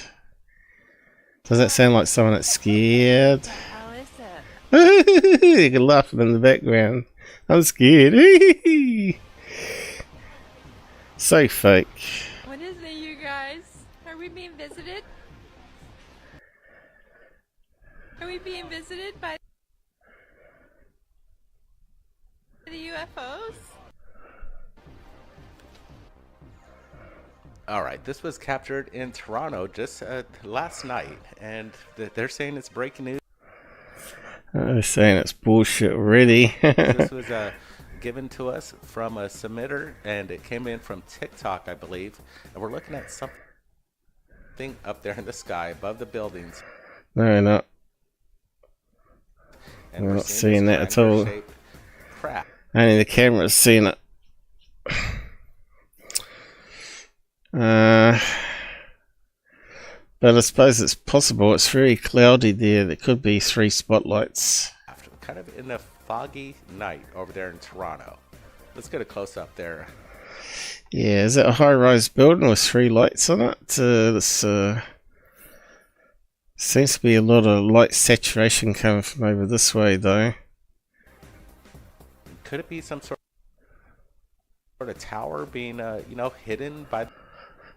Speaker 3: Does that sound like someone that's scared?
Speaker 19: How is it?
Speaker 3: You can laugh in the background. I'm scared. So fake.
Speaker 19: What is it, you guys? Are we being visited? Are we being visited by the UFOs?
Speaker 7: All right, this was captured in Toronto just last night, and they're saying it's breaking news.
Speaker 3: They're saying it's bullshit already.
Speaker 7: This was given to us from a submitter, and it came in from TikTok, I believe. And we're looking at something up there in the sky above the buildings.
Speaker 3: No, we're not.
Speaker 7: And
Speaker 3: we're not seeing that at all.
Speaker 7: Crap.
Speaker 3: Only the camera's seeing it. But I suppose it's possible. It's very cloudy there. There could be 3 spotlights.
Speaker 7: Kind of in a foggy night over there in Toronto. Let's get a close up there.
Speaker 3: Yeah, is it a high-rise building with 3 lights on it? This seems to be a lot of light saturation coming from over this way, though.
Speaker 7: Could it be some sort of tower being, you know, hidden by?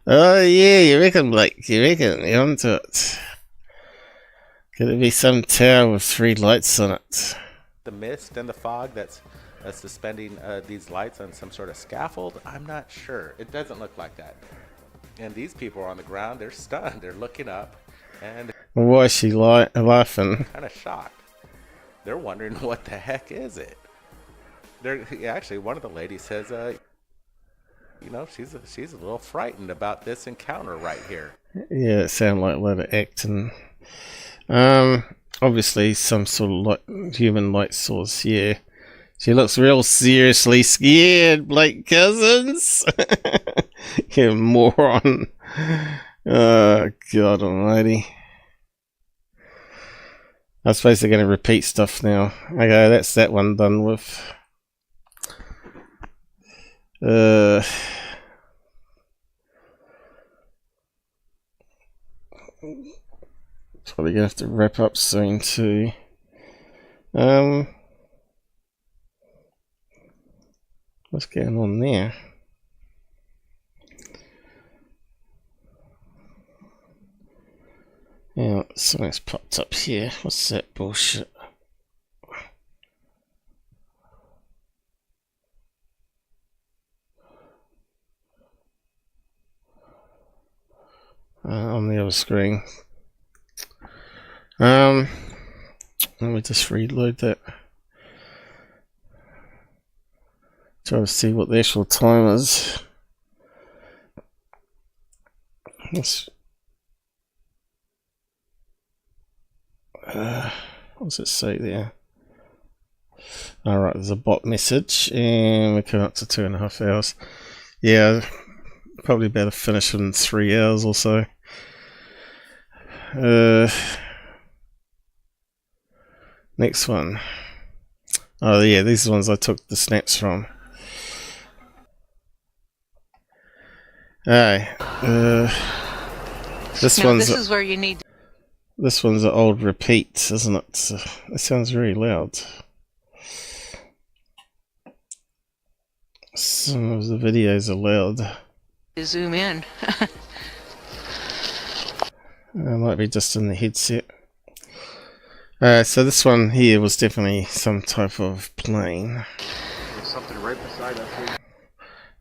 Speaker 3: Oh yeah, you reckon, Blake? You reckon? You're onto it. Could it be some tower with 3 lights on it?
Speaker 7: The mist and the fog that's suspending these lights on some sort of scaffold? I'm not sure. It doesn't look like that. And these people are on the ground. They're stunned. They're looking up. And
Speaker 3: Well, why is she laughing?
Speaker 7: kind of shocked. They're wondering what the heck is it? They're actually, one of the ladies says, you know, she's a little frightened about this encounter right here.
Speaker 3: Yeah, it sounded like a lot of acting. Obviously some sort of human light source. Yeah, she looks real seriously scared, Blake Cousins. You moron. Oh, God almighty. I suppose they're going to repeat stuff now. Okay, that's that one done with. Probably gonna have to wrap up soon too. What's going on there? Yeah, something's popped up here. What's that bullshit? On the other screen. Let me just reload that. Try to see what the actual time is. What's it say there? Alright, there's a bot message, and we're coming up to 2.5 hours. Yeah, probably better finish in 3 hours or so. Next one. Oh yeah, these are the ones I took the snaps from. Alright. This
Speaker 18: is where you need.
Speaker 3: This one's an old repeat, isn't it? It sounds very loud. Some of the videos are loud.
Speaker 18: To zoom in.
Speaker 3: It might be just in the headset. So this one here was definitely some type of plane.
Speaker 2: There's something right beside us here.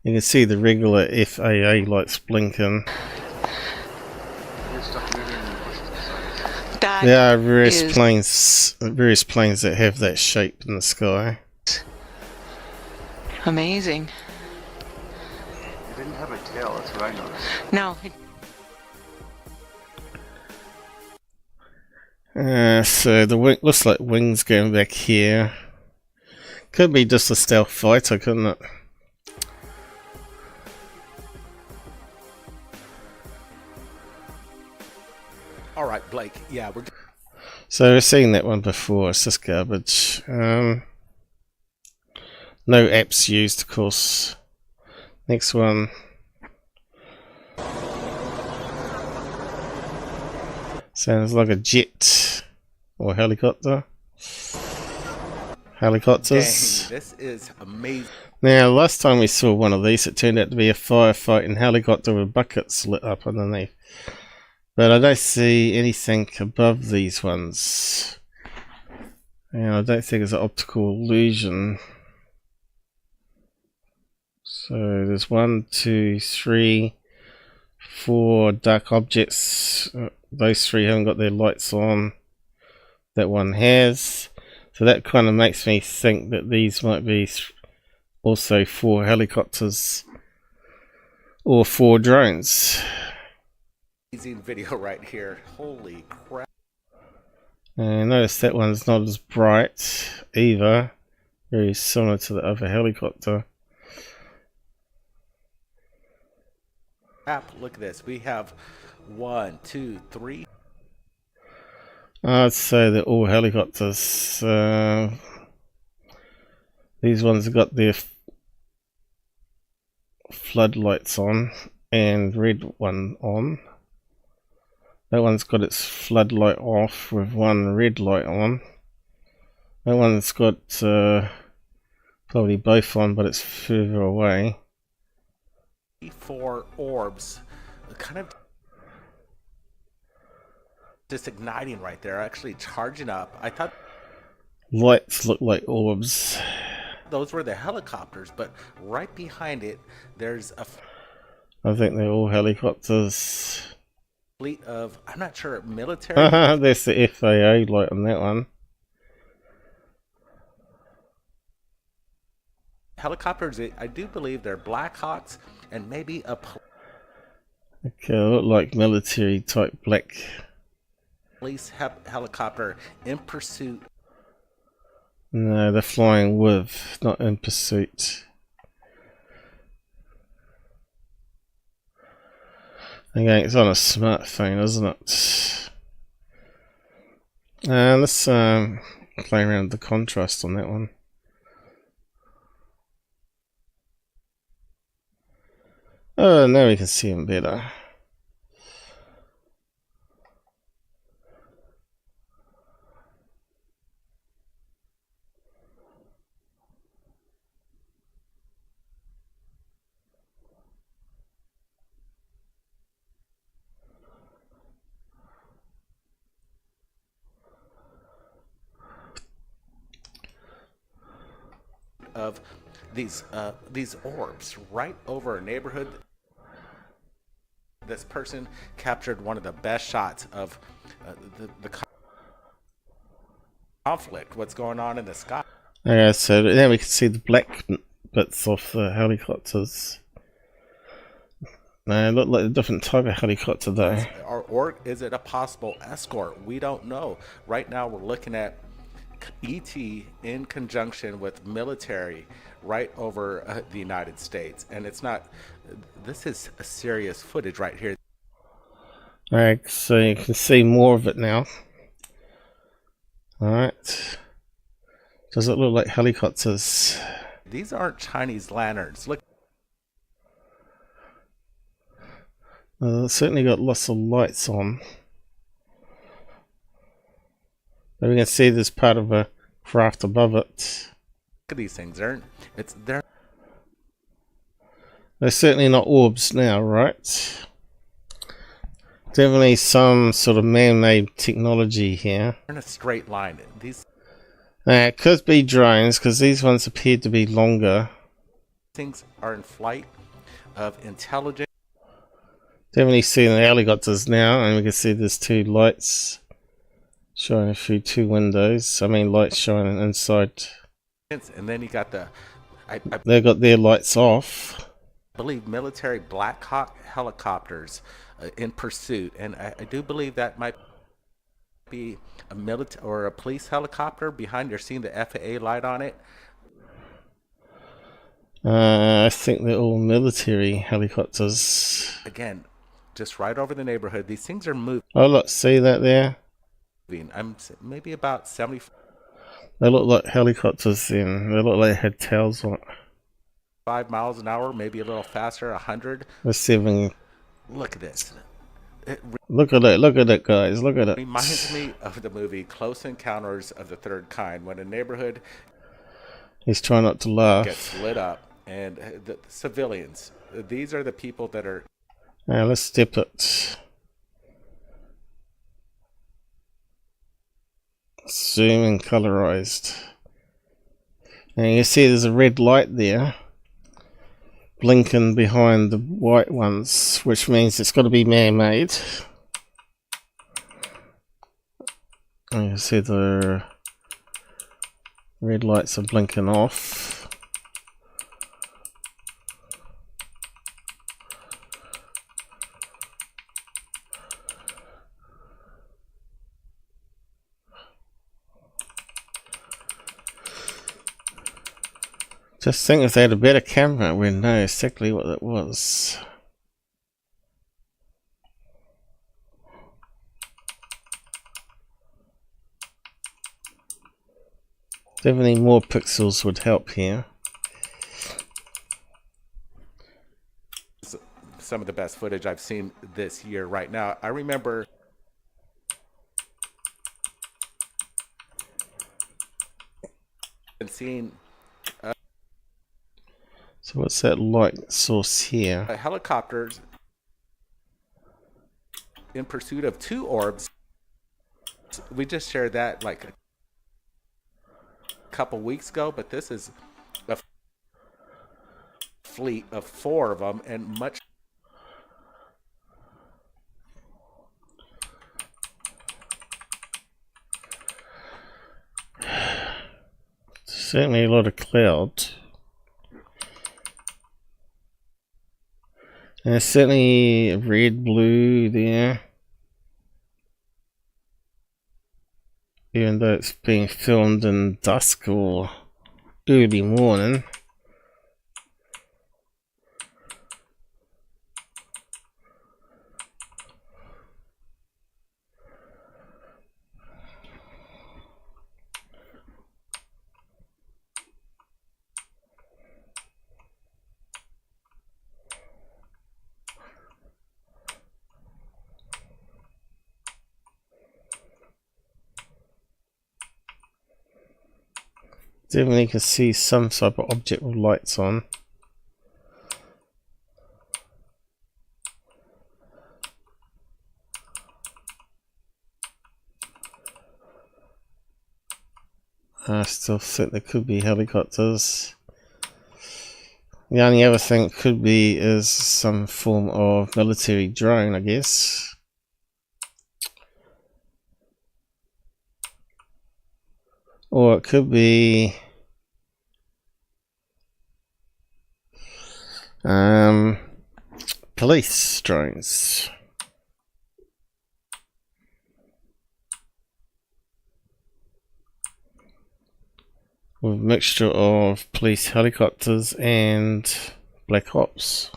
Speaker 3: You can see the regular FAA lights blinking.
Speaker 2: There's stuff moving in the bushes beside us.
Speaker 3: There are various planes that have that shape in the sky.
Speaker 18: Amazing.
Speaker 2: It didn't have a tail, that's what I noticed.
Speaker 4: No.
Speaker 3: So the wing looks like wings going back here. Could be just a stealth fighter, couldn't it?
Speaker 7: All right, Blake. Yeah, we're.
Speaker 3: So we've seen that one before. It's just garbage. No apps used, of course. Next one. Sounds like a jet or helicopter. Helicopters.
Speaker 7: Dang, this is amazing.
Speaker 3: Now, last time we saw one of these, it turned out to be a firefighting helicopter with buckets lit up underneath. But I don't see anything above these ones. And I don't think it's an optical illusion. So there's 1, 2, 3, 4 dark objects. Those 3 haven't got their lights on. That one has. So that kind of makes me think that these might be also 4 helicopters or 4 drones.
Speaker 7: Amazing video right here. Holy crap.
Speaker 3: And notice that one's not as bright either. Very similar to the other helicopter.
Speaker 7: Look at this. We have 1, 2, 3.
Speaker 3: I'd say they're all helicopters. These ones have got their floodlights on and red one on. That one's got its floodlight off with one red light on. That one's got probably both on, but it's further away.
Speaker 7: 4 orbs, kind of just igniting right there, actually charging up. I thought
Speaker 3: lights look like orbs.
Speaker 7: Those were the helicopters, but right behind it, there's a
Speaker 3: I think they're all helicopters.
Speaker 7: fleet of, I'm not sure, military.
Speaker 3: There's the FAA light on that one.
Speaker 7: Helicopters, I do believe they're Black Hawks and maybe a
Speaker 3: Okay, look like military type black.
Speaker 7: Police helicopter in pursuit.
Speaker 3: No, they're flying with, not in pursuit. Again, it's on a smartphone, isn't it? Let's play around with the contrast on that one. Oh, now we can see them better.
Speaker 7: Of these orbs right over a neighborhood. This person captured one of the best shots of the conflict. What's going on in the sky?
Speaker 3: Okay, so now we can see the black bits of the helicopters. They look like a different type of helicopter though.
Speaker 7: Or is it a possible escort? We don't know. Right now we're looking at ET in conjunction with military right over the United States, and it's not. This is a serious footage right here.
Speaker 3: Alright, so you can see more of it now. Alright, does it look like helicopters?
Speaker 7: These aren't Chinese lanterns. Look.
Speaker 3: It's certainly got lots of lights on. But we can see there's part of a craft above it.
Speaker 7: Look at these things. They're
Speaker 3: certainly not orbs now, right? Definitely some sort of man-made technology here.
Speaker 7: in a straight line. These
Speaker 3: It could be drones because these ones appear to be longer.
Speaker 7: things are in flight of intelligence.
Speaker 3: Definitely seeing the helicopters now, and we can see there's 2 lights showing through 2 windows. I mean, lights shining inside.
Speaker 7: And then you got the.
Speaker 3: They've got their lights off.
Speaker 7: believe, military Black Hawk helicopters in pursuit, and I do believe that might be a military or a police helicopter behind. You're seeing the FAA light on it.
Speaker 3: I think they're all military helicopters.
Speaker 7: Again, just right over the neighborhood. These things are moving.
Speaker 3: Oh look, see that there?
Speaker 7: I'm maybe about 70.
Speaker 3: They look like helicopters then. They look like they had tails on it.
Speaker 7: 5 miles an hour, maybe a little faster, 100.
Speaker 3: They're 7.
Speaker 7: Look at this.
Speaker 3: Look at it, guys. Look at it.
Speaker 7: Reminds me of the movie Close Encounters of the Third Kind, when a neighborhood
Speaker 3: He's trying not to laugh.
Speaker 7: gets lit up, and the civilians, these are the people that are...
Speaker 3: Now let's step it. Zoom and colorized. And you see there's a red light there blinking behind the white ones, which means it's got to be man-made. And you see the red lights are blinking off. Just think if they had a better camera, we'd know exactly what it was. Definitely more pixels would help here.
Speaker 7: Some of the best footage I've seen this year right now. I remember seeing
Speaker 3: so what's that light source here?
Speaker 7: Helicopters in pursuit of 2 orbs. We just shared that like a couple weeks ago, but this is a fleet of 4 of them, and much.
Speaker 3: Certainly a lot of cloud. And there's certainly red, blue there. Even though it's being filmed in dusk or early morning. Definitely can see some type of object with lights on. I still think there could be helicopters. The only other thing it could be is some form of military drone, I guess. Or it could be police drones. With a mixture of police helicopters and black ops.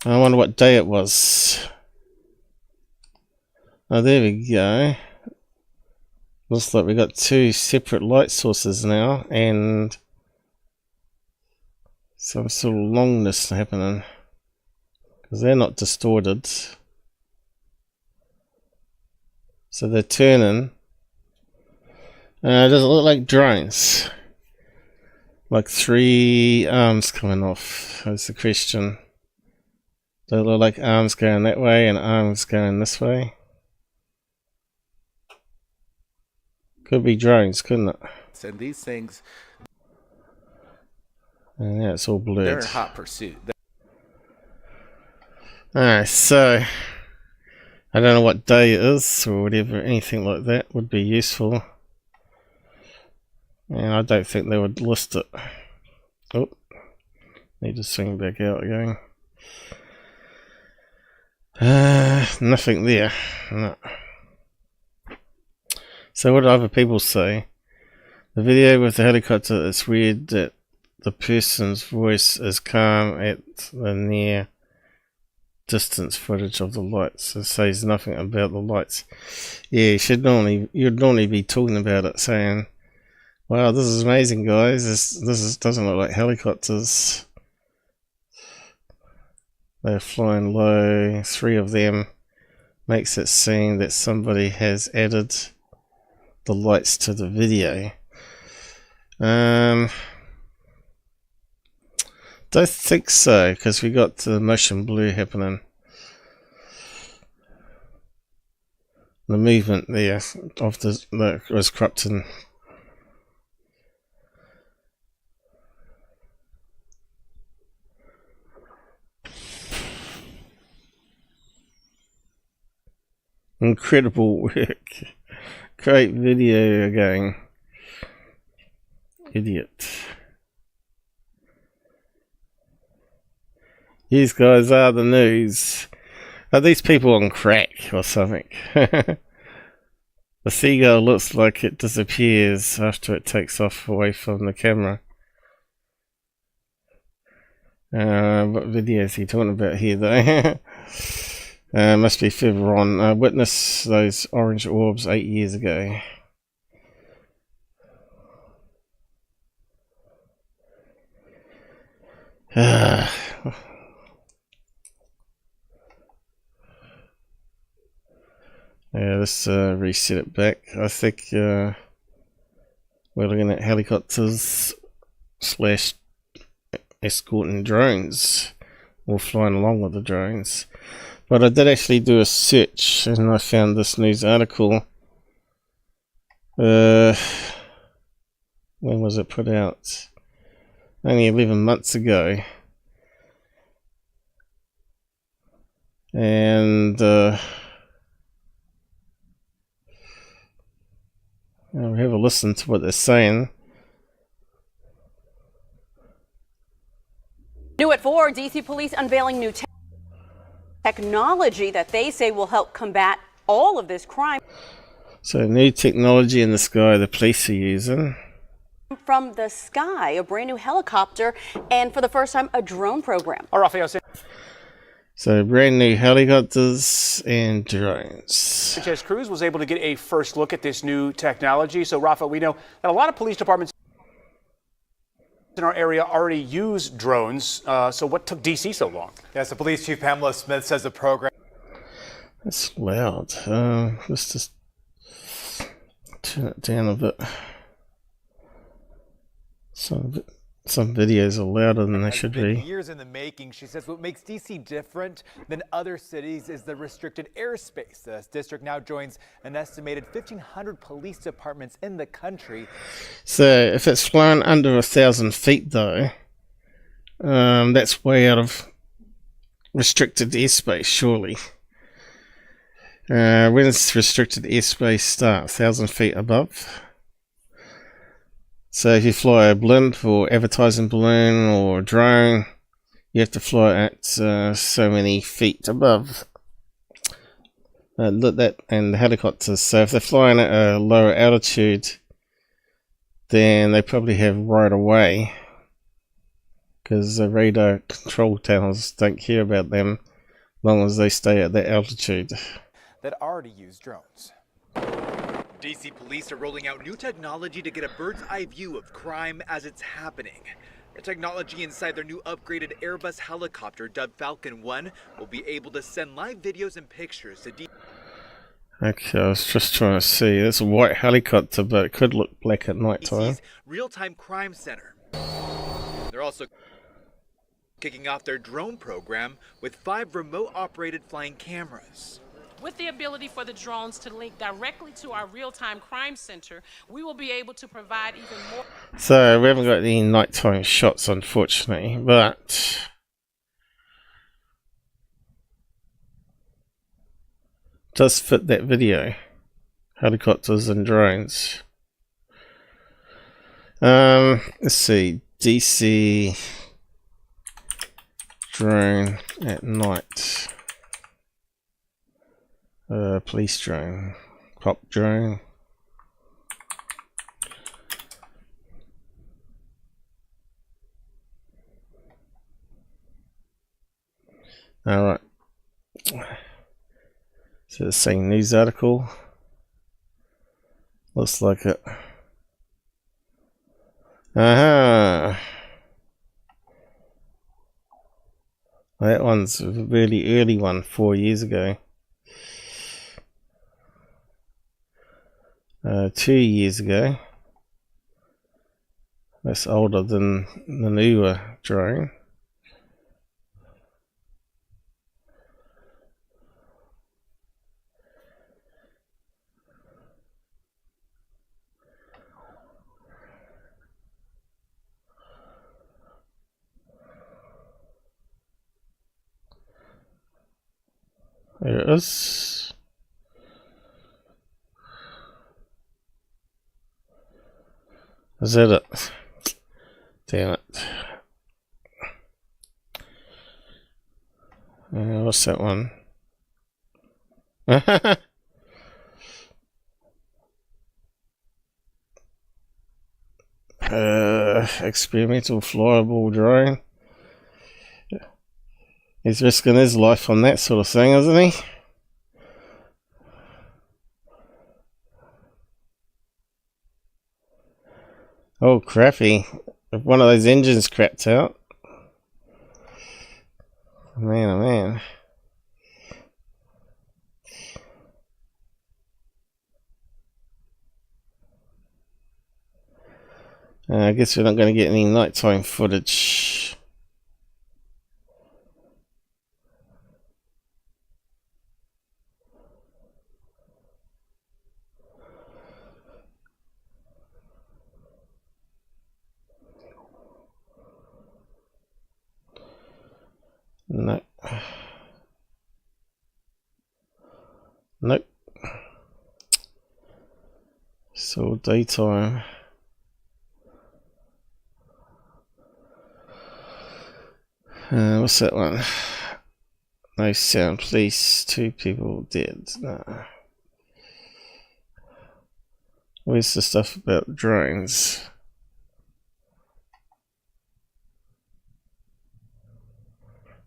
Speaker 3: I wonder what day it was. Oh, there we go. Looks like we got 2 separate light sources now, and some sort of longness happening because they're not distorted. So they're turning. Does it look like drones? Like 3 arms coming off. That's the question. Does it look like arms going that way and arms going this way? Could be drones, couldn't it?
Speaker 7: And these things,
Speaker 3: and yeah, it's all blurred.
Speaker 7: they're in hot pursuit.
Speaker 3: Alright, so I don't know what day it is or whatever, anything like that would be useful. And I don't think they would list it. Oh, Need to swing back out again. Nothing there. No. So what do other people say? The video with the helicopter, it's weird that the person's voice is calm at the near distance footage of the lights. It says nothing about the lights. Yeah, you'd normally be talking about it, saying, wow, this is amazing, guys. This doesn't look like helicopters. They're flying low. 3 of them. Makes it seem that somebody has added the lights to the video. Don't think so, because we got the motion blur happening. The movement there of that was corrupting. Incredible work. Great video again. Idiot. These guys are the news. Are these people on crack or something? The seagull looks like it disappears after it takes off away from the camera. What video is he talking about here though? Must be further on. Witness those orange orbs 8 years ago. Yeah, let's reset it back. I think we're looking at helicopters / escorting drones, or flying along with the drones. But I did actually do a search and I found this news article. When was it put out? Only 11 months ago. And I'll have a listen to what they're saying.
Speaker 4: New at 4, DC police unveiling new technology that they say will help combat all of this crime.
Speaker 3: So new technology in the sky the police are using.
Speaker 4: From the sky, a brand new helicopter, and for the first time, a drone program.
Speaker 3: So brand new helicopters and drones.
Speaker 5: Sanchez Cruz was able to get a first look at this new technology. So Rafa, we know that a lot of police departments in our area already use drones. So what took DC so long?
Speaker 23: Yes, the police chief Pamela Smith says the program.
Speaker 3: That's loud. Let's just turn it down a bit. Some videos are louder than they should be.
Speaker 23: Years in the making, she says what makes DC different than other cities is the restricted airspace. This district now joins an estimated 1,500 police departments in the country.
Speaker 3: So if it's flown under 1,000 feet though, that's way out of restricted airspace, surely. When does restricted airspace start? 1,000 feet above? So if you fly a blimp or advertising balloon or a drone, you have to fly at so many feet above. That and the helicopters. So if they're flying at a lower altitude, then they probably have right away, because the radar control towers don't care about them as long as they stay at that altitude.
Speaker 23: That already use drones. DC police are rolling out new technology to get a bird's eye view of crime as it's happening. The technology inside their new upgraded Airbus helicopter dubbed Falcon 1 will be able to send live videos and pictures to
Speaker 3: Okay, I was just trying to see. It's a white helicopter, but it could look black at night time.
Speaker 23: DC's real-time crime center. They're also kicking off their drone program with 5 remote-operated flying cameras.
Speaker 24: With the ability for the drones to link directly to our real-time crime center, we will be able to provide even more.
Speaker 3: So we haven't got any nighttime shots, unfortunately, but does fit that video. Helicopters and drones. Let's see. DC drone at night. Police drone, cop drone. Alright. So the same news article. Looks like it. Aha! That one's a really early one, 4 years ago. 2 years ago. That's older than the newer drone. There it is. Is that it? Damn it. What's that one? Experimental flyable drone. He's risking his life on that sort of thing, isn't he? Oh, crappy. If one of those engines crapped out. Man, oh man. I guess we're not going to get any nighttime footage. No. Nope. So daytime. What's that one? No sound, police, 2 people dead. No. Where's the stuff about drones?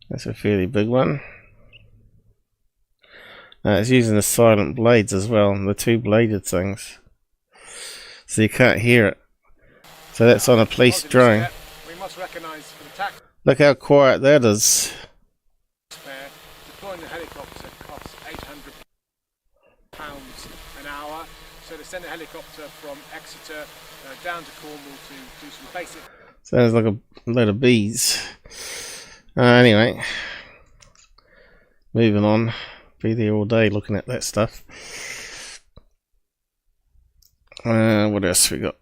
Speaker 3: That's a fairly big one. It's using the silent blades as well, the 2-bladed things. So you can't hear it. So that's on a police drone.
Speaker 6: We must recognize for the tax.
Speaker 3: Look how quiet that is.
Speaker 6: Deploying the helicopter costs £800 an hour. So to send a helicopter from Exeter down to Cornwall to do some basic.
Speaker 3: Sounds like a load of bees. Anyway, moving on. Be there all day looking at that stuff. What else we got?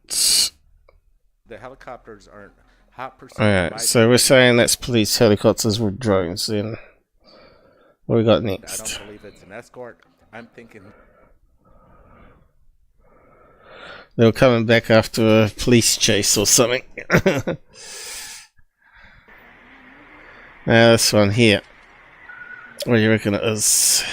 Speaker 7: The helicopters aren't hot pursuit.
Speaker 3: Alright, so we're saying that's police helicopters with drones then. What we got next?
Speaker 7: I don't believe it's an escort. I'm thinking
Speaker 3: they were coming back after a police chase or something. This one here. What do you reckon it is?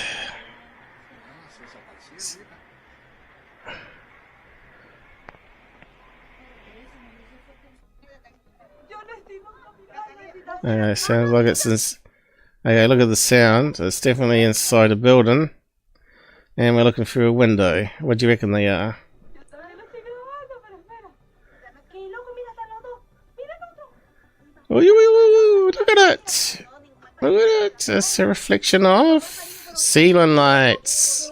Speaker 3: Sounds like it's in. Okay, look at the sound. It's definitely inside a building. And we're looking through a window. What do you reckon they are? Oh, look at it! Look at it! It's a reflection of ceiling lights.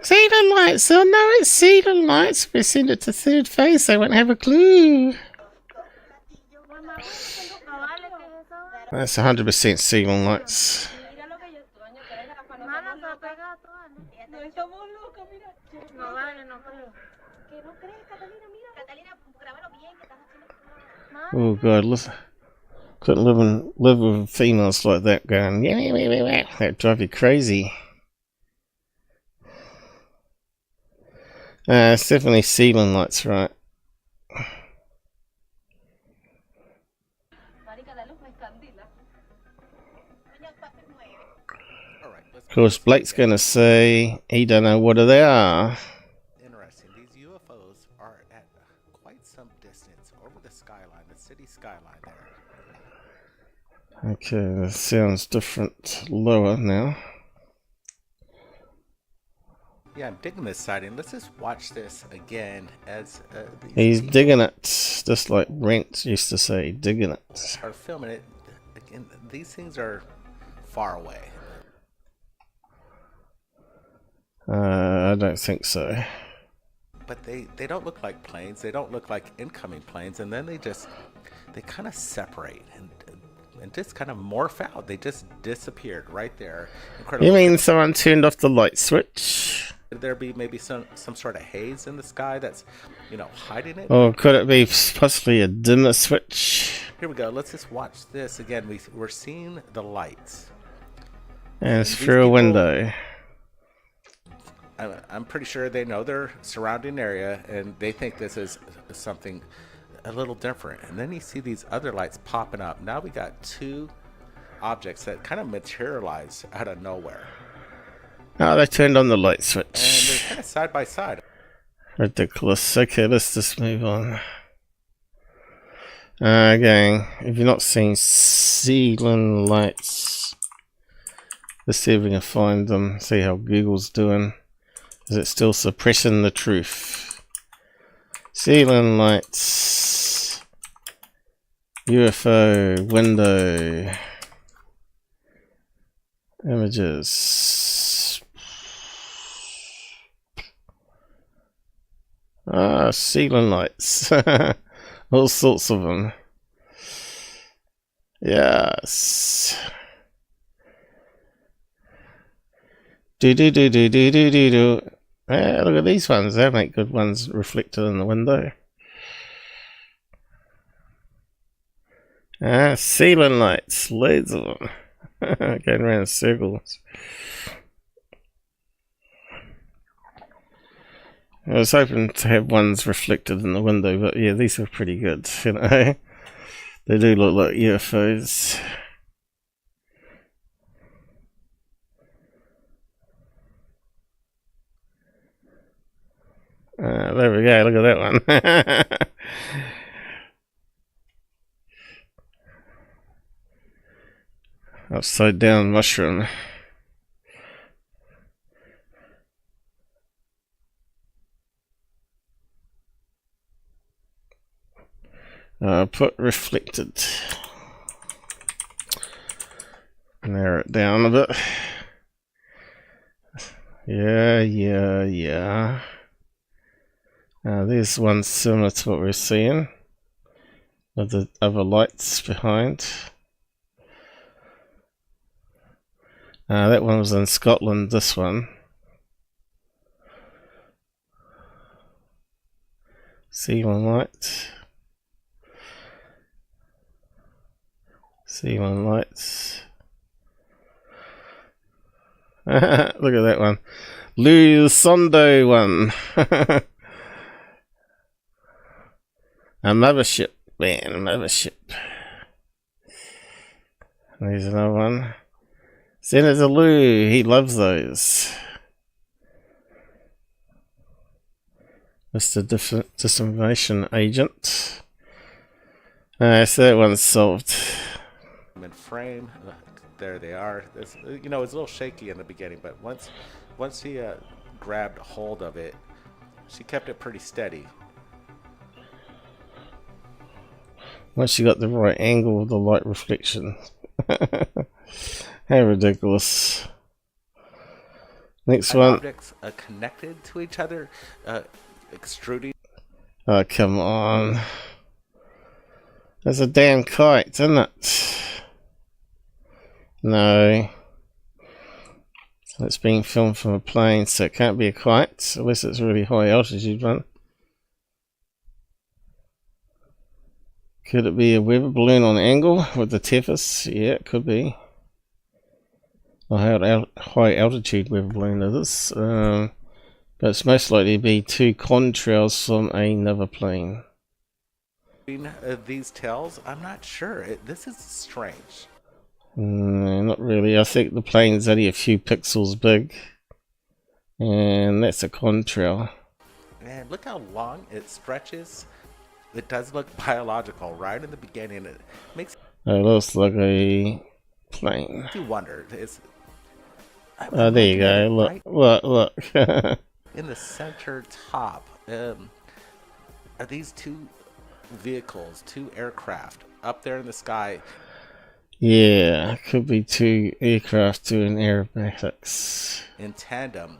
Speaker 3: Ceiling lights! Oh no, it's ceiling lights. If we send it to third phase, they won't have a clue. That's 100% ceiling lights. Oh god, listen. Couldn't live with females like that going, yeah, that'd drive you crazy. It's definitely ceiling lights, right? Of course, Blake's going to say he don't know what they are.
Speaker 7: Interesting. These UFOs are at quite some distance over the skyline, the city skyline there.
Speaker 3: Okay, that sounds different. Lower now.
Speaker 7: Yeah, I'm digging this sighting. Let's just watch this again as
Speaker 3: He's digging it, just like Brent used to say, digging it.
Speaker 7: are filming it. Again, these things are far away.
Speaker 3: I don't think so.
Speaker 7: But they don't look like planes. They don't look like incoming planes. And then they kind of separate and just kind of morph out. They just disappeared right there. Incredible.
Speaker 3: You mean someone turned off the light switch?
Speaker 7: Could there be maybe some sort of haze in the sky that's, hiding it?
Speaker 3: Or could it be possibly a dimmer switch?
Speaker 7: Here we go. Let's just watch this again. We're seeing the lights.
Speaker 3: And it's through a window.
Speaker 7: I'm pretty sure they know their surrounding area, and they think this is something a little different. And then you see these other lights popping up. Now we got two objects that kind of materialize out of nowhere.
Speaker 3: Oh, they turned on the light switch.
Speaker 7: And they're kind of side by side.
Speaker 3: Ridiculous. Okay, let's just move on. Gang, if you're not seeing ceiling lights, let's see if we can find them. See how Google's doing. Is it still suppressing the truth? Ceiling lights. UFO window. Images. Ceiling lights. All sorts of them. Yes. Do. Yeah, look at these ones. They make good ones reflected in the window. Ceiling lights. Loads of them. Going around in circles. I was hoping to have ones reflected in the window, but yeah, these are pretty good, They do look like UFOs. There we go, look at that one. Upside down mushroom. Put reflected. Narrow it down a bit. Yeah. There's one similar to what we're seeing, with the other lights behind. That one was in Scotland, this one. Ceiling lights. Ceiling lights. Look at that one. Zondo one. A mothership, man, a mothership. There's another one. Senator Lou, he loves those. Mr. Disinformation Agent. So that one's solved.
Speaker 7: In frame, there they are. It's, it's a little shaky in the beginning, but once he grabbed hold of it, she kept it pretty steady.
Speaker 3: Once you got the right angle of the light reflection. How ridiculous. Next one.
Speaker 7: Objects connected to each other, extruding.
Speaker 3: Oh, come on. That's a damn kite, isn't it? No. It's being filmed from a plane, so it can't be a kite, unless it's a really high altitude one. Could it be a weather balloon on angle with the Tethys? Yeah, it could be. Or how high altitude weather balloon it is. But it's most likely to be two contrails from another plane.
Speaker 7: These tails, I'm not sure. This is strange.
Speaker 3: Not really. I think the plane's only a few pixels big. And that's a contrail.
Speaker 7: And look how long it stretches. It does look biological right in the beginning. It makes
Speaker 3: It looks like a plane.
Speaker 7: you wonder.
Speaker 3: Oh, there you go. Look,
Speaker 7: right
Speaker 3: look.
Speaker 7: in the center top. Are these two vehicles, two aircraft up there in the sky?
Speaker 3: Yeah, could be two aircraft doing aerobatics
Speaker 7: In tandem,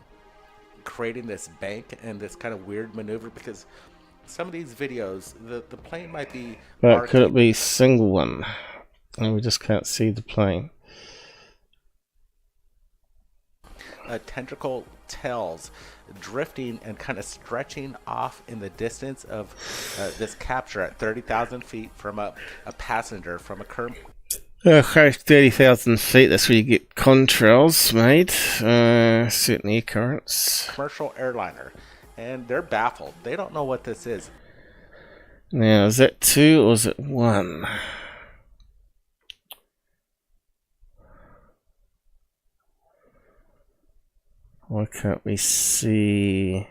Speaker 7: creating this bank and this kind of weird maneuver, because some of these videos, the plane might be
Speaker 3: But could it be single one? And we just can't see the plane.
Speaker 7: Tentacle tails drifting and kind of stretching off in the distance of this capture at 30,000 feet from a passenger from a current.
Speaker 3: Okay, 30,000 feet, that's where you get contrails made, certain air currents.
Speaker 7: Commercial airliner, and they're baffled. They don't know what this is.
Speaker 3: Now, is that 2 or is it 1? Why can't we see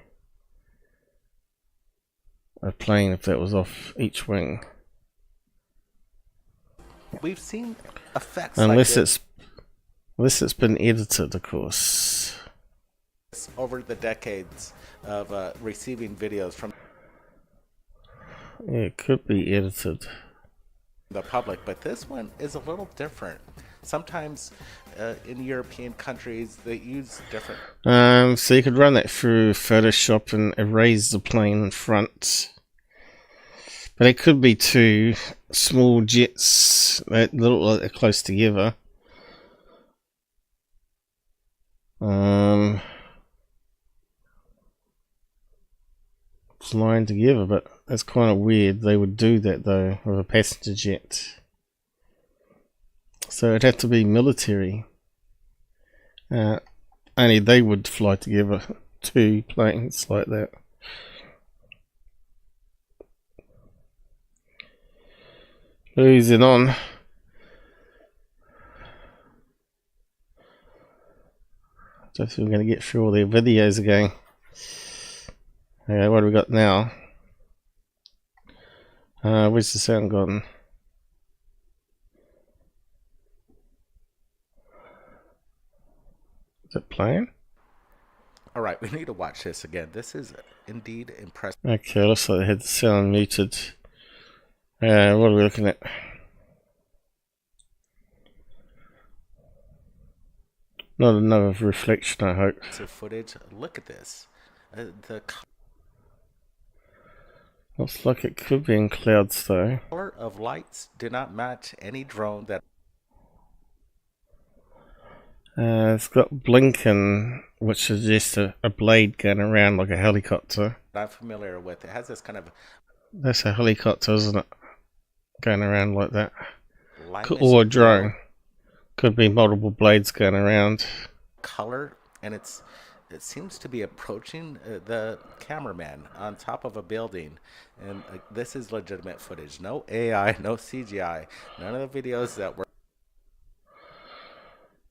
Speaker 3: a plane if that was off each wing?
Speaker 7: We've seen effects
Speaker 3: unless
Speaker 7: like this
Speaker 3: it's been edited, of course.
Speaker 7: over the decades of receiving videos from
Speaker 3: Yeah, it could be edited.
Speaker 7: the public, but this one is a little different. Sometimes in European countries they use different.
Speaker 3: So you could run that through Photoshop and erase the plane in front. But it could be two small jets that look like they're close together. Flying together, but that's kind of weird. They would do that though with a passenger jet. So it'd have to be military. Only they would fly together, two planes like that. Who's it on? Don't think we're going to get through all their videos again. Okay, what do we got now? Where's the sound gone? Is it playing?
Speaker 7: Alright, we need to watch this again. This is indeed impressive.
Speaker 3: Okay, looks like they had the sound muted. What are we looking at? Not another reflection, I hope.
Speaker 7: So footage, look at this. The
Speaker 3: Looks like it could be in clouds though.
Speaker 7: color of lights do not match any drone that.
Speaker 3: It's got blinking, which is just a blade going around like a helicopter.
Speaker 7: I'm familiar with. It has this kind of
Speaker 3: That's a helicopter, isn't it? Going around like that.
Speaker 7: lightness
Speaker 3: Or a drone. Could be multiple blades going around.
Speaker 7: color, and it seems to be approaching the cameraman on top of a building, and this is legitimate footage. No AI, no CGI, none of the videos that were.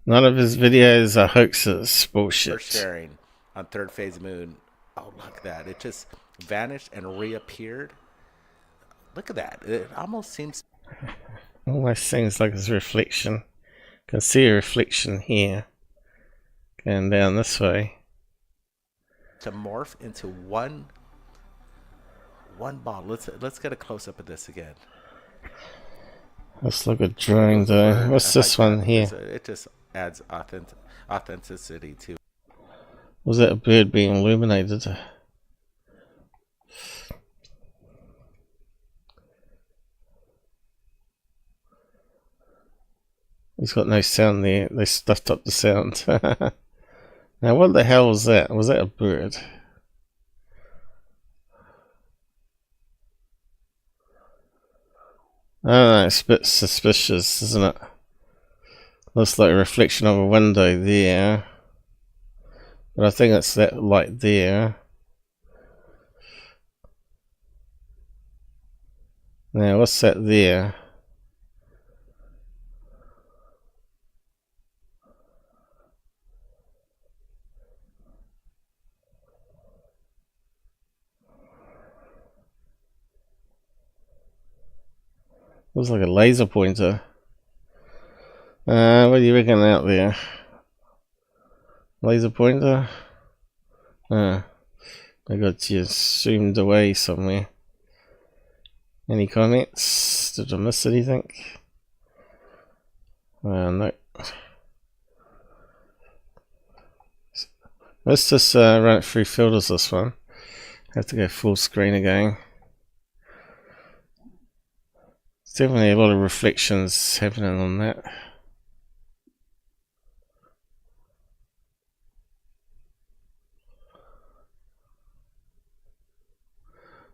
Speaker 3: None of his videos are hoaxes. Bullshit.
Speaker 7: We're sharing on Third Phase Moon. Oh, look at that. It just vanished and reappeared. Look at that. It almost seems.
Speaker 3: Almost seems like it's a reflection. Can see a reflection here. Going down this way.
Speaker 7: To morph into one ball. Let's get a close up of this again.
Speaker 3: Let's look at drone though. What's this one here?
Speaker 7: It just adds authenticity to.
Speaker 3: Was that a bird being illuminated? He's got no sound there. They stuffed up the sound. Now what the hell was that? Was that a bird? I don't know, it's a bit suspicious, isn't it? Looks like a reflection of a window there. But I think it's that light there. Now what's that there? Looks like a laser pointer. What do you reckon out there? Laser pointer? I got you zoomed away somewhere. Any comments? Did I miss anything? No. Let's just run it through filters this one. Have to go full screen again. There's definitely a lot of reflections happening on that.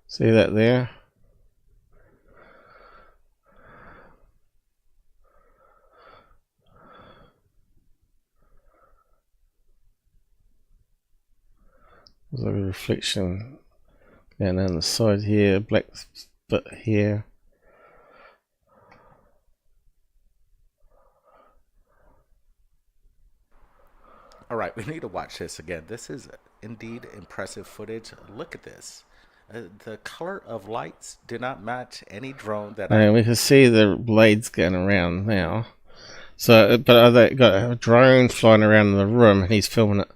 Speaker 3: See that there? There's like a reflection down on the side here, black bit here.
Speaker 7: All right, we need to watch this again. This is indeed impressive footage. Look at this. The color of lights do not match any drone that
Speaker 3: we can see the blades going around now. So, but they got a drone flying around in the room, and he's filming it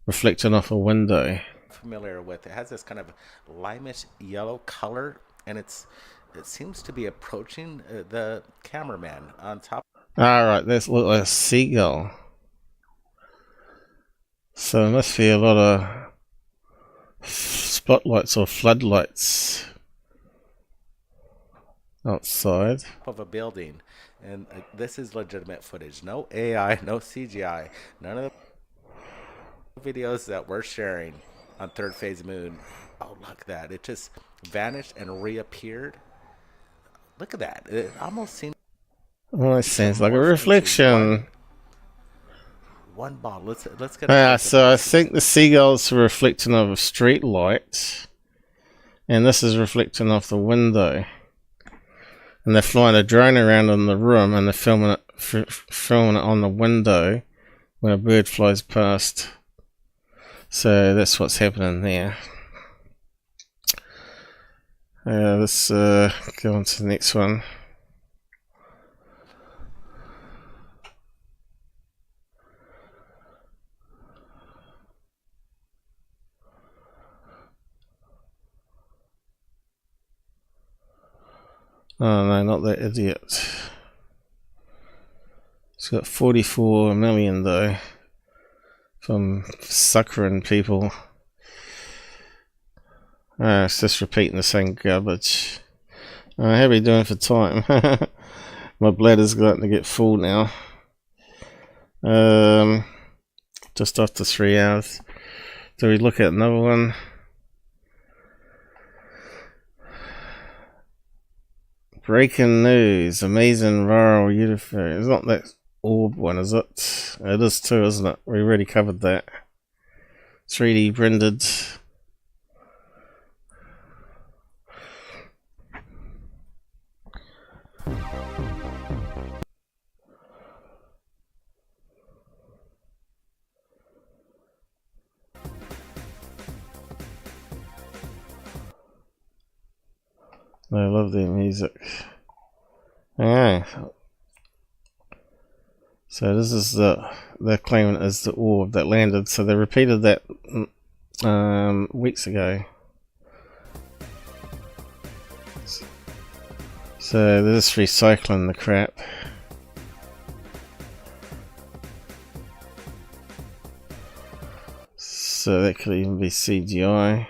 Speaker 3: reflecting off a window.
Speaker 7: Familiar with. It has this kind of limeish yellow color, and it seems to be approaching the cameraman on top.
Speaker 3: Alright, this looks like a seagull. So there must be a lot of spotlights or floodlights outside
Speaker 7: of a building, and this is legitimate footage. No AI, no CGI, none of the videos that we're sharing on Third Phase Moon. Oh, look at that. It just vanished and reappeared. Look at that. It almost seems...
Speaker 3: Oh, it sounds like a reflection.
Speaker 7: One ball. Let's get...
Speaker 3: so I think the seagulls are reflecting off a street light, and this is reflecting off the window. And they're flying a drone around in the room, and they're filming it on the window when a bird flies past. So that's what's happening there. Let's go on to the next one. Oh no, not that idiot. It's got 44 million though. From suckering people. It's just repeating the same garbage. How are we doing for time? My bladder's starting to get full now. Just after 3 hours. Do we look at another one? Breaking news. Amazing viral UFO. It's not that orb one, is it? It is too, isn't it? We already covered that. 3D rendered. I love their music. Alright. So this is they're claiming it as the orb that landed. So they repeated that weeks ago. So they're just recycling the crap. So that could even be CGI.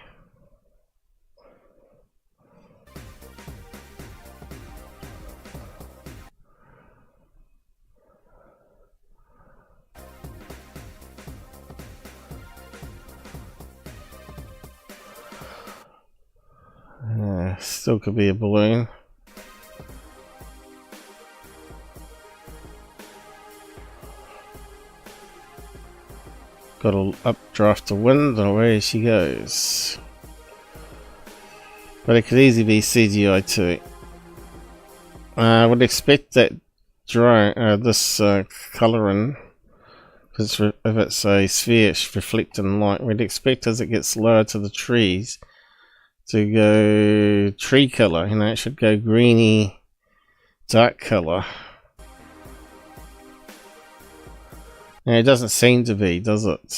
Speaker 3: Still could be a balloon. Got a updraft of wind and away she goes. But it could easily be CGI too. I would expect that drone, this colouring, if it's a sphere reflecting light, we'd expect as it gets lower to the trees to go tree colour, you know, it should go greeny dark color. And it doesn't seem to be, does it?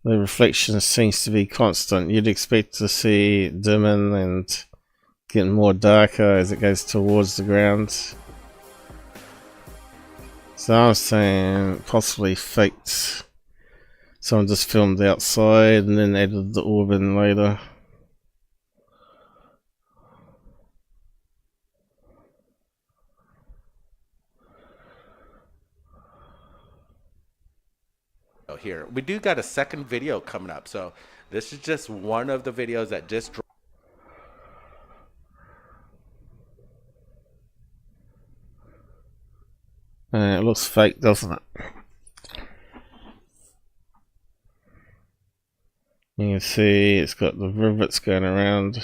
Speaker 3: The reflection seems to be constant. You'd expect to see it dimming and getting more darker as it goes towards the ground. So I was saying possibly faked. Someone just filmed outside and then added the orb in later.
Speaker 7: Here we do got a second video coming up, so this is just one of the videos that just dropped.
Speaker 3: It looks fake, doesn't it? You can see it's got the rivets going around.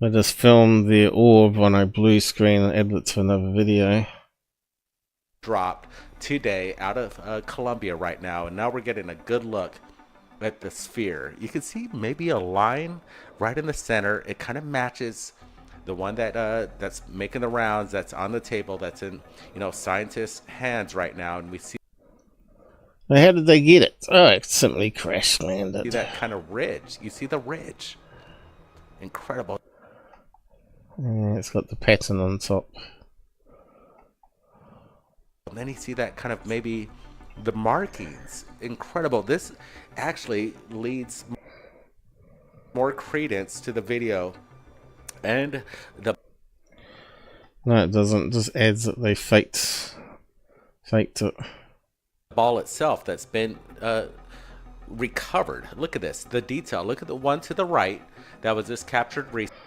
Speaker 3: I just filmed the orb on a blue screen and added it to another video.
Speaker 7: Dropped today out of Colombia right now, and now we're getting a good look at the sphere. You can see maybe a line right in the center. It kind of matches the one that that's making the rounds, that's on the table, that's in, you know, scientists' hands right now, and we see.
Speaker 3: How did they get it? Oh, it simply crash landed.
Speaker 7: See that kind of ridge? You see the ridge? Incredible.
Speaker 3: Yeah, it's got the pattern on top.
Speaker 7: And then you see that kind of maybe the markings. Incredible. This actually leads more credence to the video and the.
Speaker 3: No, it doesn't. It just adds that they faked it.
Speaker 7: Ball itself that's been recovered. Look at this. The detail. Look at the one to the right that was just captured recently.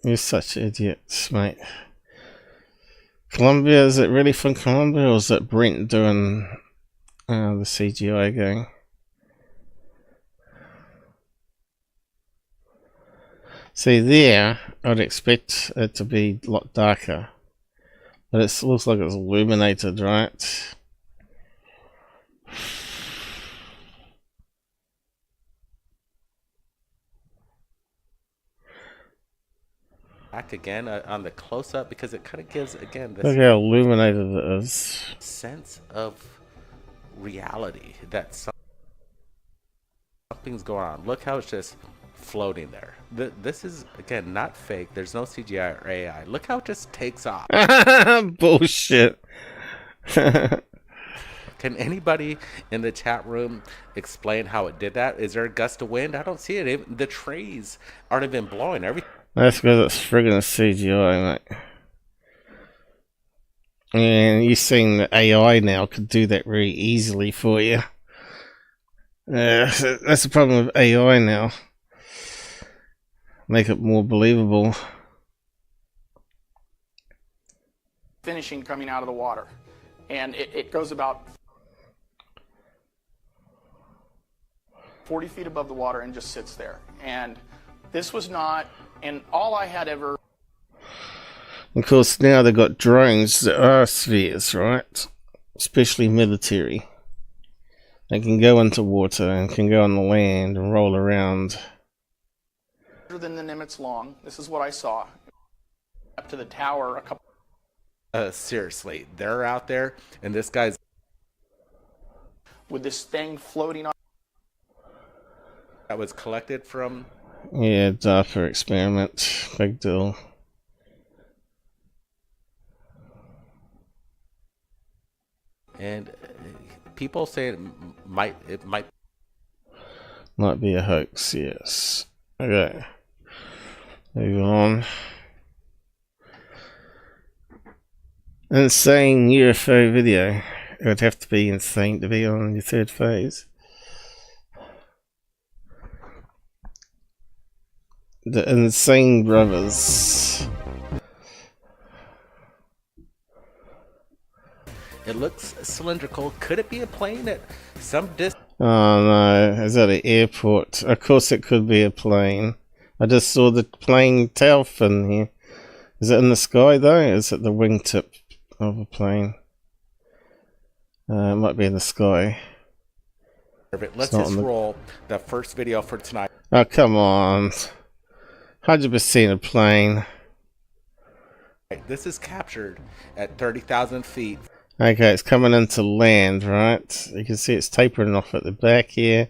Speaker 3: You're such idiots, mate. Colombia, is it really from Colombia, or is that Brent doing the CGI going? See there, I'd expect it to be a lot darker. But it looks like it's illuminated, right?
Speaker 7: Back again on the close-up, because it kind of gives, again, this
Speaker 3: look how illuminated it is.
Speaker 7: Sense of reality that something's going on. Look how it's just floating there. This is, again, not fake. There's no CGI or AI. Look how it just takes off.
Speaker 3: Bullshit.
Speaker 7: Can anybody in the chat room explain how it did that? Is there a gust of wind? I don't see it. The trees aren't even blowing.
Speaker 3: That's because it's friggin' CGI, mate. And you're seeing that AI now could do that very easily for you. That's the problem with AI now. Make it more believable.
Speaker 8: Finishing coming out of the water, and it goes about 40 feet above the water and just sits there. And this was not, and all I had ever.
Speaker 3: Of course, now they've got drones that are spheres, right? Especially military. They can go into water and can go on the land and roll around.
Speaker 8: Than the Nimitz long. This is what I saw. Up to the tower a couple.
Speaker 7: Seriously, they're out there, and this guy's
Speaker 8: with this thing floating on.
Speaker 7: That was collected from.
Speaker 3: Yeah, DARPA experiment. Big deal.
Speaker 7: And people say it might
Speaker 3: be a hoax. Yes. Okay. Move on. Insane UFO video. It would have to be insane to be on your third phase. The Insane Brothers.
Speaker 7: It looks cylindrical. Could it be a plane at some distance?
Speaker 3: Oh no, is that an airport? Of course it could be a plane. I just saw the plane tail fin here. Is it in the sky though? Is it the wingtip of a plane? It might be in the sky.
Speaker 7: Let's just roll the first video for tonight.
Speaker 3: Oh, come on. 100% a plane.
Speaker 7: This is captured at 30,000 feet.
Speaker 3: Okay, it's coming into land, right? You can see it's tapering off at the back here.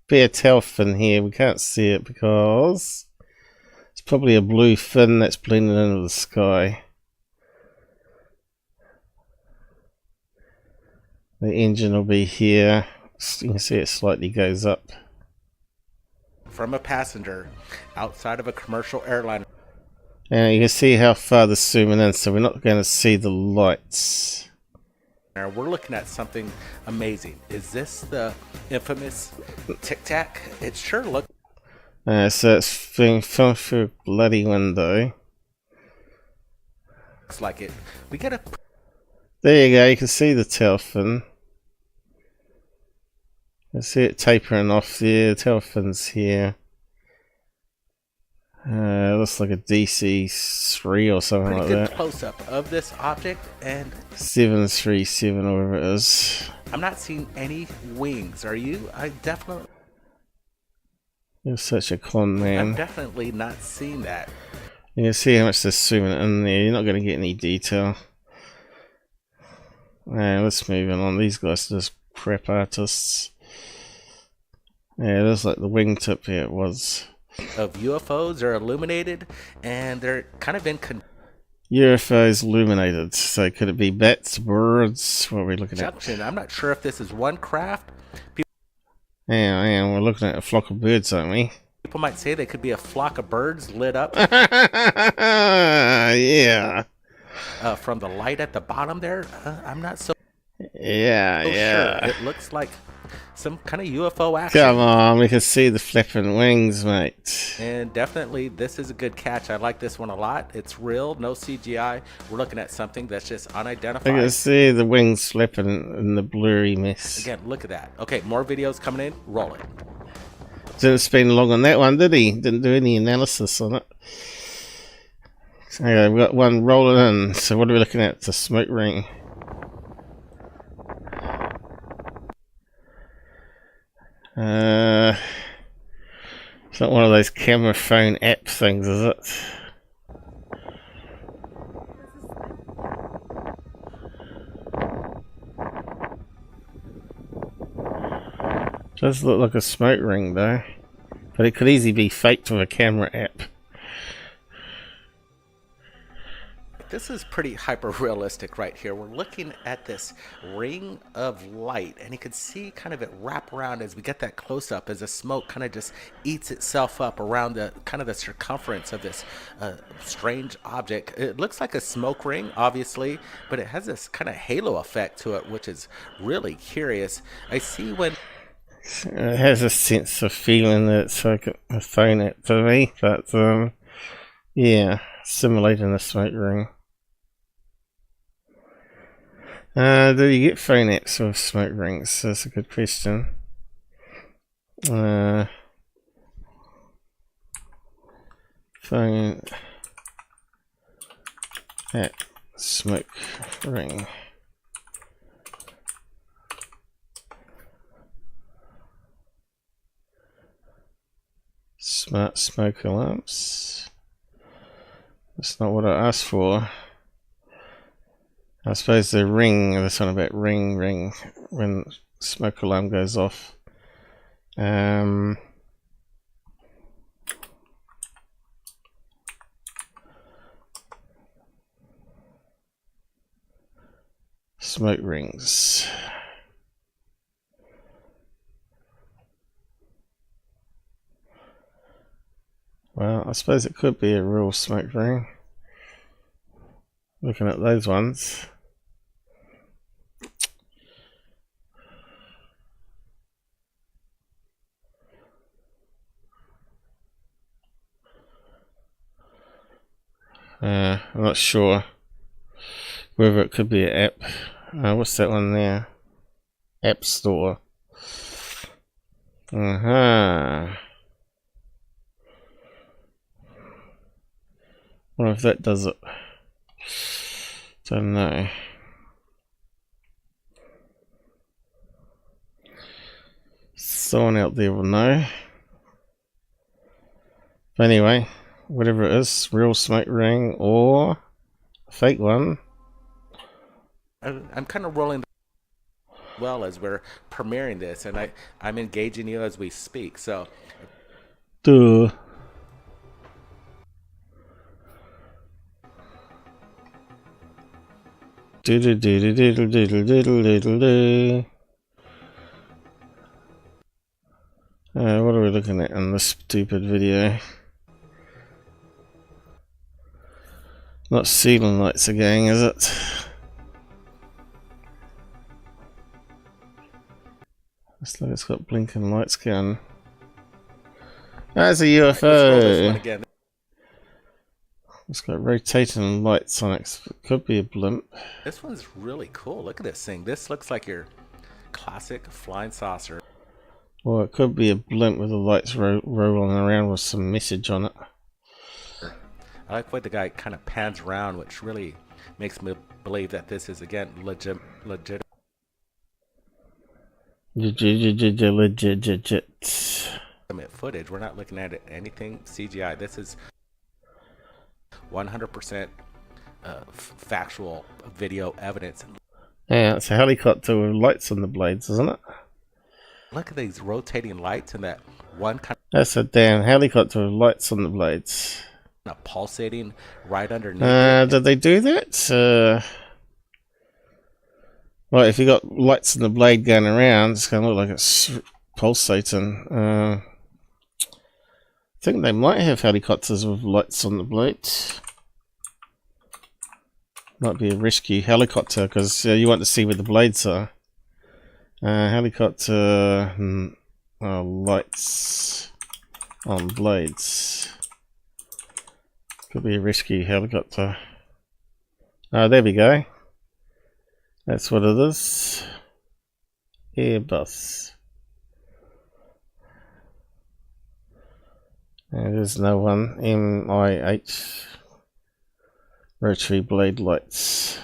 Speaker 3: Be a tail fin here. We can't see it because it's probably a blue fin that's blending into the sky. The engine will be here. You can see it slightly goes up.
Speaker 7: From a passenger outside of a commercial airline.
Speaker 3: And you can see how far they're zooming in, so we're not going to see the lights.
Speaker 7: We're looking at something amazing. Is this the infamous Tic Tac? It sure looks.
Speaker 3: So it's being filmed through a bloody window.
Speaker 7: Looks like it. We got a.
Speaker 3: There you go. You can see the tail fin. You can see it tapering off there. The tail fin's here. Looks like a DC-3 or something like
Speaker 7: Pretty good
Speaker 3: that.
Speaker 7: close-up of this object, and
Speaker 3: 737, or whatever it is.
Speaker 7: I'm not seeing any wings. Are you? I definitely.
Speaker 3: You're such a con man.
Speaker 7: I'm definitely not seeing that.
Speaker 3: You can see how much they're zooming in there. You're not going to get any detail. Let's move on. These guys are just crap artists. Yeah, it looks like the wingtip here it was.
Speaker 7: Of UFOs are illuminated, and they're kind of in.
Speaker 3: UFOs illuminated. So could it be bats, birds? What are we looking at?
Speaker 7: I'm not sure if this is one craft.
Speaker 3: Yeah, we're looking at a flock of birds, aren't we?
Speaker 7: People might say they could be a flock of birds lit up.
Speaker 3: Yeah.
Speaker 7: From the light at the bottom there, I'm not so.
Speaker 3: Yeah.
Speaker 7: Sure. It looks like some kind of UFO action.
Speaker 3: Come on, we can see the flapping wings, mate.
Speaker 7: And definitely, this is a good catch. I like this one a lot. It's real, no CGI. We're looking at something that's just unidentified.
Speaker 3: I can see the wings flapping in the blurry mess.
Speaker 7: Again, look at that. Okay, more videos coming in. Roll it.
Speaker 3: Didn't spend long on that one, did he? Didn't do any analysis on it. Okay, we've got one rolling in. So what are we looking at? It's a smoke ring. It's not one of those camera phone app things, is it? Does look like a smoke ring though, but it could easily be faked with a camera app.
Speaker 7: This is pretty hyper realistic right here. We're looking at this ring of light, and you can see kind of it wrap around as we get that close up, as the smoke kind of just eats itself up around the kind of the circumference of this strange object. It looks like a smoke ring, obviously, but it has this kind of halo effect to it, which is really curious. I see when
Speaker 3: it has a sense of feeling that it's like a phone app to me, but yeah, simulating a smoke ring. Do you get phone apps with smoke rings? That's a good question. Phone app smoke ring. Smart smoke alarms. That's not what I asked for. I suppose the ring, this one about ring, when smoke alarm goes off. Smoke rings. Well, I suppose it could be a real smoke ring. Looking at those ones. I'm not sure whether it could be an app. What's that one there? App Store. Wonder if that does it. Don't know. someone out there will know. But anyway, whatever it is, real smoke ring or a fake one.
Speaker 7: I'm kind of rolling well as we're premiering this, and I'm engaging you as we speak. So,
Speaker 3: Duh. Diddle diddle diddle diddle diddle diddle diddle. What are we looking at in this stupid video? Not ceiling lights again, is it? Looks like it's got blinking lights going. That's a UFO! It's got rotating lights on it. It could be a blimp.
Speaker 7: this one's really cool. Look at this thing. This looks like your classic flying saucer.
Speaker 3: Or it could be a blimp with the lights rolling around with some message on it.
Speaker 7: I like the way the guy kind of pans around, which really makes me believe that this is, again, legit. Footage. We're not looking at anything CGI. This is 100% factual video evidence.
Speaker 3: Yeah, it's a helicopter with lights on the blades, isn't it?
Speaker 7: Look at these rotating lights and that one kind
Speaker 3: That's a damn helicopter with lights on the blades.
Speaker 7: of pulsating right underneath.
Speaker 3: Did they do that? Well, if you got lights on the blade going around, it's going to look like it's pulsating. I think they might have helicopters with lights on the blade. Might be a rescue helicopter because you want to see where the blades are. Helicopter lights on blades. Could be a rescue helicopter. There we go. That's what it is. Airbus. There's no one. MIH. Rotary blade lights.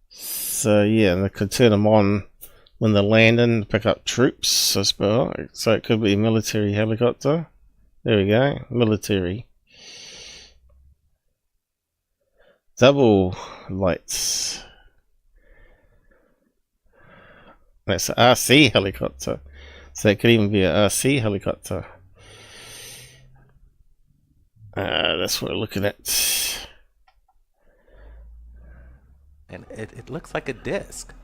Speaker 3: So yeah, they could turn them on when they're landing to pick up troops as well. So it could be a military helicopter. There we go, military. Double lights. That's an RC helicopter. So it could even be an RC helicopter. That's what we're looking at.
Speaker 7: And it looks like a disc.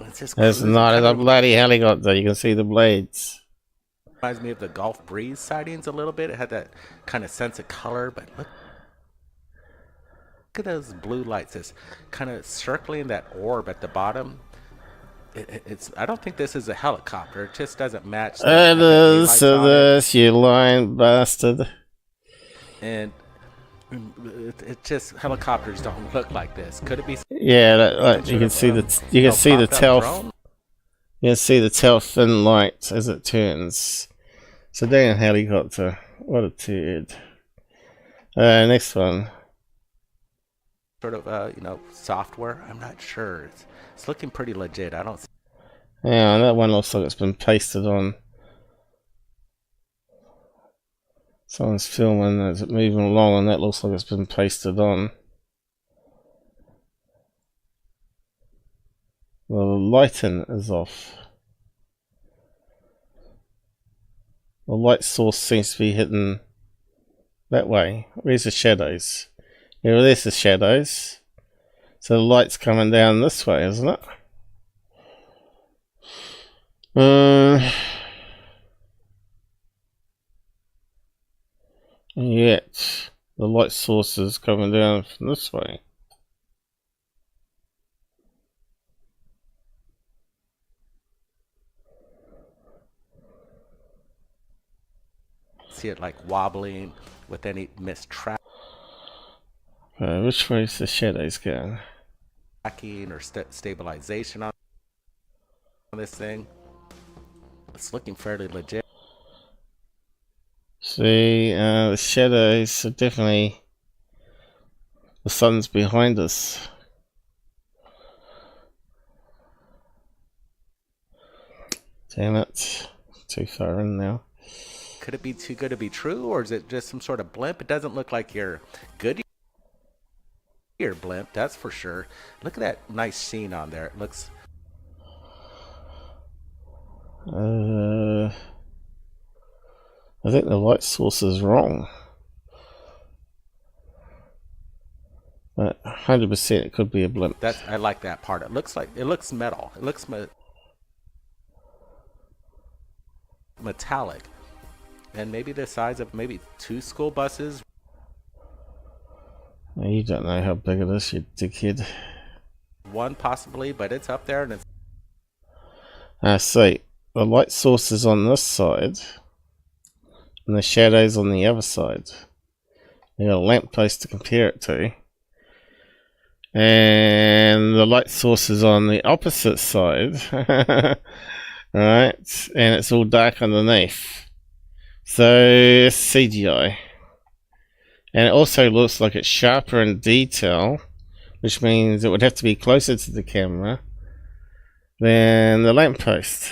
Speaker 7: It's just
Speaker 3: It's not a bloody helicopter. You can see the blades.
Speaker 7: Reminds me of the Gulf Breeze sightings a little bit. It had that kind of sense of color, but look at those blue lights. It's kind of circling that orb at the bottom. It's. I don't think this is a helicopter. It just doesn't match.
Speaker 3: It is. It is. You lying bastard.
Speaker 7: And it just, helicopters don't look like this. Could it be?
Speaker 3: Yeah, you can see the tail. You can see the tail fin light as it turns. It's a damn helicopter. What a turd. Next one.
Speaker 7: Sort of, software. I'm not sure. It's looking pretty legit. I don't.
Speaker 3: Yeah, that one looks like it's been pasted on. Someone's filming as it's moving along, and that looks like it's been pasted on. Well, the lighting is off. The light source seems to be hitting that way. Where's the shadows? Yeah, well, there's the shadows. So the light's coming down this way, isn't it? Yet the light source is coming down from this way.
Speaker 7: See it like wobbling with any missed
Speaker 3: Which way is the shadows going?
Speaker 7: tracking or stabilization on this thing. It's looking fairly legit.
Speaker 3: See, the shadows are definitely... The sun's behind us. Damn it. Too far in now.
Speaker 7: Could it be too good to be true, or is it just some sort of blimp? It doesn't look like your Goodyear blimp, that's for sure. Look at that nice scene on there. It looks...
Speaker 3: I think the light source is wrong. But 100% it could be a blimp.
Speaker 7: That's, I like that part. It looks metal. It looks metallic. And maybe the size of maybe 2 school buses.
Speaker 3: You don't know how big it is, you dickhead.
Speaker 7: 1 possibly, but it's up there and it's...
Speaker 3: See, the light source is on this side, and the shadow's on the other side. You got a lamppost to compare it to. And the light source is on the opposite side. Right? And it's all dark underneath. So it's CGI. And it also looks like it's sharper in detail, which means it would have to be closer to the camera than the lamppost,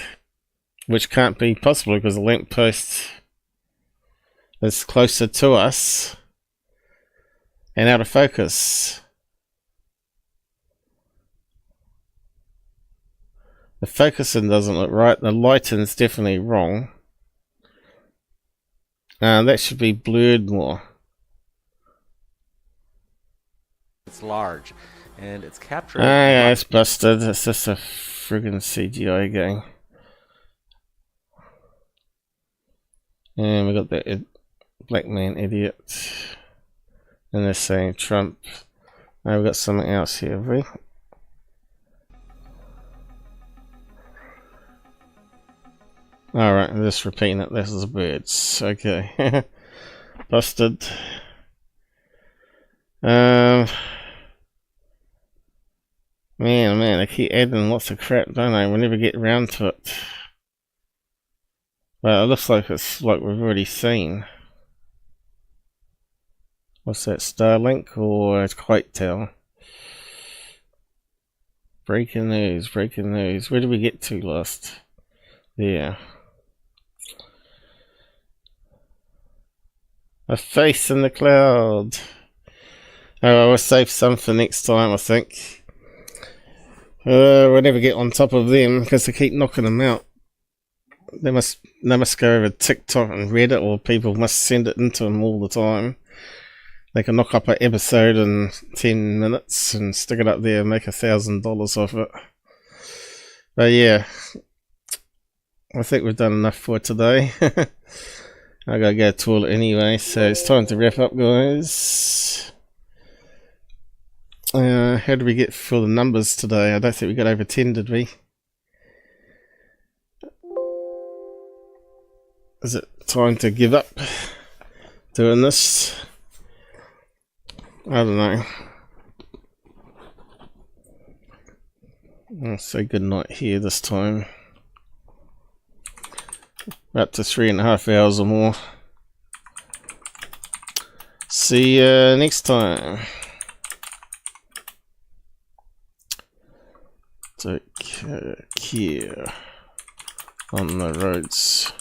Speaker 3: which can't be possible because the lamppost is closer to us and out of focus. The focusing doesn't look right. The lighting's definitely wrong. That should be blurred more.
Speaker 7: It's large, and it's capturing...
Speaker 3: yeah, it's busted. It's just a friggin' CGI game. And we got that black man idiot. And they're saying Trump. Now we've got something else here, have we? Alright, I'm just repeating it. This is birds. Okay. Busted. Man, I keep adding lots of crap, don't I? We never get around to it. Well, it looks like it's like we've already seen. What's that, Starlink or Quake Tower? Breaking news, breaking news. Where did we get to last? Yeah. A face in the cloud. Oh, we'll save some for next time, I think. We'll never get on top of them because they keep knocking them out. They must go over TikTok and Reddit, or people must send it into them all the time. They can knock up an episode in 10 minutes and stick it up there and make $1,000 off it. But yeah, I think we've done enough for today. I gotta go to the toilet anyway, so it's time to wrap up, guys. How did we get for the numbers today? I don't think we got over 10, did we? Is it time to give up doing this? I don't know. I'll say good night here this time. Up to 3.5 hours or more. See you next time. Take care on the roads.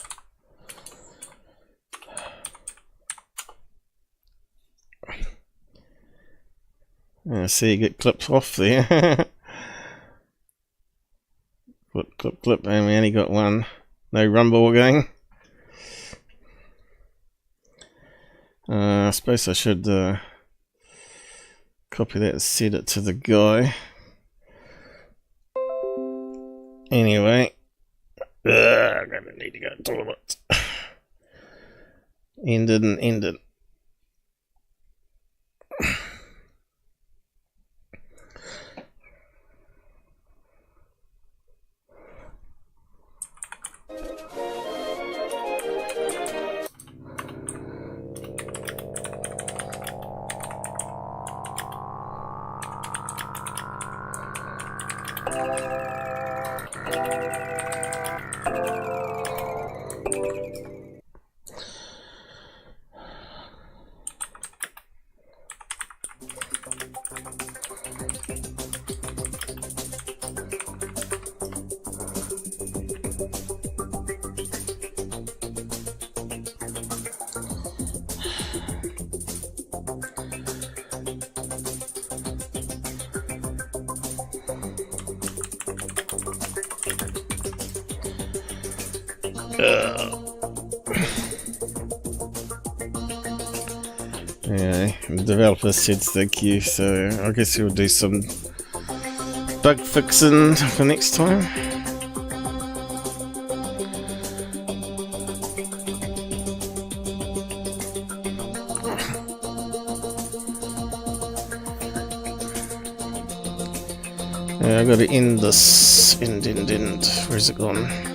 Speaker 3: I see you get clipped off there. Clip, clip, clip, and we only got one. No rumble again. I suppose I should copy that and send it to the guy. Anyway, I'm gonna need to go to the toilet. Ended and ended. Yeah, the developer said thank you, so I guess we'll do some bug fixing for next time. Yeah, I gotta end this. End. Where's it gone?